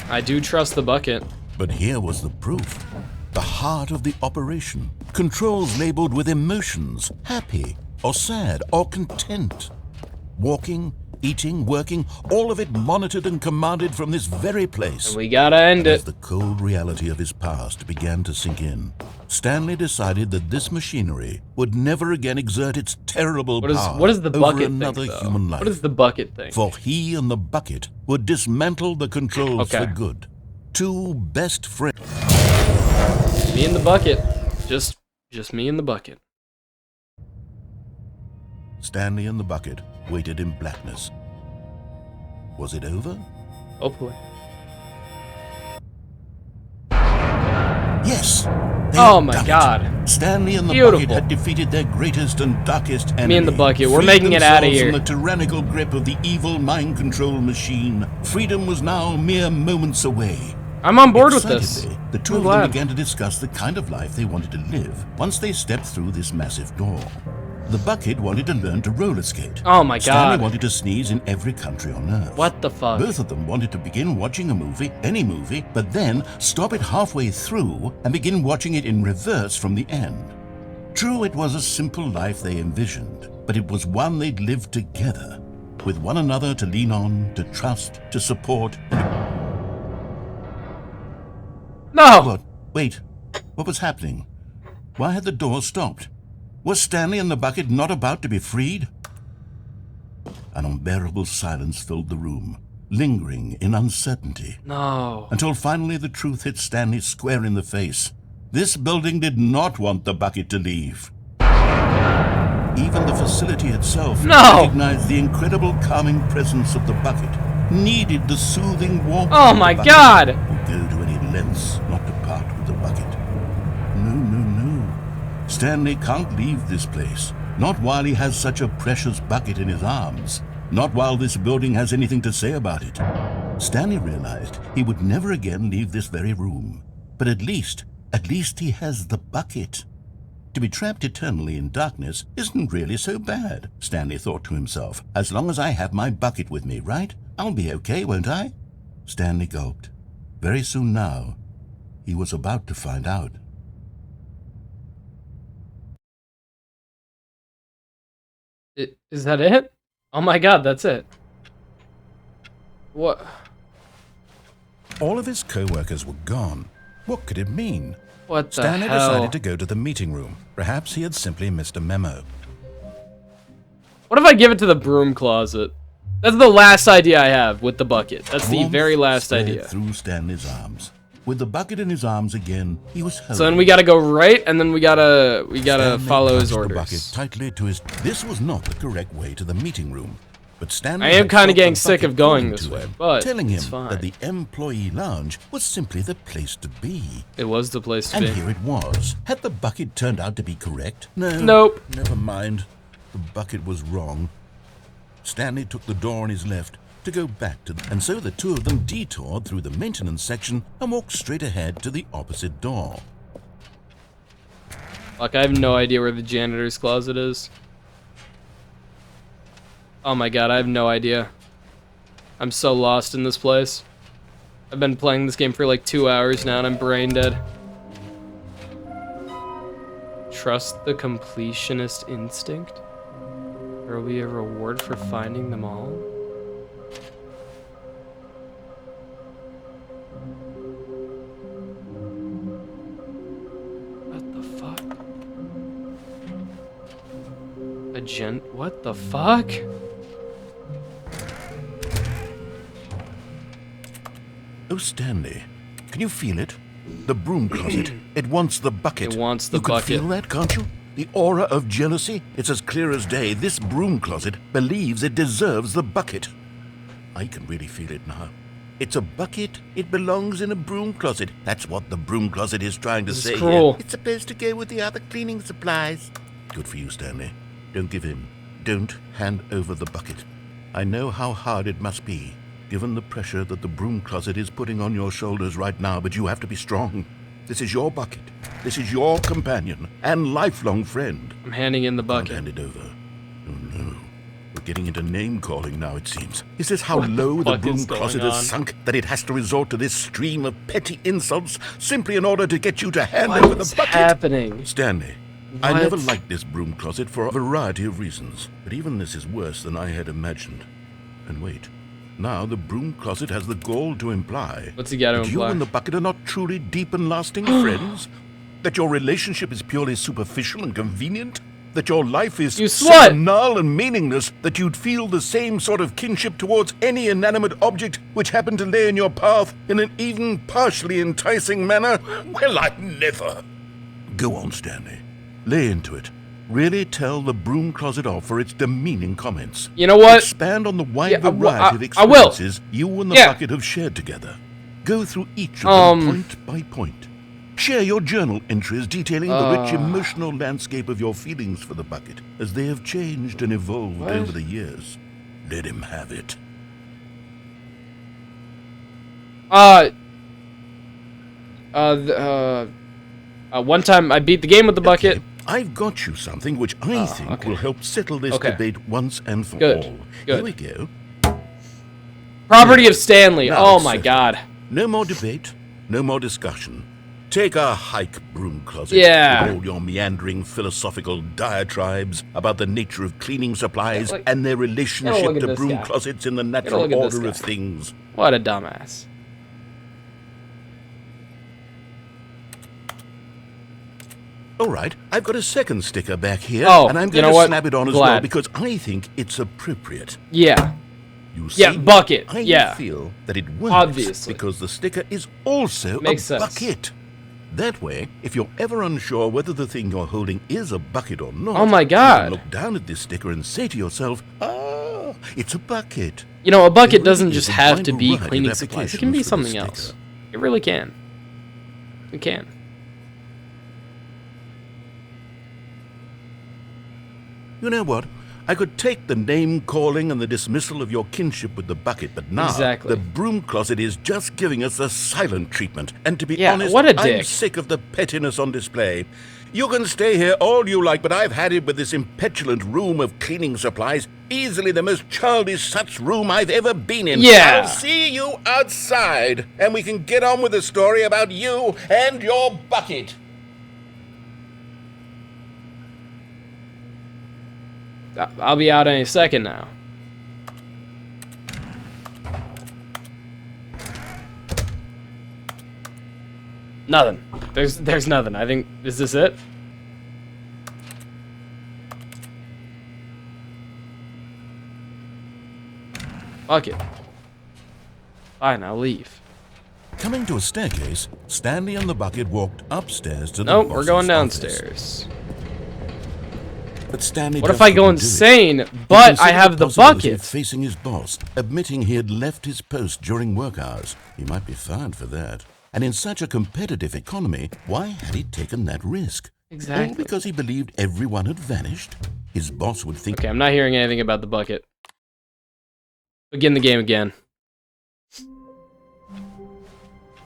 I do trust the bucket. But here was the proof. The heart of the operation. Controls labeled with emotions, happy or sad or content. Walking, eating, working, all of it monitored and commanded from this very place. And we gotta end As it. the cold reality of his past began to sink in, Stanley decided that this machinery would never again exert its terrible power What is the over bucket another thing, though? human life. What is the bucket thing? For he and the bucket would dismantle the controls Okay. for good. Two best friends. Me and the bucket. Just me and the bucket. Stanley and the bucket waited in blackness. Was it over? Hopefully. Yes! They Oh had my done it. God. Stanley and the Beautiful. bucket had defeated their greatest and darkest enemy. Me and the bucket, we're freed making it outta themselves here. From the tyrannical grip of the evil mind control machine. Freedom was now mere moments away. I'm on board with this. Excitedly, the two I'm of them glad. began to discuss the kind of life they wanted to live once they stepped through this massive door. The bucket wanted to learn to roller skate. Oh my Stanley God. wanted to sneeze in every country on Earth. What the fuck? Both of them wanted to begin watching a movie, any movie, but then stop it halfway through and begin watching it in reverse from the end. True, it was a simple life they envisioned, but it was one they'd lived together, with one another to lean on, to trust, to support. No! What? Wait, what was happening? Why had the door stopped? Was Stanley and the bucket not about to be freed? An unbearable silence filled the room, lingering in uncertainty, No. until finally the truth hit Stanley square in the face. This building did not want the bucket to leave. Even the facility itself No! recognized the incredible calming presence of the bucket, needed the soothing warmth Oh of my the bucket, God! would go to any lengths not to part with the bucket. No. Stanley can't leave this place. Not while he has such a precious bucket in his arms. Not while this building has anything to say about it. Stanley realized he would never again leave this very room. But at least he has the bucket. To be trapped eternally in darkness isn't really so bad, Stanley thought to himself. As long as I have my bucket with me, right? I'll be okay, won't I? Stanley gulped. Very soon now, he was about to find out. Is that it? Oh my God, that's it. What? All of his co-workers were gone. What could it mean? What the Stanley hell? decided to go to the meeting room. Perhaps he had simply missed a memo. What if I give it to the broom closet? That's the last idea I have with the bucket. That's the Warmth very last spread idea. through Stanley's arms. With the bucket in his arms again, he was home. So then we gotta go right, and then we gotta Stanley follow his clutched the bucket orders. tightly to his. This was not the correct way to the meeting room, but Stanley I am had kinda felt getting the sick bucket of going calling this to way, him, but telling him it's fine. that the employee lounge was simply the place to be. It was the place to And be. here it was. Had the bucket turned out to be correct? No. Nope. Never mind. The bucket was wrong. Stanley took the door on his left to go back to and so the two of them detoured through the maintenance section and walked straight ahead to the opposite door. Like, I have no idea where the janitor's closet is. Oh my God, I have no idea. I'm so lost in this place. I've been playing this game for like 2 hours now and I'm brain dead. Trust the completionist instinct? There will be a reward for finding them all? What the fuck? What the fuck? Oh, Stanley, can you feel it? The broom closet. It wants the bucket. It wants the you bucket. You can feel that, can't you? The aura of jealousy? It's as clear as day. This broom closet believes it deserves the bucket. I can really feel it now. It's a bucket. It belongs in a broom closet. That's what the broom closet is trying to This is say cruel. here. It's supposed to go with the other cleaning supplies. Good for you, Stanley. Don't give in. Don't hand over the bucket. I know how hard it must be, given the pressure that the broom closet is putting on your shoulders right now, but you have to be strong. This is your bucket. This is your companion and lifelong friend. I'm handing in the Can't bucket. hand it over. Oh no. We're getting into name-calling now, it seems. Is this how What the low the fuck broom is going closet on? has sunk that it has to resort to this stream of petty insults simply in order to get you to hand over What's the bucket? happening? Stanley, I What? never liked this broom closet for a variety of reasons, but even this is worse than I had imagined. And wait, now the broom closet has the gall to imply What's he got to that you imply? and the bucket are not truly deep and lasting friends, that your relationship is purely superficial and convenient, that your life is You so slut! banal and meaningless that you'd feel the same sort of kinship towards any inanimate object which happened to lay in your path in an even partially enticing manner? Well, I never. Go on, Stanley. Lay into it. Really tell the broom closet off for its demeaning comments. You know what? Expand on the wide Yeah, variety of I will. experiences you and the Yeah. bucket have shared together. Go through each of them point by point. Share your journal entries detailing the rich emotional landscape of your feelings for the bucket as they have changed and evolved What? over the years. Let him have it. One time I beat the game with the bucket. Okay, I've got you something which I think okay. will help settle this Okay. debate once and for Good, all. good. Here we go. Property of Stanley. Now Oh it's my settled. god. No more debate, no more discussion. Take a hike, broom closet. Yeah. With all your meandering philosophical diatribes about the nature of cleaning supplies Yeah, look- and their look relationship at to this broom guy. closets in the look natural at this order guy. of things. What a dumbass. All right, I've got a second sticker back here, Oh, and I'm you going know to what? snap it on as Glad. well because I think it's appropriate. Yeah. You see, Yeah, bucket. I Yeah. feel that it works Obviously. because the sticker is also Makes a sense. bucket. That way, if you're ever unsure whether the thing you're holding is a bucket or not, Oh my you God. can look down at this sticker and say to yourself, "Ah, it's a bucket." You know, a bucket There really doesn't is just a have wide to be variety of cleaning supplies. It can be applications for this something else. sticker. It really can. It can. You know what? I could take the name calling and the dismissal of your kinship with the bucket, but now Exactly. the broom closet is just giving us the silent treatment. And to be Yeah, honest, what a I'm dick. sick of the pettiness on display. You can stay here all you like, but I've had it with this impetulant room of cleaning supplies. Easily the most childish such room I've ever been in. Yeah. I'll see you outside, and we can get on with the story about you and your bucket. I'll be out any second now. Nothing. There's nothing. I think, is this it? Fuck it. Fine, I'll leave. Coming to a staircase, Stanley and the bucket walked upstairs to the Nope, we're boss's going office. downstairs. But Stanley What if just I go couldn't do it. insane, He but I considered have the possibility of bucket? facing his boss, admitting he had left his post during work hours. He might be fined for that. And in such a competitive economy, why had he taken that risk? All Exactly. because he believed everyone had vanished? His boss would think Okay, I'm not hearing anything about the bucket. Begin the game again.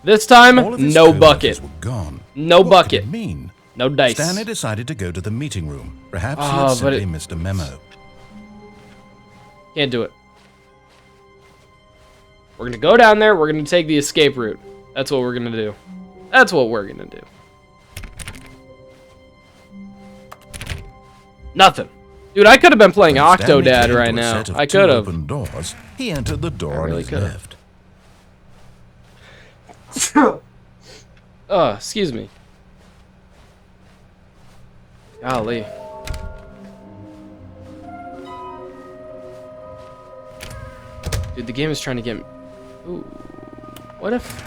This time, all of his no coworkers bucket. were gone. No What bucket. could it mean? No dice. Stanley decided to go to the meeting room. Perhaps he Oh, had but simply it- missed a memo. Can't do it. We're gonna go down there, we're gonna take the escape route. That's what we're gonna do. That's what we're gonna do. Nothing. Dude, I could have been playing When Stanley Octodad came right to a now. set of I two could have. open doors. He entered the door really on his could've. left. Oh, excuse me. Golly. Dude, the game is trying to get me. Ooh. What if...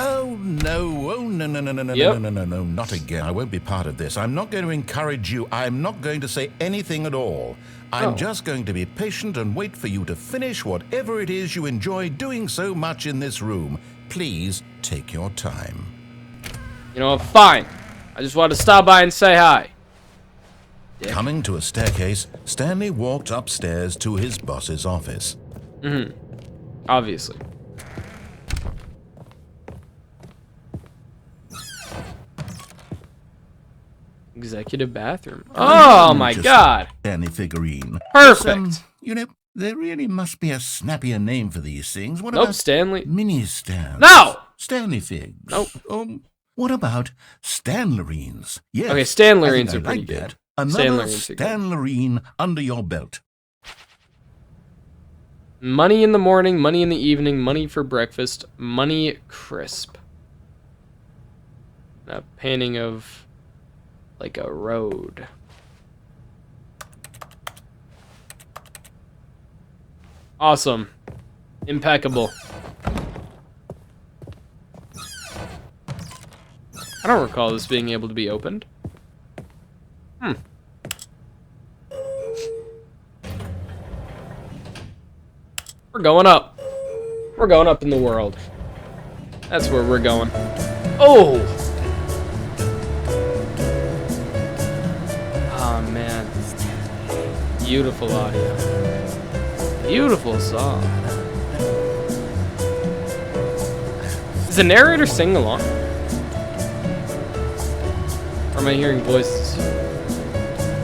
Oh, no. Oh, no, no, no, no, no, Yep. no, no, no, no, not again. I won't be part of this. I'm not going to encourage you. I'm not going to say anything at all. I'm just going to be patient and wait for you to finish whatever it is you enjoy doing so much in this room. Please take your time. You know, fine. I just wanted to stop by and say hi. Dick. Coming to a staircase, Stanley walked upstairs to his boss's office. Obviously. Executive bathroom. Oh my god. Stanley figurine. Perfect. You know, there really must be a snappier name for these things. What Nope, about Stanley. mini stands? No! Stanley figs. Nope. What about Stanlerines? Yes. Okay, Stanlerines I think are I pretty like good. that. Another Stanlerines are good. Stanlerine under your belt. Money in the morning, money in the evening, money for breakfast, money crisp. A painting of like a road. Awesome. Impeccable. I don't recall this being able to be opened. We're going up. We're going up in the world. That's where we're going. Oh! Oh, man. Beautiful audio. Beautiful song. Is the narrator singing along? Or am I hearing voices?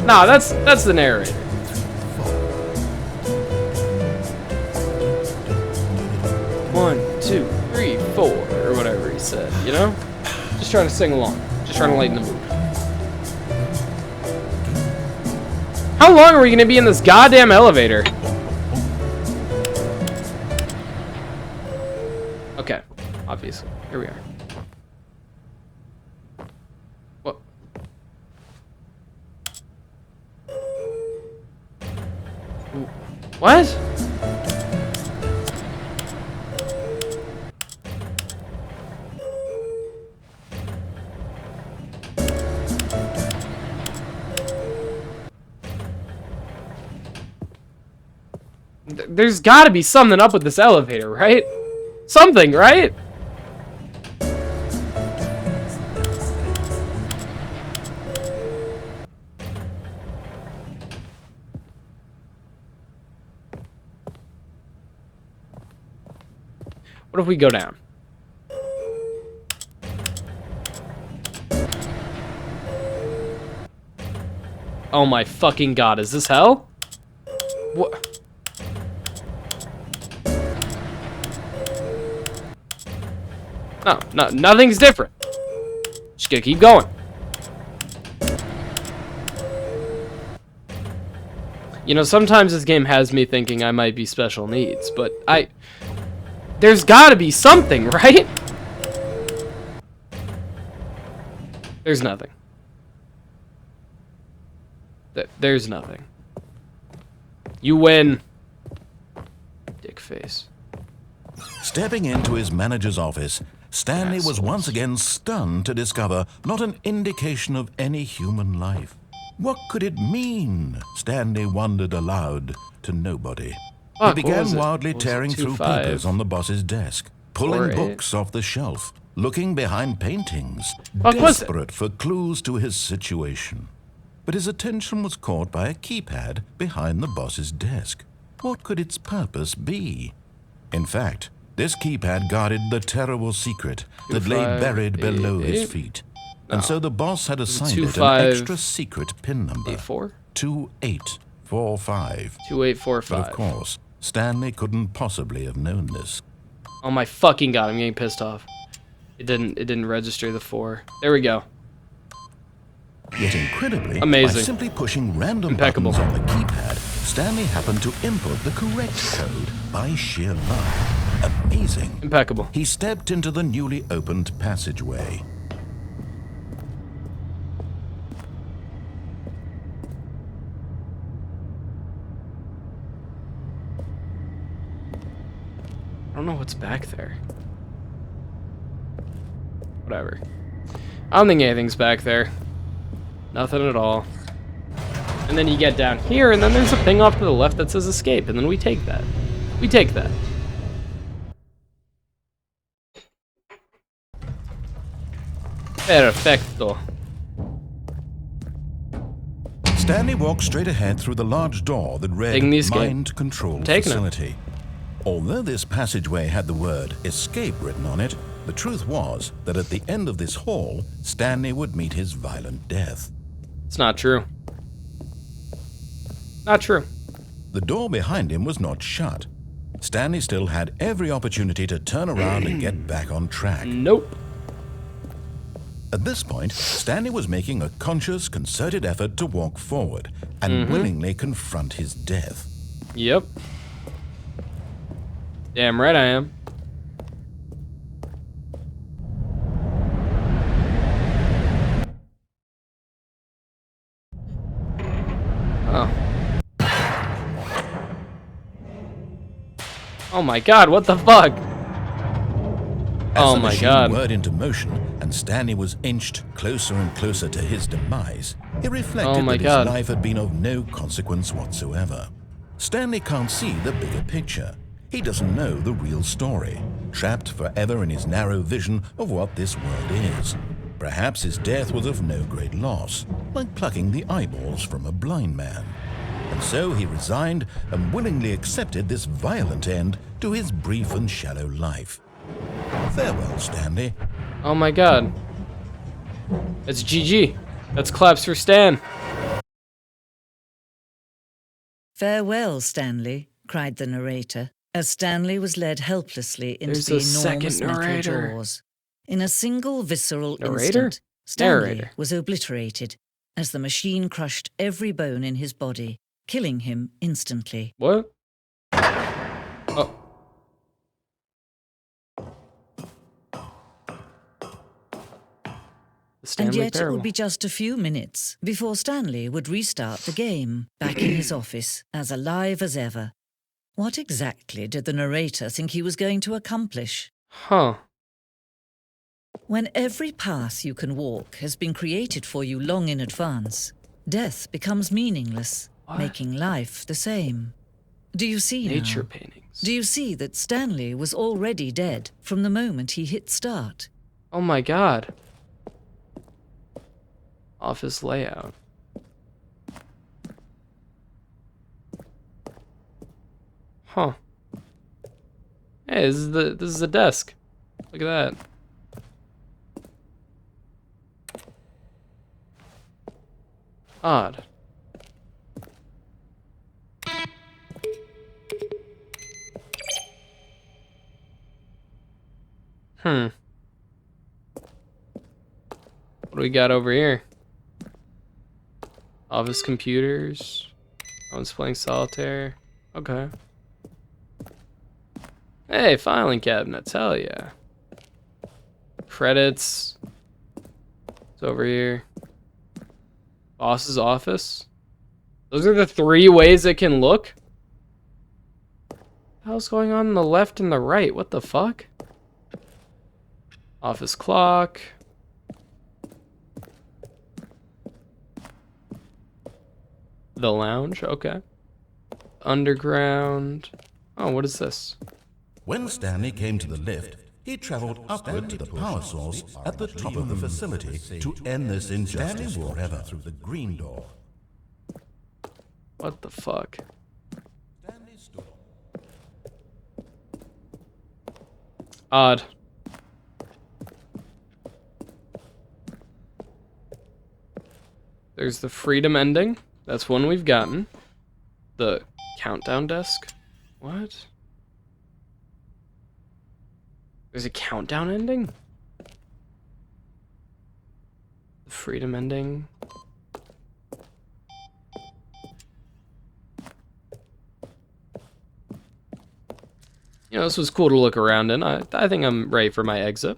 Nah, that's the narrator. One, two, three, four, or whatever he said, you know? Just trying to sing along. Just trying to lighten the mood. How long are we gonna be in this goddamn elevator? Okay, obviously. Here we are. What? What? There's gotta be something up with this elevator, right? Something, right? What if we go down? Oh my fucking god, is this hell? What? No, nothing's different. Just gonna keep going. You know, sometimes this game has me thinking I might be special needs, but there's gotta be something, right? There's nothing. There's nothing. You win. Dick face. Stepping into his manager's office, Stanley was once again stunned to discover not an indication of any human life. What could it mean? Stanley wondered aloud to nobody. Fuck, He began wildly tearing through 2-5? papers on the boss's desk, pulling 4-8? books off the shelf, looking behind paintings, Fuck, was it? desperate for clues to his situation. But his attention was caught by a keypad behind the boss's desk. What could its purpose be? In fact, this keypad guarded the terrible secret that lay 2-5, buried below 8-8? his feet. And so the boss had assigned it 2-5, an extra secret pin number. 8-4? 2845. 2845. But of course, Stanley couldn't possibly have known this. Oh my fucking god, I'm getting pissed off. It didn't register the 4. There we go. Yet incredibly, Amazing. by simply pushing random Impeccable. buttons on the keypad, Stanley happened to input the correct code by sheer luck. Amazing. Impeccable. He stepped into the newly opened passageway. I don't know what's back there. Whatever. I don't think anything's back there. Nothing at all. And then you get down here, and then there's a thing off to the left that says escape, and then we take that. We take that. Perfecto. Stanley walked straight ahead through the large door that read Mind Control Facility. Although this passageway had the word escape written on it, the truth was that at the end of this hall, Stanley would meet his violent death. It's not true. Not true. The door behind him was not shut. Stanley still had every opportunity to turn around and get back on track. Nope. At this point, Stanley was making a conscious, concerted effort to walk forward and willingly confront his death. Yep. Damn right I am. Oh. Oh my god, what the fuck? Oh my god. As the machine whirred into motion and Stanley was inched closer and closer to his demise, he reflected that his life had been of no consequence whatsoever. Stanley can't see the bigger picture. He doesn't know the real story, trapped forever in his narrow vision of what this world is. Perhaps his death was of no great loss, like plucking the eyeballs from a blind man. And so he resigned and willingly accepted this violent end to his brief and shallow life. Farewell, Stanley. Oh my god. It's GG. That's claps for Stan. Farewell, Stanley, cried the narrator, as Stanley was led helplessly into the enormous metal jaws. In a single visceral instant, Stanley was obliterated as the machine crushed every bone in his body, killing him instantly. What? Oh. And yet it would be just a few minutes before Stanley would restart the game, back in his office, as alive as ever. What exactly did the narrator think he was going to accomplish? Huh. When every path you can walk has been created for you long in advance, death becomes meaningless, making life the same. Do you see Nature now? paintings. Do you see that Stanley was already dead from the moment he hit start? Oh my god. Office layout. Huh. Hey, this is the desk. Look at that. Odd. What do we got over here? Office computers. No one's playing solitaire. Okay. Hey, filing cabinets. Hell yeah. Credits. It's over here. Boss's office. Those are the 3 ways it can look? What the hell's going on the left and the right? What the fuck? Office clock. The lounge, okay. Underground. Oh, what is this? When Stanley came to the lift, he traveled upward to the power source at the top of the facility to end this injustice forever through the green door. What the fuck? Odd. There's the freedom ending. That's one we've gotten. The countdown desk. What? There's a countdown ending? The freedom ending. You know, this was cool to look around in. I think I'm ready for my exit.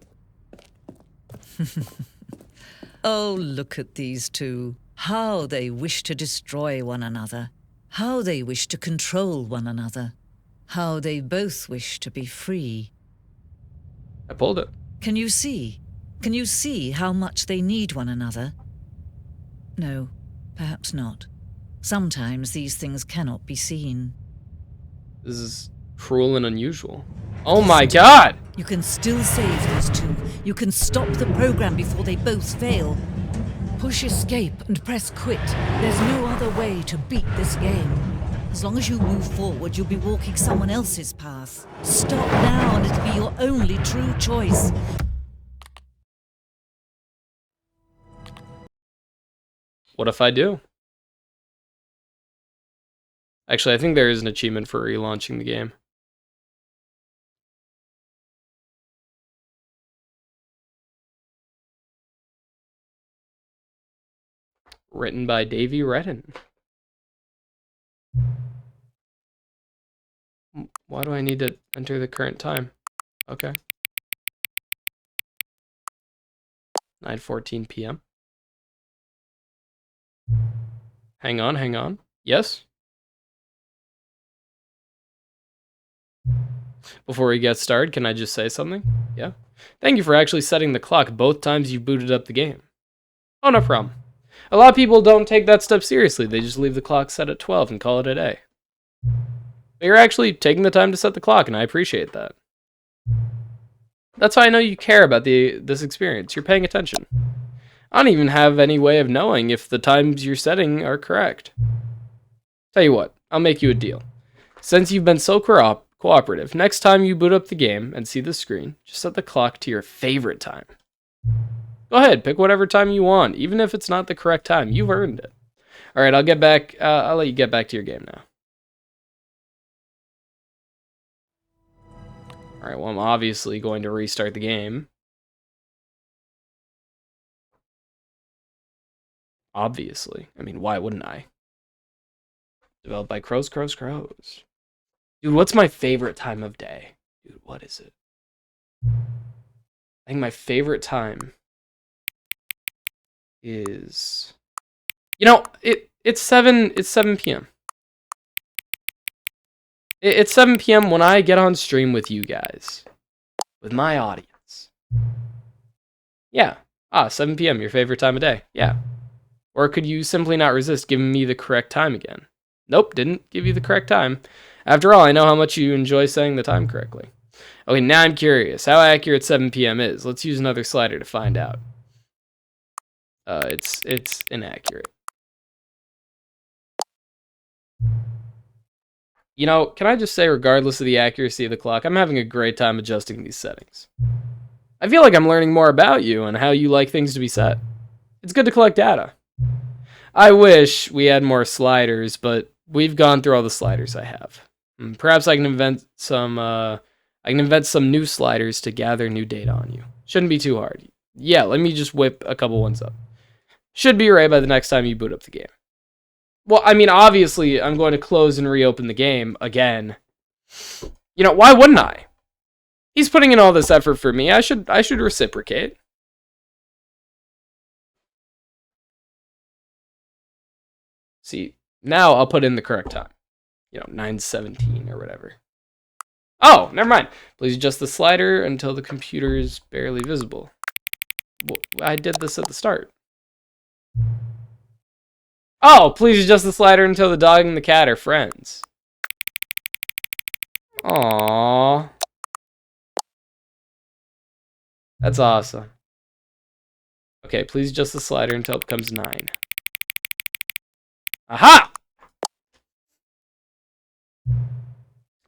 Oh, look at these two. How they wish to destroy one another. How they wish to control one another. How they both wish to be free. I pulled it. Can you see? Can you see how much they need one another? No, perhaps not. Sometimes these things cannot be seen. This is cruel and unusual. Oh my god! You can still save these two. You can stop the program before they both fail. Push escape and press quit. There's no other way to beat this game. As long as you move forward, you'll be walking someone else's path. Stop now and it'll be your only true choice. What if I do? Actually, I think there is an achievement for relaunching the game. Written by Davey Redden. Why do I need to enter the current time? Okay. 9:14 p.m. Hang on. Yes? Before we get started, can I just say something? Yeah? Thank you for actually setting the clock both times you booted up the game. Oh, no problem. A lot of people don't take that step seriously. They just leave the clock set at 12 and call it a day. But you're actually taking the time to set the clock, and I appreciate that. That's how I know you care about this experience. You're paying attention. I don't even have any way of knowing if the times you're setting are correct. Tell you what, I'll make you a deal. Since you've been so cooperative, next time you boot up the game and see the screen, just set the clock to your favorite time. Go ahead, pick whatever time you want, even if it's not the correct time. You've earned it. All right, I'll let you get back to your game now. All right, well, I'm obviously going to restart the game. Obviously. I mean, why wouldn't I? Developed by Crows. Dude, what's my favorite time of day? Dude, what is it? I think my favorite time is... You know, it's 7 p.m. It's 7 p.m. when I get on stream with you guys. With my audience. Yeah. 7 p.m., your favorite time of day. Yeah. Or could you simply not resist giving me the correct time again? Nope, didn't give you the correct time. After all, I know how much you enjoy saying the time correctly. Okay, now I'm curious. How accurate 7 p.m. is? Let's use another slider to find out. It's inaccurate. You know, can I just say, regardless of the accuracy of the clock, I'm having a great time adjusting these settings. I feel like I'm learning more about you and how you like things to be set. It's good to collect data. I wish we had more sliders, but we've gone through all the sliders I have. Perhaps I can invent some new sliders to gather new data on you. Shouldn't be too hard. Yeah, let me just whip a couple ones up. Should be right by the next time you boot up the game. Well, I mean, obviously, I'm going to close and reopen the game again. You know, why wouldn't I? He's putting in all this effort for me. I should reciprocate. See, now I'll put in the correct time. You know, 9:17 or whatever. Oh, never mind. Please adjust the slider until the computer is barely visible. Well, I did this at the start. Oh, please adjust the slider until the dog and the cat are friends. Aww. That's awesome. Okay, please adjust the slider until it becomes 9. Aha!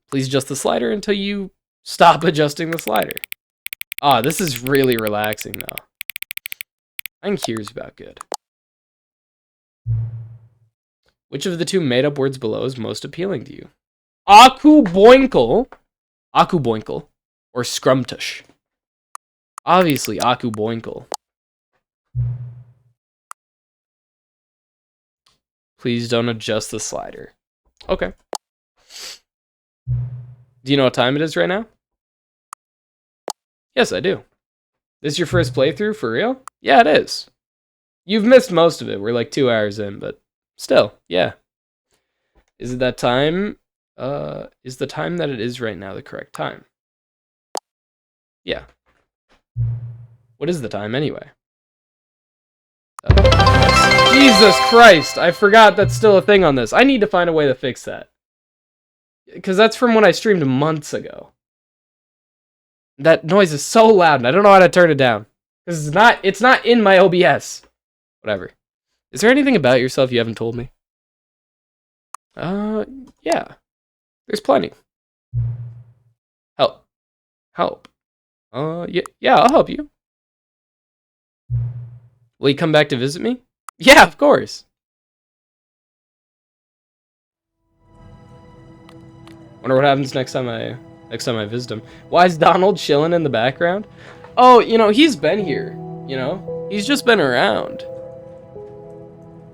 Please adjust the slider until you stop adjusting the slider. Ah, this is really relaxing, though. I think here's about good. Which of the two made-up words below is most appealing to you? Aku Boinkle, or Scrumtush? Obviously, Aku Boinkle. Please don't adjust the slider. Okay. Do you know what time it is right now? Yes, I do. This your first playthrough, for real? Yeah, it is. You've missed most of it. We're like 2 hours in, but still, yeah. Is it that time? Is the time that it is right now the correct time? Yeah. What is the time, anyway? Jesus Christ! I forgot that's still a thing on this. I need to find a way to fix that. Because that's from when I streamed months ago. That noise is so loud, and I don't know how to turn it down. Because it's not in my OBS. Whatever. Is there anything about yourself you haven't told me? Yeah. There's plenty. Help. Help. Yeah, I'll help you. Will you come back to visit me? Yeah, of course. Wonder what happens next time I visit him. Why is Donald chilling in the background? Oh, you know, he's been here, you know? He's just been around.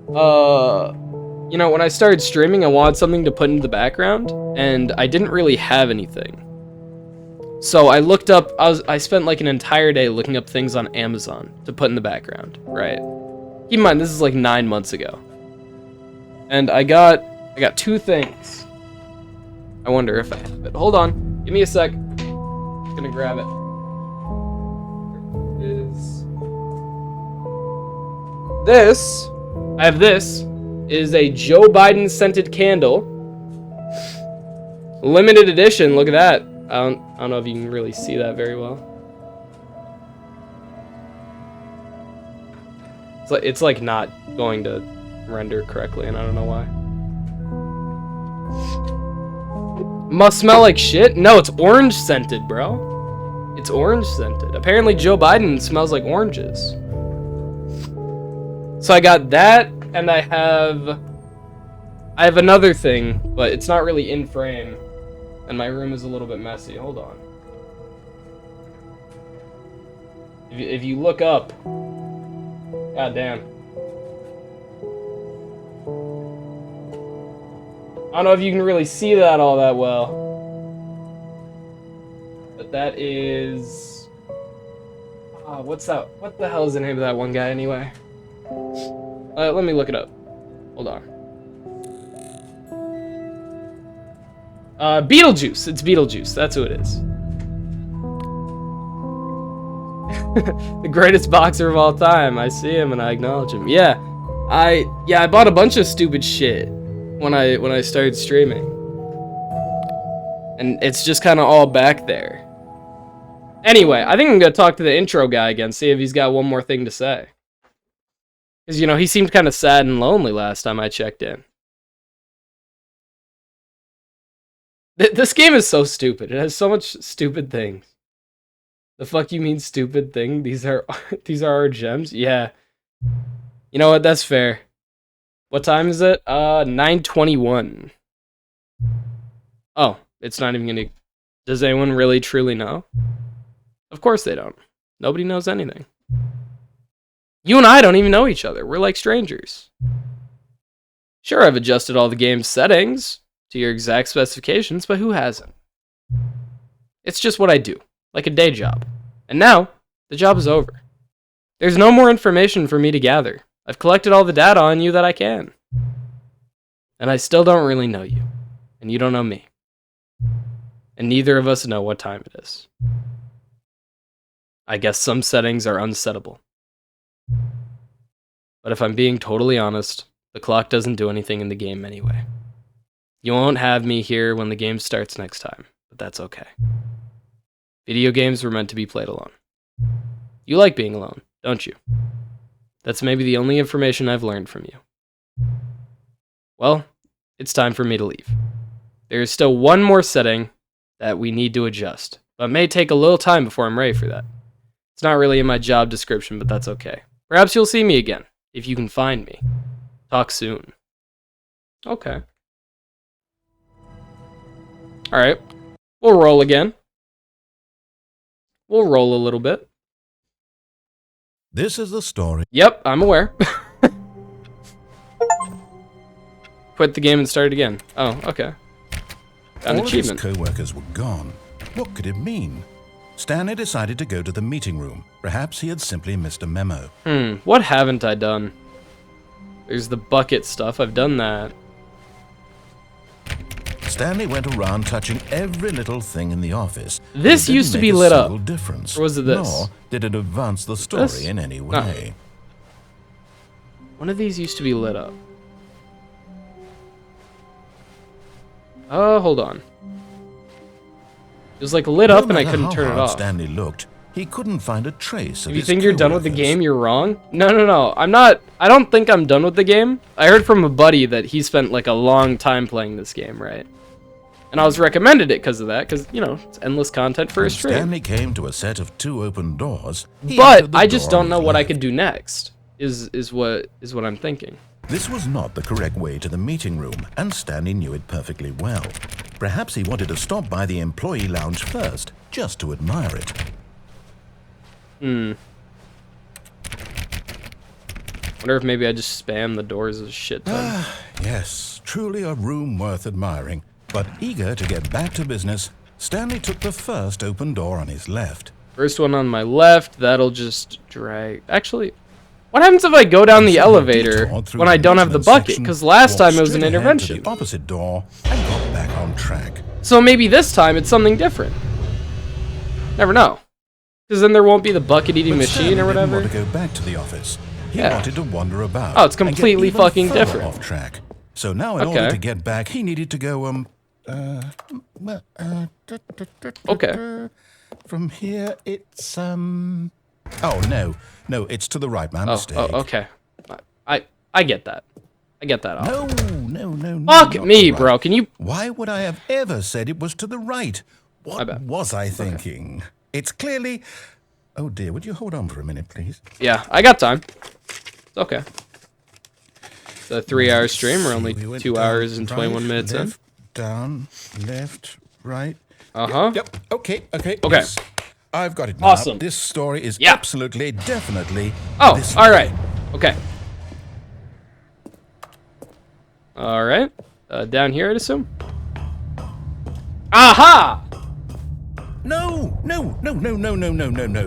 You know, when I started streaming, I wanted something to put in the background, and I didn't really have anything. So I looked up, I spent like an entire day looking up things on Amazon to put in the background, right? Keep in mind, this is like 9 months ago. And I got 2 things. I wonder if I have it. Hold on, give me a sec. I'm gonna grab it. I have this, is a Joe Biden scented candle. Limited edition, look at that. I don't know if you can really see that very well. It's like not going to render correctly, and I don't know why. Must smell like shit? No, it's orange scented, bro. It's orange scented. Apparently Joe Biden smells like oranges. So I got that, and I have another thing, but it's not really in frame. And my room is a little bit messy. Hold on. If you look up... God damn. I don't know if you can really see that all that well. But that is... what's that? What the hell is the name of that one guy anyway? Let me look it up. Hold on. Beetlejuice. It's Beetlejuice. That's who it is. The greatest boxer of all time. I see him and I acknowledge him. Yeah, I bought a bunch of stupid shit when I started streaming, and it's just kind of all back there. Anyway, I think I'm gonna talk to the intro guy again, see if he's got one more thing to say. Because, you know, he seemed kind of sad and lonely last time I checked in. This game is so stupid. It has so much stupid things. The fuck you mean stupid thing? These are our gems? Yeah. You know what? That's fair. What time is it? 9:21. Oh, it's not even gonna... Does anyone really truly know? Of course they don't. Nobody knows anything. You and I don't even know each other. We're like strangers. Sure, I've adjusted all the game's settings to your exact specifications, but who hasn't? It's just what I do, like a day job. And now, the job is over. There's no more information for me to gather. I've collected all the data on you that I can. And I still don't really know you. And you don't know me. And neither of us know what time it is. I guess some settings are unsettable. But if I'm being totally honest, the clock doesn't do anything in the game anyway. You won't have me here when the game starts next time, but that's okay. Video games were meant to be played alone. You like being alone, don't you? That's maybe the only information I've learned from you. Well, it's time for me to leave. There is still one more setting that we need to adjust, but it may take a little time before I'm ready for that. It's not really in my job description, but that's okay. Perhaps you'll see me again, if you can find me. Talk soon. Okay. Alright. We'll roll again. We'll roll a little bit. This is the story. Yep, I'm aware. Quit the game and start again. Oh, okay. Got an achievement. All of his co-workers were gone. What could it mean? Stanley decided to go to the meeting room. Perhaps he had simply missed a memo. What haven't I done? There's the bucket stuff. I've done that. Stanley went around touching every little thing in the office. This used to be lit up. Difference, or was it this? Nor did it advance the story in any way. One of these used to be lit up. Oh, hold on. It was like lit up and I couldn't turn it off. Stanley looked, he couldn't find a trace of If you his think you're done with the coworkers. game, you're wrong. No. I'm not. I don't think I'm done with the game. I heard from a buddy that he spent like a long time playing this game, right? And I was recommended it because of that, because, you know, it's endless content for a stream. Stanley came to a set of 2 open doors. But I just don't know what I could do next, is what I'm thinking. This was not the correct way to the meeting room, and Stanley knew it perfectly well. Perhaps he wanted to stop by the employee lounge first, just to admire it. Wonder if maybe I just spam the doors a shit ton. Yes, truly a room worth admiring. But eager to get back to business, Stanley took the first open door on his left. First one on my left, that'll just drag... Actually, what happens if I go down the elevator when I don't have the bucket? Because last time it was an intervention. To the opposite door and got back on track. So maybe this time it's something different. Never know. Because then there won't be the bucket-eating machine or whatever. Didn't want to go back to the office. He wanted to wander about. Oh, it's completely fucking different. Off track. So now in order to get back, he needed to go, Okay. From here, it's, Oh, no, it's to the right, my mistake. Oh, okay. I get that. I get that. No. Fuck me, bro. Can you... Why would I have ever said it was to the right? What was I thinking? Okay. It's clearly... Oh, dear, would you hold on for a minute, please? Yeah, I got time. It's okay. It's a 3-hour stream. We're only 2 hours and 21 minutes in. Down, left, right. Uh-huh. Yep, okay. Yes. I've got it now. Awesome. This story is absolutely, definitely... Oh, alright. Okay. Alright. Down here, I'd assume. Aha! No.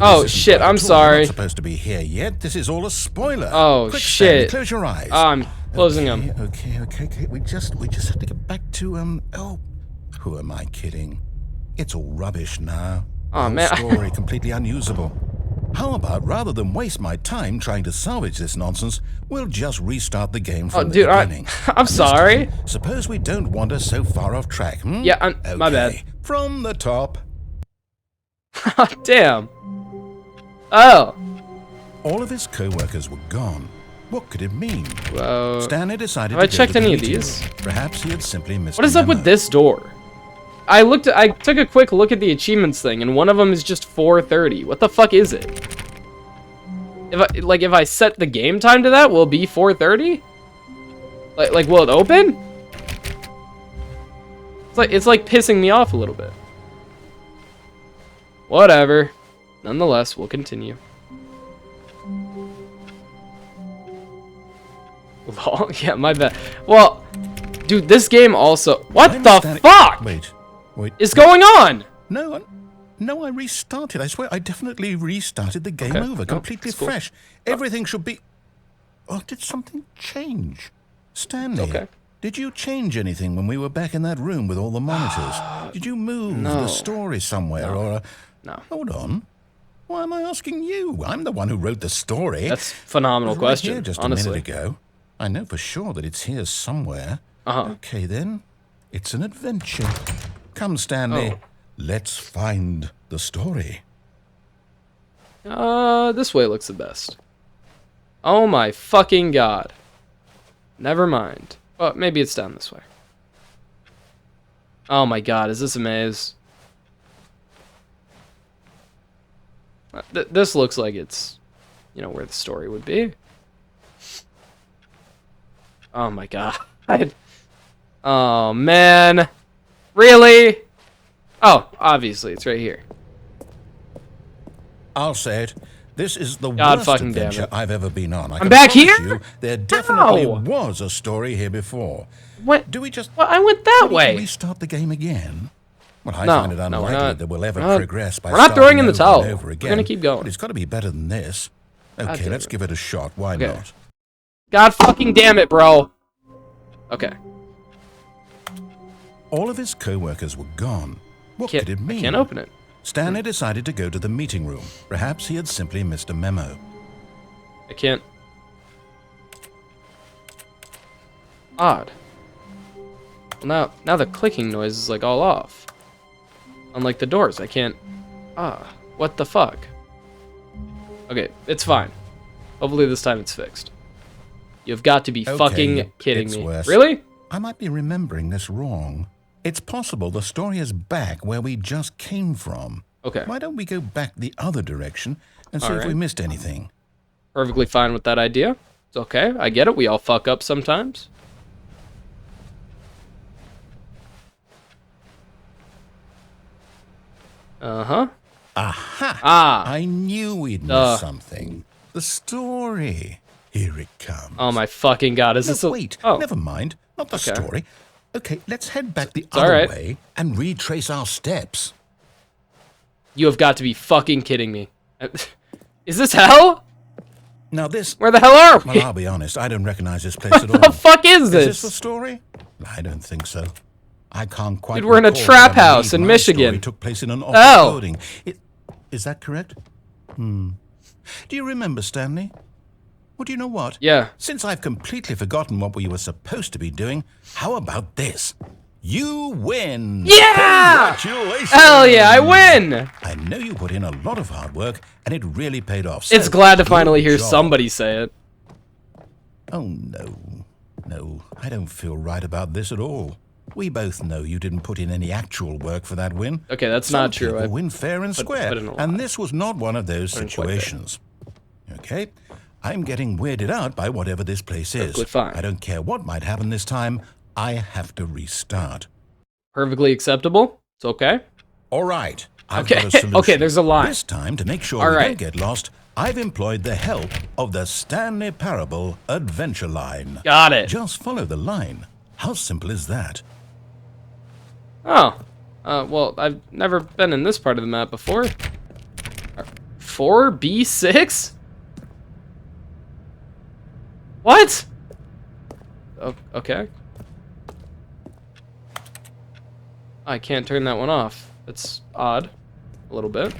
Oh, shit, I'm sorry. We're not supposed to be here yet. This is all a spoiler. Oh, Quick, shit. Stanley, close your eyes. I'm closing them. Okay. We just have to get back to, oh, who am I kidding? It's all rubbish now. Oh, the man. Story completely unusable. How about, rather than waste my time trying to salvage this nonsense, we'll just restart the game from the beginning. I'm sorry. Time, suppose we don't wander so far off track, hmm? Yeah, my bad. From the top. Damn. Oh. All of his co-workers were gone. What could it mean? Whoa. Stanley decided Have I to checked go to any the of meeting. these? Perhaps he had simply missed What is up with this door? I took a quick look at the achievements thing, and one of them is just 4:30. What the fuck is it? If I set the game time to that, will it be 4:30? Like will it open? It's like pissing me off a little bit. Whatever. Nonetheless, we'll continue. Lol, yeah, my bad. Well, dude, this game also... What the fuck? Wait. Is going on? No, I restarted. I swear, I definitely restarted the game over, completely fresh. Everything should be... Oh, did something change? Stanley, did you change anything when we were back in that room with all the monitors? Did you move the story somewhere or... No. Hold on. Why am I asking you? I'm the one who wrote the story. That's a phenomenal question, here just honestly. a minute ago. I know for sure that it's here somewhere. Okay, then. It's an adventure. Come, Stanley. Let's find the story. This way looks the best. Oh my fucking god. Never mind. Well, maybe it's down this way. Oh my god, is this a maze? This looks like it's, you know, where the story would be. Oh my god. Oh man. Really? Oh, obviously, it's right here. I'll say it. This is the God worst fucking adventure damn it. I've ever been on. I'm back here? You, there definitely was a story here before. What? Do we just... Well, I went that way. Restart the game again? Well, I No, find it no, we're unlikely not- that we'll ever we're not- progress by we're not throwing in the starting towel. over We're again. gonna keep going. But it's got to be better than this. Okay, damn let's it. give it a shot. Why Okay. not? God fucking damn it, bro. Okay. All of his co-workers were gone. What could it mean? I can't open it. Stanley decided to go to the meeting room. Perhaps he had simply missed a memo. I can't. Odd. Well, now the clicking noise is like all off. Unlike the doors, I can't. What the fuck? Okay, it's fine. Hopefully this time it's fixed. You've got to be fucking kidding me. Worse. Really? I might be remembering this wrong. It's possible the story is back where we just came from. Okay. Why don't we go back the other direction and see if we missed anything? Perfectly fine with that idea. It's okay. I get it. We all fuck up sometimes. Uh-huh. Aha! I knew we'd miss something. The story. Here it comes. Oh my fucking god, is this a... Wait, never mind. Not the story. Okay, let's head back the other way and retrace our steps. You have got to be fucking kidding me. Is this hell? Now this... Where the hell are we? Well, I'll be honest, I don't recognize this place at all. What the fuck is this? Is this the story? I don't think so. I can't quite... Dude, we're in a trap house in Michigan. It took place in an office building. Is that correct? Do you remember, Stanley? Well, do you know what? Yeah. Since I've completely forgotten what we were supposed to be doing, how about this? You win! Yeah! Congratulations! Hell yeah, I win! I know you put in a lot of hard work, and it really paid off. So it's glad to finally hear somebody say it. Oh, no. No, I don't feel right about this at all. We both know you didn't put in any actual work for that win. Okay, that's not true. I win fair and square, and this was not one of those situations. Okay? I'm getting weirded out by whatever this place is. Fine. I don't care what might happen this time. I have to restart. Perfectly acceptable. It's okay. All right. I've got a solution. Okay, there's a line. This time, to make sure we don't get lost, I've employed the help of the Stanley Parable Adventure Line. Got it. Just follow the line. How simple is that? Oh. Well, I've never been in this part of the map before. 4B6? What? Oh, okay. I can't turn that one off. That's odd. A little bit.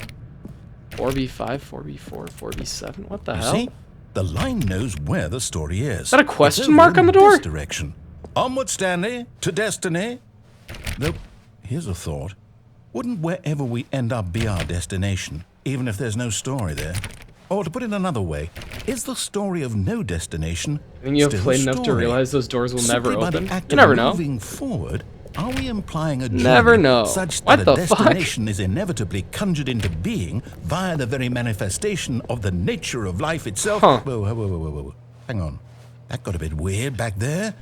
4B5, 4B4, 4B7. What the hell? See? The line knows where the story is. Is that a question mark on the door? This direction. Onward, Stanley, to destiny. Though, here's a thought. Wouldn't wherever we end up be our destination, even if there's no story there? Or to put it another way, is the story of no destination I think you have played enough to realize those doors will never open. You never know. Moving forward, are we implying a journey such that a destination is inevitably conjured into being via the very manifestation of the nature of life itself? Whoa. Hang on. That got a bit weird back there.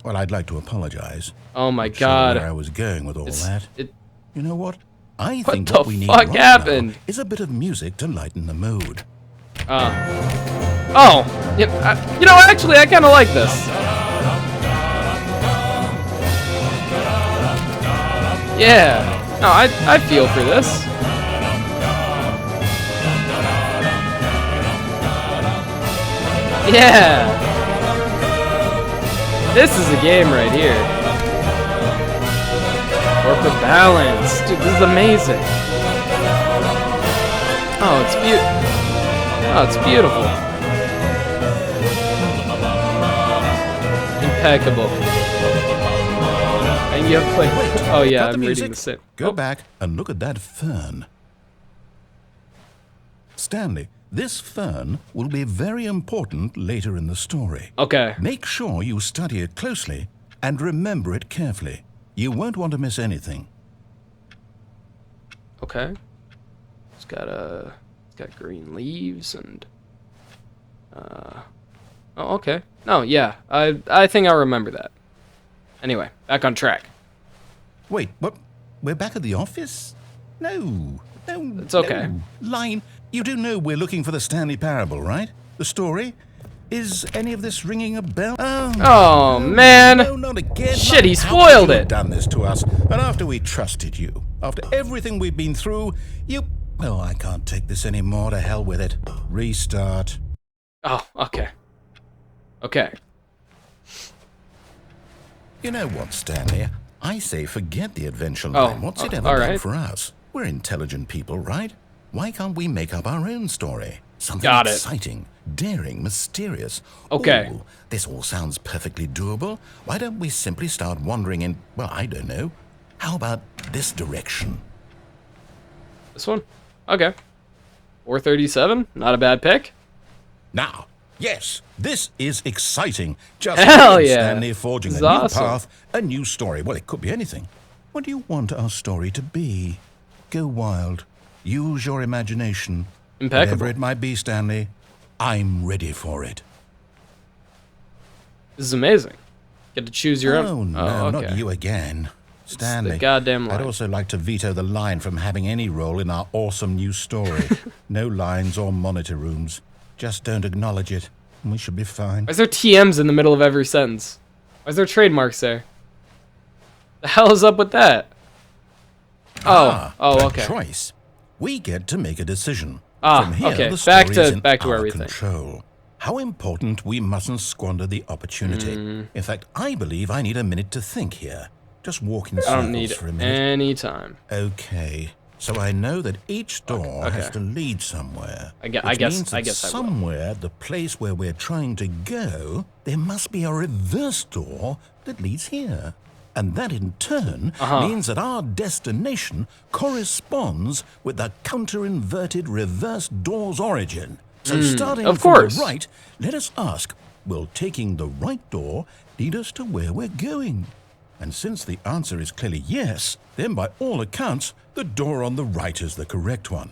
Well, I'd like to apologize. Oh my god. Where I was going with all that. You know what? I What think the what we need fuck right happened? now is a bit of music to lighten the mood. Oh. Yeah, you know, actually, I kind of like this. Yeah. No, I feel for this. Yeah. This is a game right here. Corporate balance. Dude, this is amazing. Oh, it's beautiful. Oh, it's beautiful. Impeccable. And you have played... Oh yeah, I'm reading the same. Go back and look at that fern. Stanley, this fern will be very important later in the story. Okay. Make sure you study it closely and remember it carefully. You won't want to miss anything. Okay. It's got green leaves and oh, okay. No, yeah. I think I'll remember that. Anyway, back on track. Wait, what? We're back at the office? No. It's okay. No. Line, you do know we're looking for the Stanley Parable, right? The story? Is any of this ringing a bell? Oh, man. No, not again. Shit, he spoiled it. Done this to us, and after we trusted you, after everything we've been through, you... Oh, I can't take this anymore. To hell with it. Restart. Oh, okay. Okay. You know what, Stanley? I say forget the adventure line. What's it ever done right. for us? We're intelligent people, right? Why can't we make up our own story? Something exciting, daring, mysterious. Okay. Ooh, this all sounds perfectly doable. Why don't we simply start wandering in, well, I don't know. How about this direction? This one? Okay. 437, not a bad pick. Now, yes, this is exciting. Just Hell yeah. Stanley forging a new path, a new story. Well, it could be anything. What do you want our story to be? Go wild. Use your imagination. Impeccable. Whatever it might be, Stanley, I'm ready for it. This is amazing. Get to choose your own. Oh, no, not you again. Stanley, the goddamn line. I'd also like to veto the line from having any role in our awesome new story. No lines or monitor rooms. Just don't acknowledge it, and we should be fine. Why is there TMs in the middle of every sentence? Why is there trademarks there? The hell is up with that? Okay. Choice. We get to make a decision. From here, okay. The story is in back to our everything. Control. How important we mustn't squander the opportunity. In fact, I believe I need a minute to think here. Just walk in I don't need circles for a minute. any time. Okay. So I know that each door has to lead somewhere. I guess somewhere, the place where we're trying to go, there must be a reverse door that leads here. And that in turn means that our destination corresponds with the counter-inverted reverse door's origin. So starting from the right, let us ask, will taking the right door lead us to where we're going? And since the answer is clearly yes, then by all accounts, the door on the right is the correct one.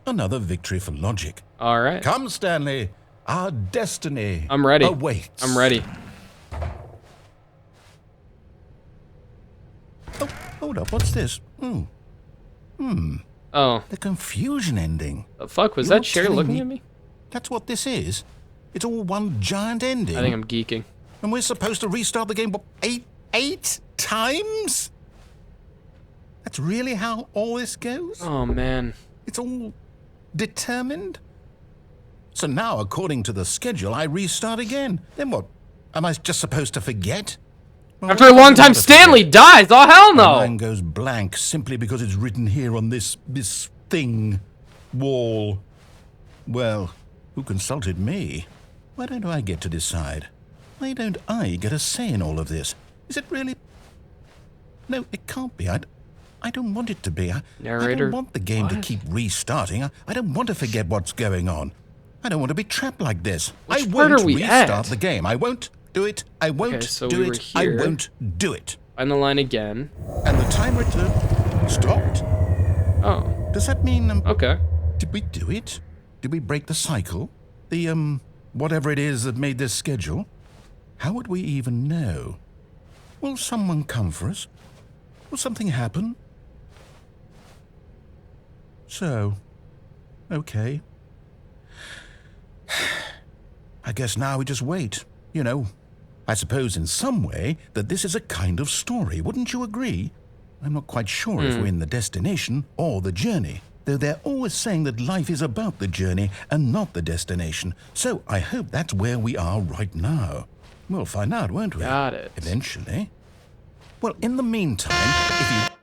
Another victory for logic. All right. Come, Stanley. Our destiny I'm ready. awaits. I'm ready. Oh, hold up. What's this? Oh. The confusion ending. The fuck? Was that Cher looking at me? That's what this is. It's all one giant ending. I think I'm geeking. And we're supposed to restart the game, what, eight times? That's really how all this goes? Oh, man. It's all determined? So now, according to the schedule, I restart again. Then what? Am I just supposed to forget? Well, after a long time, Stanley dies! Oh, hell no! My mind goes blank simply because it's written here on this thing. Wall. Well, who consulted me? Why don't I get to decide? Why don't I get a say in all of this? Is it really? No, it can't be. I don't want it to be. Narrator. I don't want the game to keep restarting. I don't want to forget what's going on. I don't want to be trapped like this. Which I part won't are we restart at? the game. I won't do it. I won't so do we were it. I here. won't do it. Find the line again. And the timer stopped. Oh. Does that mean Okay. did we do it? Did we break the cycle? The whatever it is that made this schedule? How would we even know? Will someone come for us? Will something happen? So, okay. I guess now we just wait, you know. I suppose in some way that this is a kind of story, wouldn't you agree? I'm not quite sure if we're in the destination or the journey, though they're always saying that life is about the journey and not the destination. So I hope that's where we are right now. We'll find out, won't we? Got it. Eventually. Well, in the meantime, if you...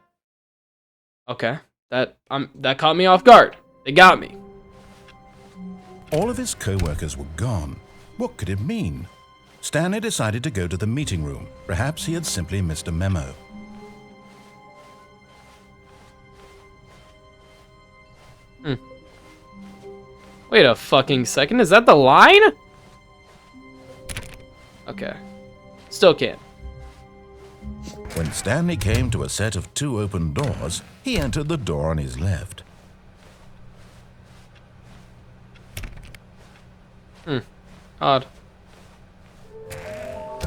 Okay. That caught me off guard. They got me. All of his co-workers were gone. What could it mean? Stanley decided to go to the meeting room. Perhaps he had simply missed a memo. Wait a fucking second. Is that the line? Okay. Still can't. When Stanley came to a set of 2 open doors, he entered the door on his left. Odd.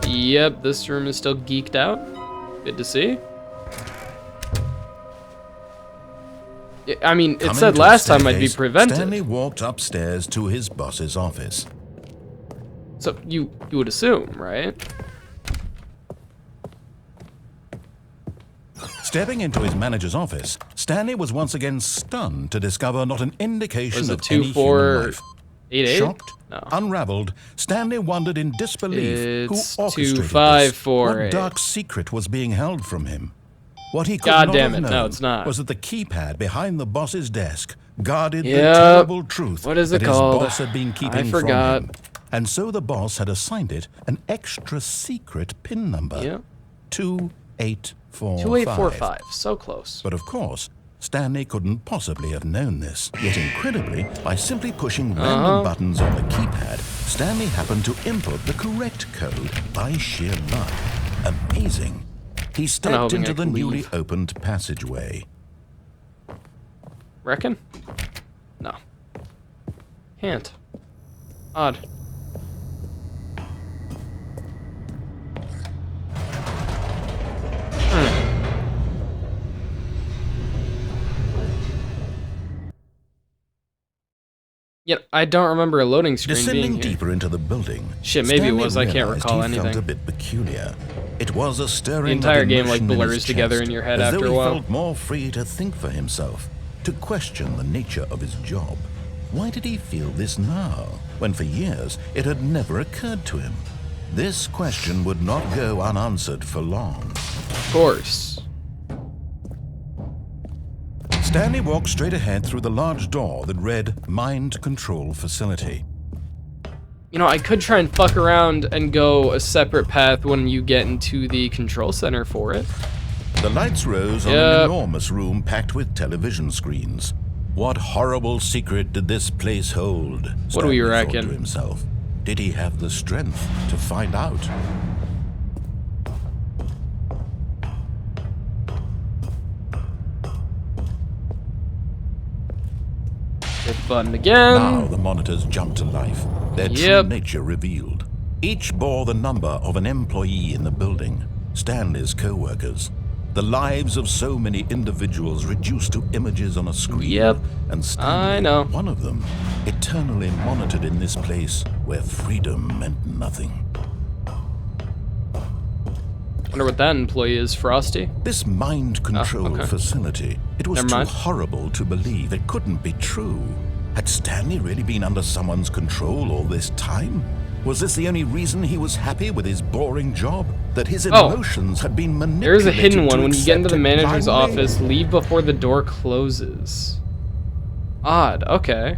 Yep, this room is still geeked out. Good to see. I mean, it said last time I'd be prevented. Stanley walked upstairs to his boss's office. So you would assume, right? Stepping into his manager's office, Stanley was once again stunned to discover not an indication of any human life. 8-8? Shocked, No. unraveled, Stanley wondered in disbelief It's who orchestrated 2548. this. What dark secret was being held from him? What he could God not damn have it. known No, it's not. was that the keypad behind the boss's desk guarded the Yep. terrible truth What is it that called? his boss had been keeping I forgot. from him. And so the boss had assigned it an extra secret PIN number. Yep. 2845. 2845. So close. But of course, Stanley couldn't possibly have known this. Yet incredibly, by simply pushing random buttons on the keypad, Stanley happened to input the correct code by sheer luck. Amazing. He stepped into the newly opened passageway. Reckon? No. Can't. Odd. Yeah, I don't remember a loading screen being Descending here. deeper into the building, Shit, maybe Stanley it was. I can't realized recall he anything. felt a bit peculiar. It was a stirring The entire of game, like, emotion in blurs his together chest, in your head as after though a he while. felt more free to think for himself, to question the nature of his job. Why did he feel this now, when for years it had never occurred to him? This question would not go unanswered for long. Of course. Stanley walked straight ahead through the large door that read Mind Control Facility. You know, I could try and fuck around and go a separate path when you get into the control center for it. The lights rose on an enormous room packed with television screens. What horrible secret did this place hold? What do we Stanley thought reckon? to himself. Did he have the strength to find out? Hit the button again. Now the monitors jumped to life, their true nature revealed. Each bore the number of an employee in the building, Stanley's co-workers. The lives of so many individuals reduced to images on a screen. Yep. And Stanley, I know. one of them, eternally monitored in this place where freedom meant nothing. Wonder what that employee is, Frosty. This mind control facility, it was too horrible to believe. It couldn't be true. Had Stanley really been under someone's control all this time? Was this the only reason he was happy with his boring job? That his emotions had been manipulated? There's a hidden one. to When you get into the accept it manager's blindly? office, leave before the door closes. Odd. Okay.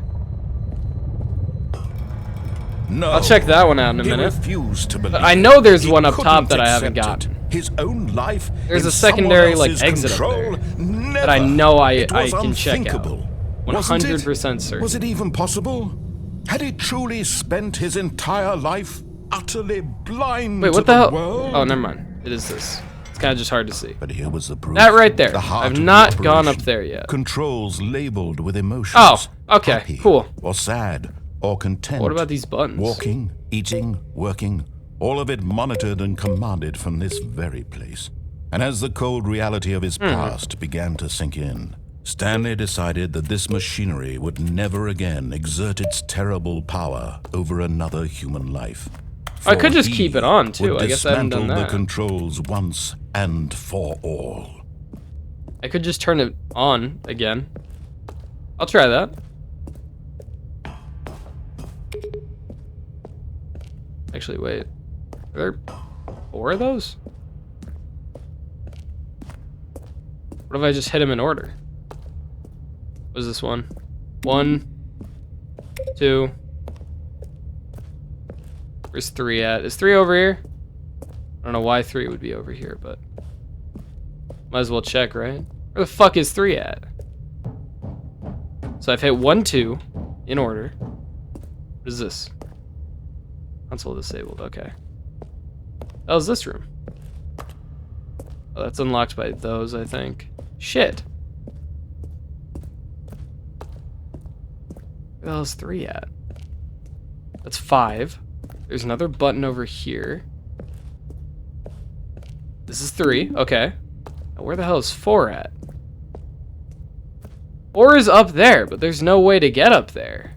No, I'll check that one out in a minute. Refused to believe I know there's he one up top couldn't that I haven't accept it. gotten. His own life. There's in a secondary someone like else's exit up control? there Never. that I know I It was can check out. unthinkable. 100% certain. Was it even possible? Had he truly spent his entire life utterly blind Wait, to what the hell? world? Oh, never mind. It is this. It's kind of just hard to see. But here was the proof. That right there. The heart I've of the not gone up operation. there yet. Controls labeled with emotions. Oh, okay, Happy cool. Or sad, or content. What about these buttons? Walking, eating, working, all of it monitored and commanded from this very place. And as the cold reality of his past began to sink in, Stanley decided that this machinery would never again exert its terrible power over another human life. I could For just he keep it on, too. would I guess I haven't done dismantle that. the controls once and for all. I could just turn it on again. I'll try that. Actually, wait. Are there 4 of those? What if I just hit them in order? What is this one? 1, 2. Where's 3 at? Is 3 over here? I don't know why 3 would be over here, but might as well check, right? Where the fuck is 3 at? So I've hit 1, 2 in order. What is this? Console disabled, okay. That was this room. Oh, that's unlocked by those, I think. Shit. Where the hell is 3 at? That's 5. There's another button over here. This is 3, okay. Now where the hell is 4 at? 4 is up there, but there's no way to get up there.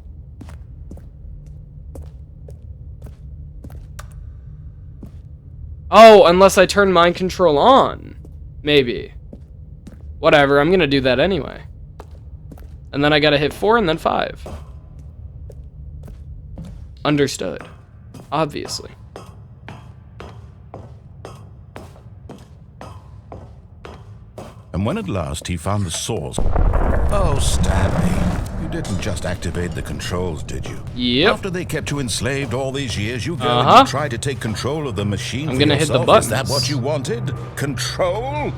Oh, unless I turn mind control on. Maybe. Whatever, I'm gonna do that anyway. And then I gotta hit 4 and then 5. Understood. Obviously. and when at last he found the source... Oh, Stanley, you didn't just activate the controls, did you? Yep. After they kept you enslaved all these years, you go and you try to take control of the machine for yourself. Hit the buttons. Is that what you wanted? Control?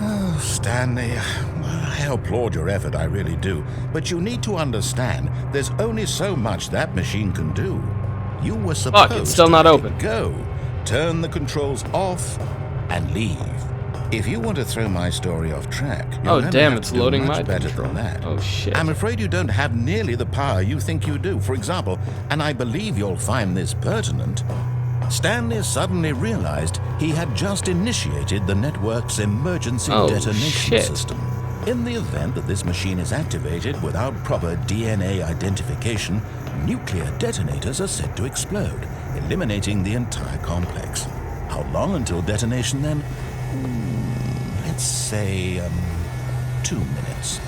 Oh, Stanley, I applaud your effort, I really do. But you need to understand, there's only so much that machine can do. You were supposed it's still to not open. Go, turn the controls off, and leave. If you want to throw my story off track, oh damn, it's loading my better control. than that. Oh shit. I'm afraid you don't have nearly the power you think you do. For example, and I believe you'll find this pertinent, Stanley suddenly realized he had just initiated the network's emergency detonation system. In the event that this machine is activated without proper DNA identification, nuclear detonators are said to explode, eliminating the entire complex. How long until detonation then? Let's say 2 minutes.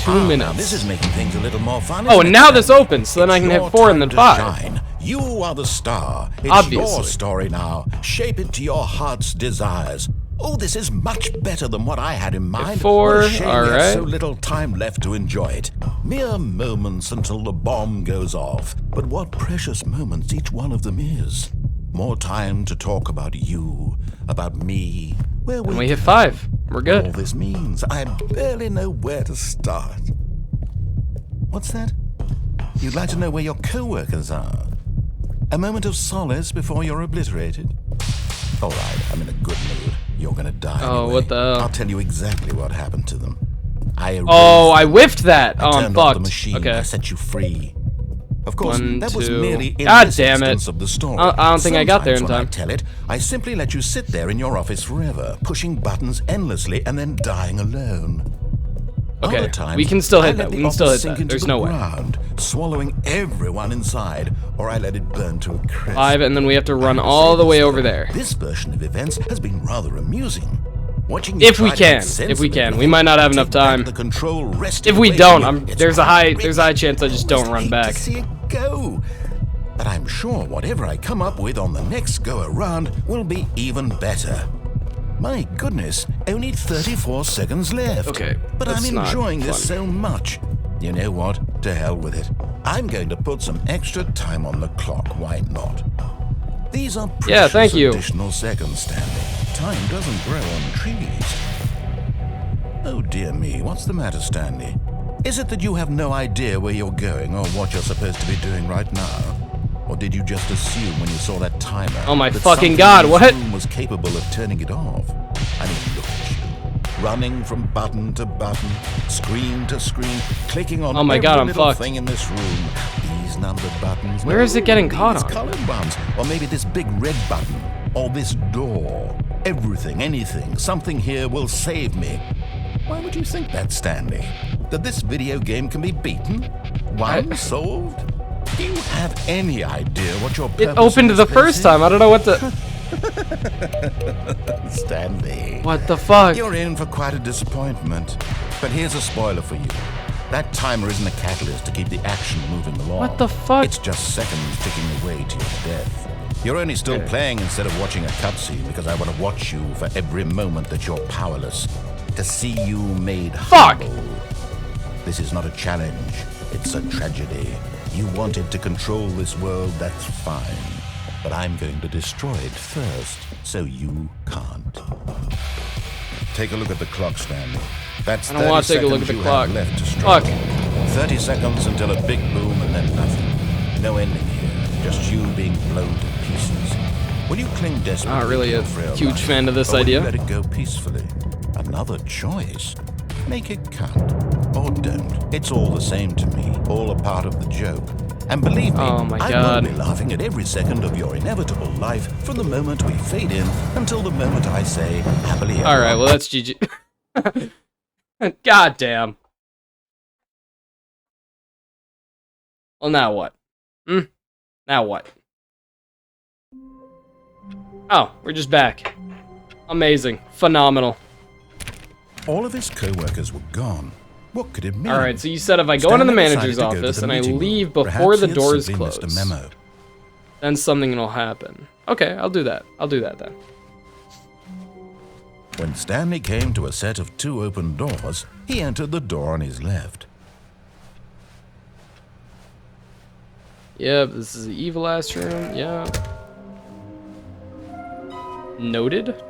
2 minutes. Now this is making things a little more fun. Oh, and now this opens, so then I can hit 4 and then 5. Shine. You are the star. It's Obviously. your story now. Shape it to your heart's desires. Oh, this is much better than what I had in mind. 4, What a shame all we have right. so little time left to enjoy it. Mere moments until the bomb goes off. But what precious moments each one of them is. More time to talk about you, about me. Where And we hit 5. We're good. All this means I barely know where to start. What's that? You'd like to know where your co-workers are? A moment of solace before you're obliterated? All right, I'm in a good mood. You're gonna die anyway. What the... I'll tell you exactly what happened to them. I whiffed that. I I'm turned off the fucked. machine. Okay. I set you free. Of course, 1, that was 2. merely in God this damn it. instance of the story. I don't think I got there in Sometimes when time. I tell it, I simply let you sit there in your office forever, pushing buttons endlessly and then dying alone. Okay, Other times, we can still I hit let that. the We can still office hit sink that. into There's the no way. ground, swallowing everyone inside, or I let it burn to a crisp. 5, and then we have to run all the way over there. This version of events has been rather amusing. Watching If we can. We might not have enough time. The control If we don't, there's a high chance I just don't run back. To see it go. But I'm sure whatever I come up with on the next go around will be even better. My goodness, only 34 seconds left. Okay, but I'm that's not enjoying this fun. so much. You know what? To hell with it. I'm going to put some extra time on the clock. Why not? These are precious thank you. additional seconds, Stanley. Time doesn't grow on trees. Oh dear me, what's the matter, Stanley? Is it that you have no idea where you're going or what you're supposed to be doing right now? Or did you just assume when you saw that timer? Oh my that fucking something god, in this what? room was capable of turning it off? I mean, look at you. Running from button to button, screen to screen, clicking on Oh my every god, I'm little fucked. thing in this room. These numbered buttons. Where is it getting caught these on? colored ones. Or maybe this big red button. Or this door. Everything, anything, something here will save me. Why would you think that, Stanley? That this video game can be beaten? One solved? Do you have any idea what your purpose It opened in the this first is? time. I don't know what the... Stanley. What the fuck? You're in for quite a disappointment. But here's a spoiler for you. That timer isn't a catalyst to keep the action moving along. What the fuck? It's just seconds ticking away to your death. You're only still playing instead of watching a cutscene because I want to watch you for every moment that you're powerless. To see you made humble. This is not a challenge. It's a tragedy. You wanted to control this world, that's fine. But I'm going to destroy it first, so you can't. Take a look at the clock, Stanley. That's I don't want to take a look at the clock. Left to struggle. Fuck. 30 seconds until a big boom and then nothing. No ending here. Just you being blown to pieces. Will you cling desperately? Not really to a your frail huge life, fan of this or will you idea. let it go peacefully? Another choice. Make it count. Or don't. It's all the same to me. All a part of the joke. And believe me, Oh my I God. will be laughing at every second of your inevitable life from the moment we fade in until the moment I say happily ever Alright, well that's GG. God damn. Well, now what? Now what? Oh, we're just back. Amazing. Phenomenal. All of his co-workers were gone. What could it mean? Alright, so you said if I go into the Stanley manager's decided to go to office the and I meeting room. leave before Perhaps the he had doors simply missed close, a memo. then something will happen. Okay, I'll do that. I'll do that then. When Stanley came to a set of 2 open doors, he entered the door on his left. Yep, this is the evil ass room. Yep. Noted.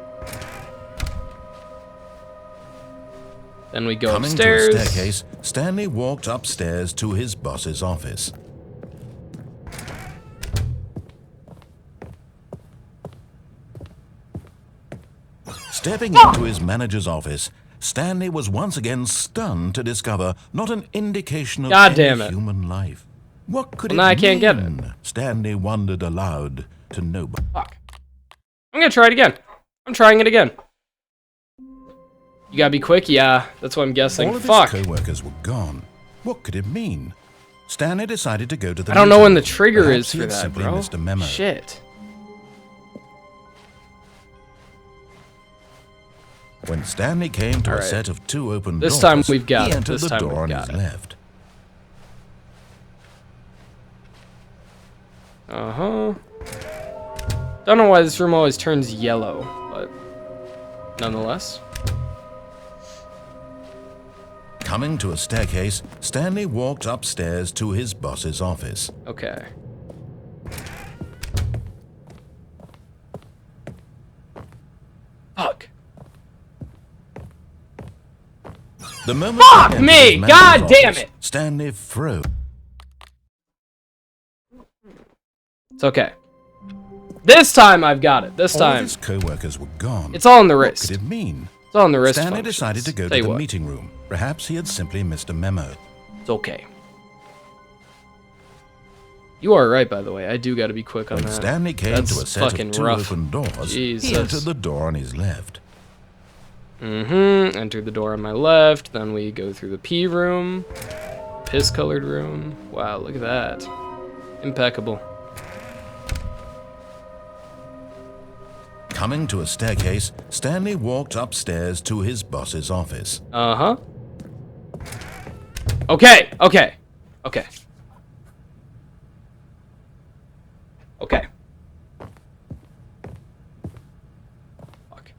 Then we go upstairs. Coming to a staircase, Stanley walked upstairs to his boss's office. Stepping into his manager's office, Stanley was once again stunned to discover not an indication of any human life. What could it mean? I can't get it. Stanley wondered aloud to nobody. Fuck. I'm gonna try it again. I'm trying it again. You gotta be quick? Yeah, that's what I'm guessing. All of Fuck. his co-workers were gone. What could it mean? Stanley decided to go to the I don't know when the meeting. trigger Perhaps is he for had that, simply bro. missed a memo. Shit. When Stanley came to a set of 2 open doors, this time we've got he it. entered This the time door on we've his got it. left. Uh-huh. Don't know why this room always turns yellow, but nonetheless. Coming to a staircase, Stanley walked upstairs to his boss's office. Okay. Fuck. The moment Fuck he entered me! his God manager's damn office, it! Stanley froze. It's okay. This time I've got it. This All of time. his co-workers were gone. It's all in the What wrist. could it mean? It's all in the wrist. Stanley functions. decided to go Tell to you the what, meeting room. Perhaps he had simply missed a memo. It's okay. You are right, by the way. I do got to be quick on When that. Stanley came That's to a set of fucking 2 rough. open doors, Jesus. he entered the door on his left. Entered the door on my left. Then we go through the pee room. Piss-colored room. Wow, look at that. Impeccable. Coming to a staircase, Stanley walked upstairs to his boss's office. Uh-huh. Okay, okay, okay. Okay. Fuck.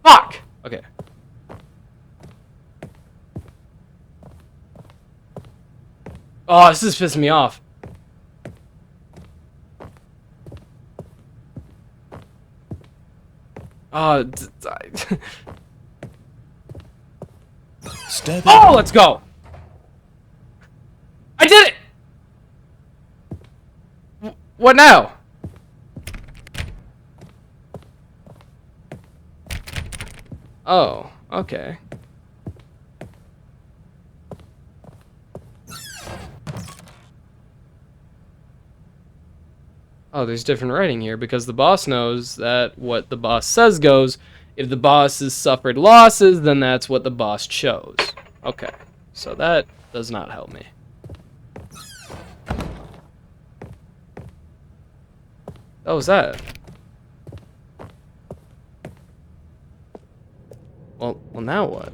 Fuck! Okay. Oh, this is pissing me off. Oh, oh, let's go. I did it. What now? Oh, okay. Oh, there's different writing here because the boss knows that what the boss says goes. If the boss has suffered losses, then that's what the boss chose. Okay, so that does not help me. Oh, was that? Well, now what?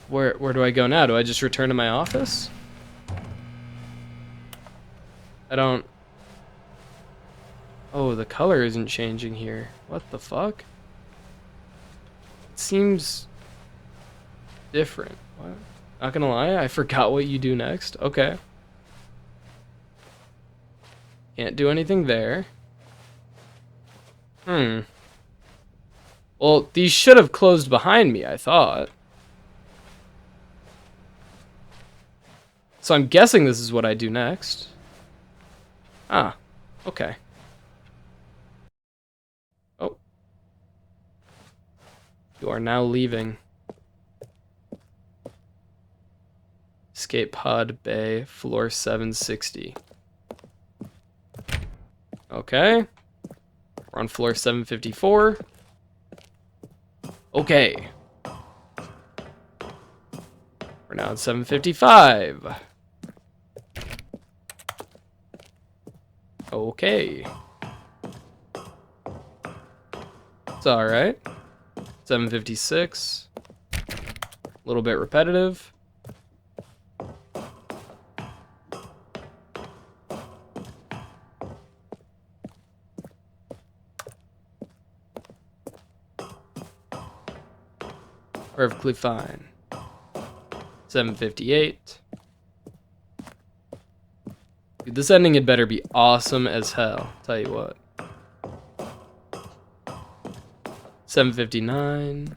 Where do I go now? Do I just return to my office? I don't... Oh, the color isn't changing here. What the fuck? It seems different. What? Not gonna lie, I forgot what you do next. Okay. Can't do anything there. Well, these should have closed behind me, I thought. So I'm guessing this is what I do next. Ah, okay. Oh. You are now leaving. Escape pod bay, floor 760. Okay. We're on floor 754. Okay. We're now at 755. Okay. It's alright. 756. A little bit repetitive. Perfectly fine. 758. Dude, this ending had better be awesome as hell. Tell you what. 759.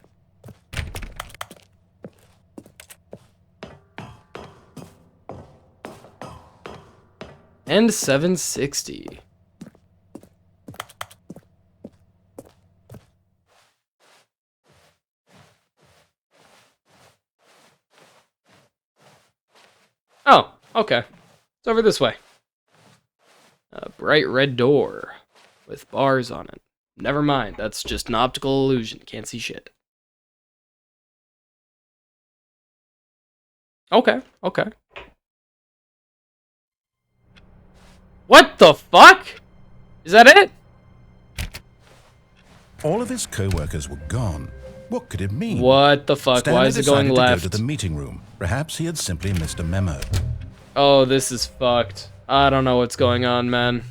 And 760. Oh, okay. It's over this way. A bright red door with bars on it. Never mind, that's just an optical illusion. Can't see shit. Okay, okay. What the fuck? Is that it? All of his co-workers were gone. What could it mean? What the fuck? Stanley Why is it going decided left? to go to the meeting room. Perhaps he had simply missed a memo. Oh, this is fucked. I don't know what's going on, man.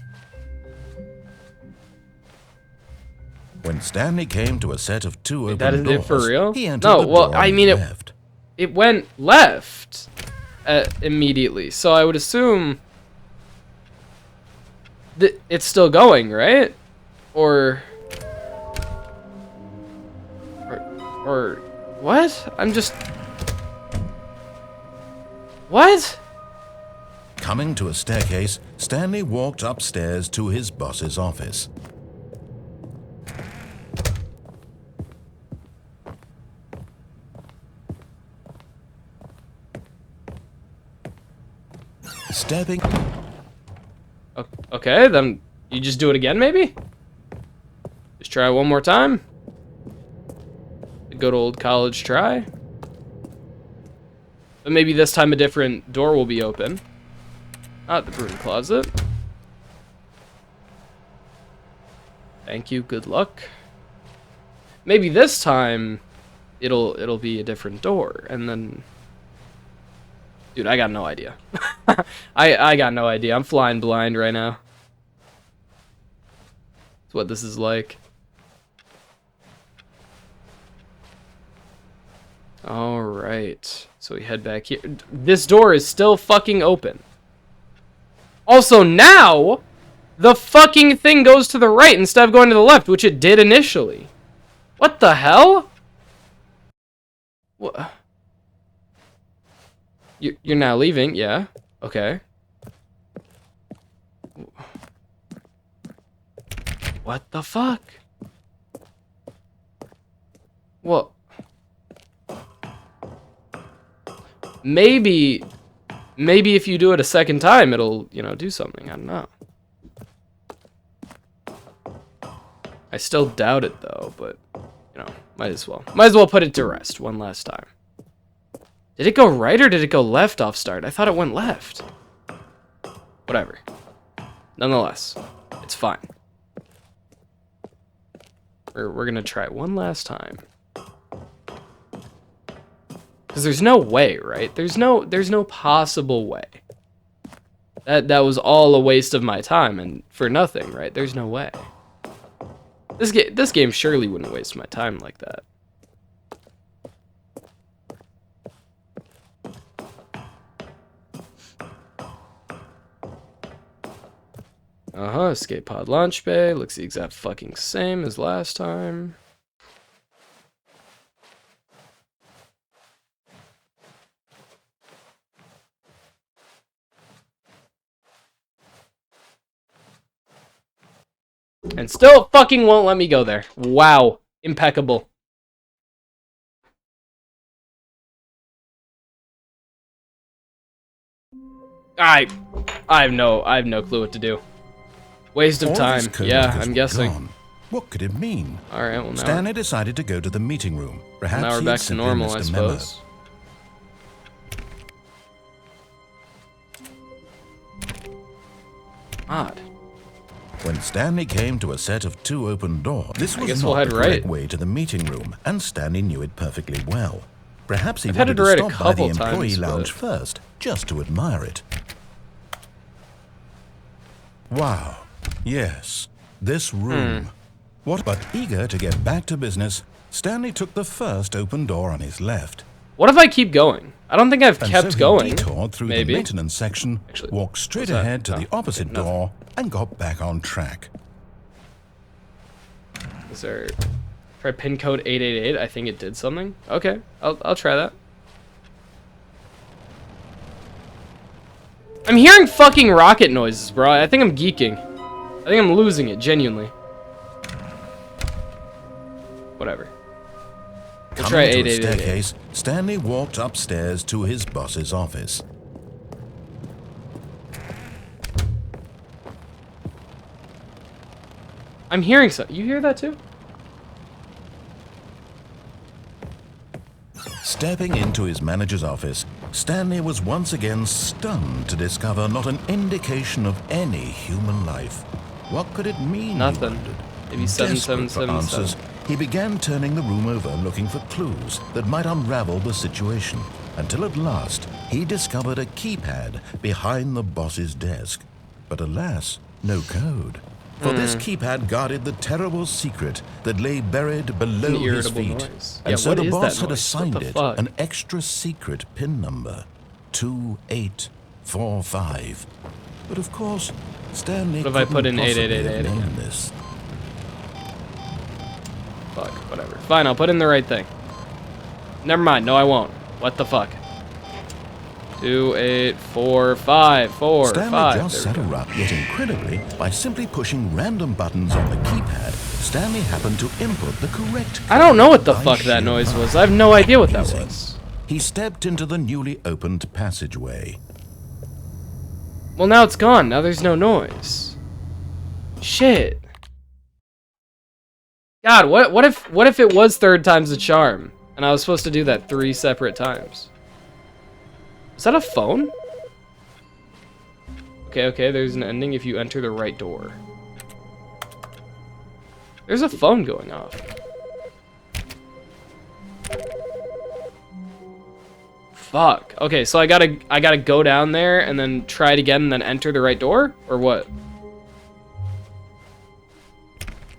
When Stanley came to a set of two open That is doors, it for real? he entered No, the well, door I on mean, his left. it went left immediately. So I would assume that it's still going, right? Or what? I'm just... What? Coming to a staircase, Stanley walked upstairs to his boss's office. Stepping... Okay, then you just do it again, maybe? Just try one more time? The good old college try? But maybe this time a different door will be open. Not the broom closet. Thank you, good luck. Maybe this time it'll be a different door, and then... Dude, I got no idea. I got no idea. I'm flying blind right now. That's what this is like. Alright. So we head back here. This door is still fucking open. Also, now, the fucking thing goes to the right instead of going to the left, which it did initially. What the hell? What? You're now leaving, yeah. Okay. What the fuck? Well, maybe if you do it a second time, it'll, do something. I don't know. I still doubt it though, but might as well put it to rest one last time. Did it go right or did it go left off start? I thought it went left. Whatever. Nonetheless, it's fine. We're gonna try it one last time. Because there's no way, right? There's no possible way. That was all a waste of my time and for nothing, right? There's no way. This game surely wouldn't waste my time like that. Escape pod launch bay. Looks the exact fucking same as last time. And still fucking won't let me go there. Wow. Impeccable. I have no clue what to do. Waste of time. Yeah, I'm guessing. Gone. What could it mean? All right, well now Stanley decided to go to the meeting room. Perhaps now we're back to normal, I suppose. Odd. When Stanley came to a set of two open doors, this was we'll not head the correct way to the meeting room, and Stanley knew it perfectly well. Perhaps he wanted to stop by the employee lounge first, just to admire it. Wow. Yes, this room. What? But eager to get back to business, Stanley took the first open door on his left. What if I keep going? I don't think I've kept going. Detoured through the maintenance section, Actually, walked straight ahead to the opposite door, and got back on track. Is there... Try pin code 888. I think it did something. Okay, I'll try that. I'm hearing fucking rocket noises, bro. I think I'm geeking. I think I'm losing it, genuinely. Whatever. We'll try 888. Staircase, Stanley walked upstairs to his boss's office. I'm hearing something. You hear that too? Stepping into his manager's office, Stanley was once again stunned to discover not an indication of any human life. What could it mean? Nothing. He wondered. Maybe Desperate for 7777. answers, he began turning the room over looking for clues that might unravel the situation, until at last he discovered a keypad behind the boss's desk. But alas, no code. For this keypad guarded the terrible secret that lay buried below his feet. Noise. And Yeah, so what the is boss that had noise? assigned What the it fuck? an extra secret PIN number, 2845. But of course, Stanley What if I put in couldn't possibly 8888 have known again? this. Fuck, whatever. Fine, I'll put in the right thing. Never mind, no I won't. What the fuck? 28454 Stanley 5. just set her up, yet incredibly, by simply pushing random buttons on the keypad, Stanley happened to input the correct code. I don't know what the by fuck that sheer noise luck. was. I have no idea what that Easy. was. He stepped into the newly opened passageway. Well, now it's gone. Now there's no noise. Shit. God, what if it was third time's the charm, and I was supposed to do that 3 separate times? Is that a phone? Okay, there's an ending if you enter the right door. There's a phone going off. Fuck. Okay, so I gotta go down there and then try it again and then enter the right door? Or what?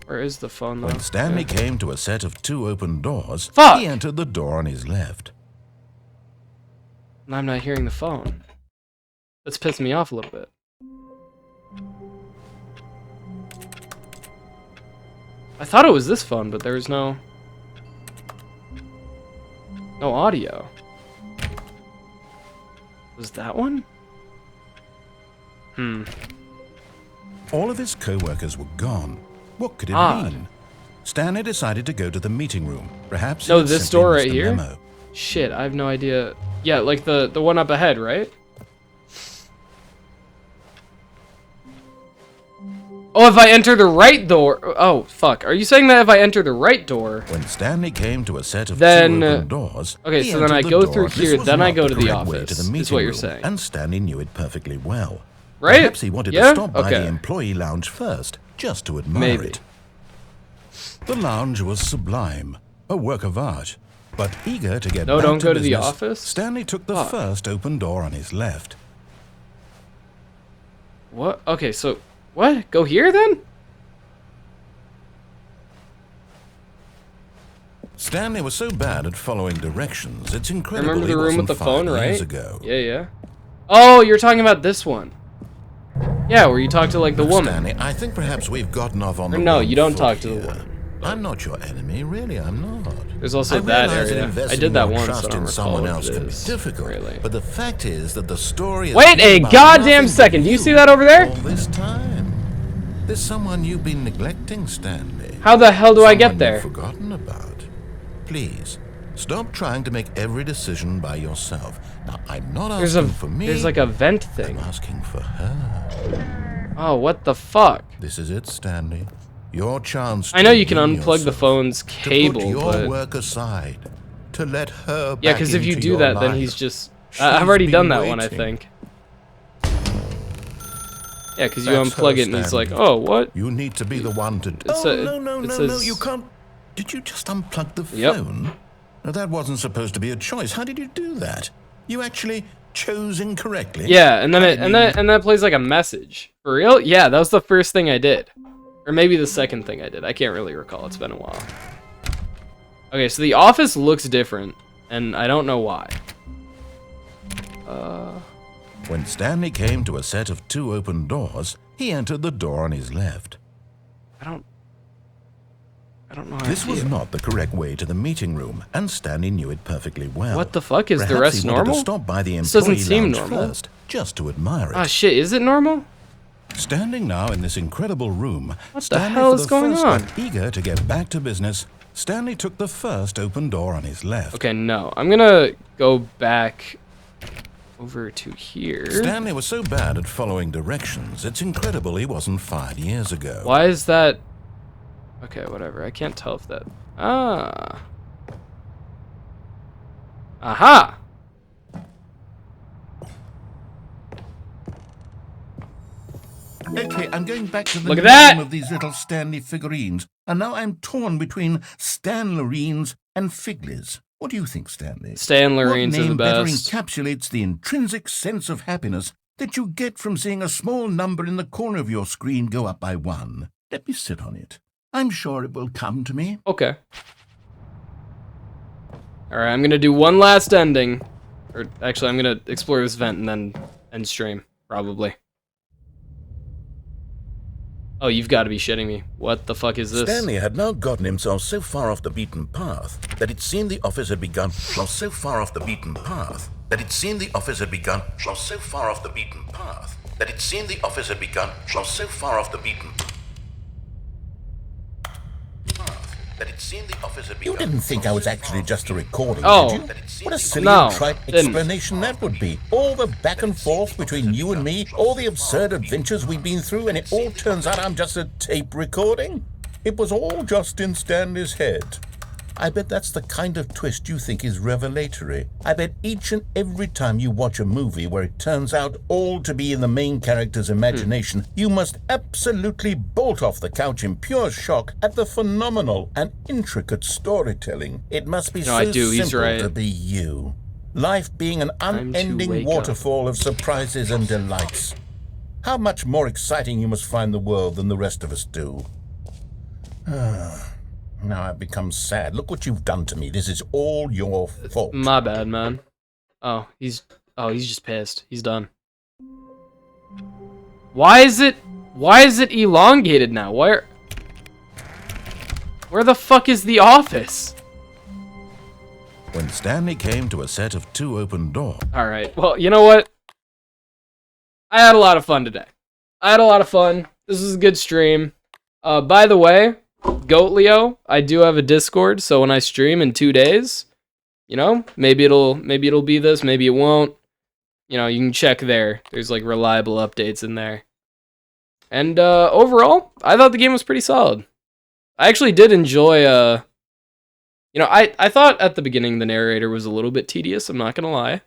Where is the phone though? When Stanley came to a set of 2 open doors, Fuck! he entered the door on his left. I'm not hearing the phone. That's pissing me off a little bit. I thought it was this phone, but there was no audio. Was that one? All of his co-workers were gone. What could it Odd. mean? Stanley decided to go to the meeting room. Perhaps No, he had this simply door missed right a here? memo. Shit, I have no idea. Yeah, like the one up ahead, right? Oh, if I enter the right door. Oh, fuck. Are you saying that if I enter the right door? When Stanley came to a set of Then, 2 open doors, okay, he so then I entered the go door. through This here, was then I not go to the correct way office, to the is meeting what you're room, saying. And Stanley knew it perfectly well. Right? Perhaps he wanted Yeah? to stop by Okay. the employee lounge first, just to admire Maybe. it. The lounge was sublime, a work of art. But eager to get No, back don't to go to the business, office? Stanley took the Fuck. first open door on his left. What? Okay, so what? Go here then? Stanley was so bad at following directions, it's incredible Remember he the room with wasn't the phone, 5 years right? ago. Yeah. Oh, you're talking about this one. Yeah, where you talk to like the Look, woman. Stanley, I think perhaps we've gotten off on Or the no, wrong you don't foot talk to the here. woman. I'm not your enemy, really, I'm not. There's also I that realize that area. I investing did that your once. I trust don't in recall someone what else it can be is, difficult, really. but the fact is that the story is Wait a about goddamn nothing second. but Do you see that over there? All this time. There's someone you've been neglecting, Stanley. How the hell do I get Someone there? you've forgotten about. Please, stop trying to make every decision by yourself. Now, I'm not There's asking for me. like a vent I'm thing. asking for her. Oh, what the fuck? This is it, Stanley. Your chance. I know to you can redeem unplug the yourself, phone's to put cable, your but work aside, to let her. yeah, back because if you into do your that, then life. he's just. She's I've already been done that one, I waiting. think. Yeah, because you That's unplug her, it and he's like, Stanley. oh, what? You need to be the one to. It's oh a- no! it No! says- You can't. Did you just unplug the Yep. phone? No, that wasn't supposed to be a choice. How did you do that? You actually chose incorrectly. Yeah, and then that plays like a message. For real? Yeah, that was the first thing I did. Or maybe the second thing I did. I can't really recall. It's been a while. Okay, so the office looks different, and I don't know why. When Stanley came to a set of 2 open doors, he entered the door on his left. I don't know how This to was do. not the correct way to the meeting room, and Stanley knew it perfectly well. What the fuck? Is Perhaps the rest he wanted normal? to stop by the This doesn't employee seem lounge normal. first, just to admire it. Ah, shit, is it normal? Standing now in this incredible room, What the Stanley hell for is the going first on? time eager to get back to business, Stanley took the first open door on his left. Okay, no. I'm gonna go back over to here. Stanley was so bad at following directions, it's incredible he wasn't fired years ago. Why is that? Okay, whatever. I can't tell if that... Ah. Aha! Okay, I'm going back to the Look at name that! of these little Stanley figurines, and now I'm torn between Stanlerines and Figlies. What do you think, Stanley? Stanlerines are the What name better best. encapsulates the intrinsic sense of happiness that you get from seeing a small number in the corner of your screen go up by 1? Let me sit on it. I'm sure it will come to me. Okay. Alright, I'm gonna do one last ending. Or, actually, I'm gonna explore this vent and then end stream, probably. Oh, you've got to be shitting me. What the fuck is this? Stanley had now gotten himself so far off the beaten path that it seemed the office had begun so far off the beaten path that it seemed the office had begun so far off the beaten path that it seemed the office had begun so far off the beaten path that it seemed the office had begun. You didn't think I was actually just a recording, Oh. did you? What a silly No, and trite didn't. explanation that would be. All the back and forth between you and me, all the absurd adventures we've been through, and it all turns out I'm just a tape recording? It was all just in Stanley's head. I bet that's the kind of twist you think is revelatory. I bet each and every time you watch a movie where it turns out all to be in the main character's imagination, you must absolutely bolt off the couch in pure shock at the phenomenal and intricate storytelling. It must be No, I so do. He's simple right. to be you. Life being an Time to unending wake up. waterfall of surprises and delights. How much more exciting you must find the world than the rest of us do. Now I've become sad. Look what you've done to me. This is all your fault. My bad, man. Oh, he's just pissed. He's done. Why is it elongated now? Where the fuck is the office? When Stanley came to a set of 2 open doors, Alright, well, you know what? I had a lot of fun today. This was a good stream. By the way, Goat Leo, I do have a Discord, so when I stream in 2 days, you know, maybe it'll be this, maybe it won't. You know, you can check there. There's like reliable updates in there. And overall, I thought the game was pretty solid. I actually did enjoy you know, I thought at the beginning the narrator was a little bit tedious, I'm not gonna lie.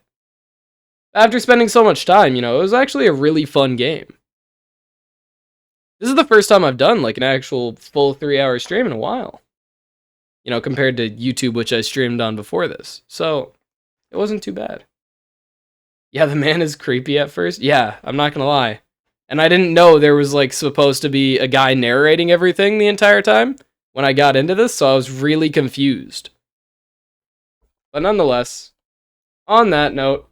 After spending so much time, you know, it was actually a really fun game. This is the first time I've done like an actual full 3-hour stream in a while. You know, compared to YouTube, which I streamed on before this. So, it wasn't too bad. Yeah, the man is creepy at first. Yeah, I'm not gonna lie. And I didn't know there was like supposed to be a guy narrating everything the entire time when I got into this, so I was really confused. But nonetheless, on that note,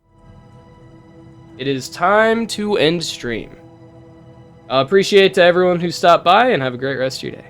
it is time to end stream. Appreciate to everyone who stopped by, and have a great rest of your day.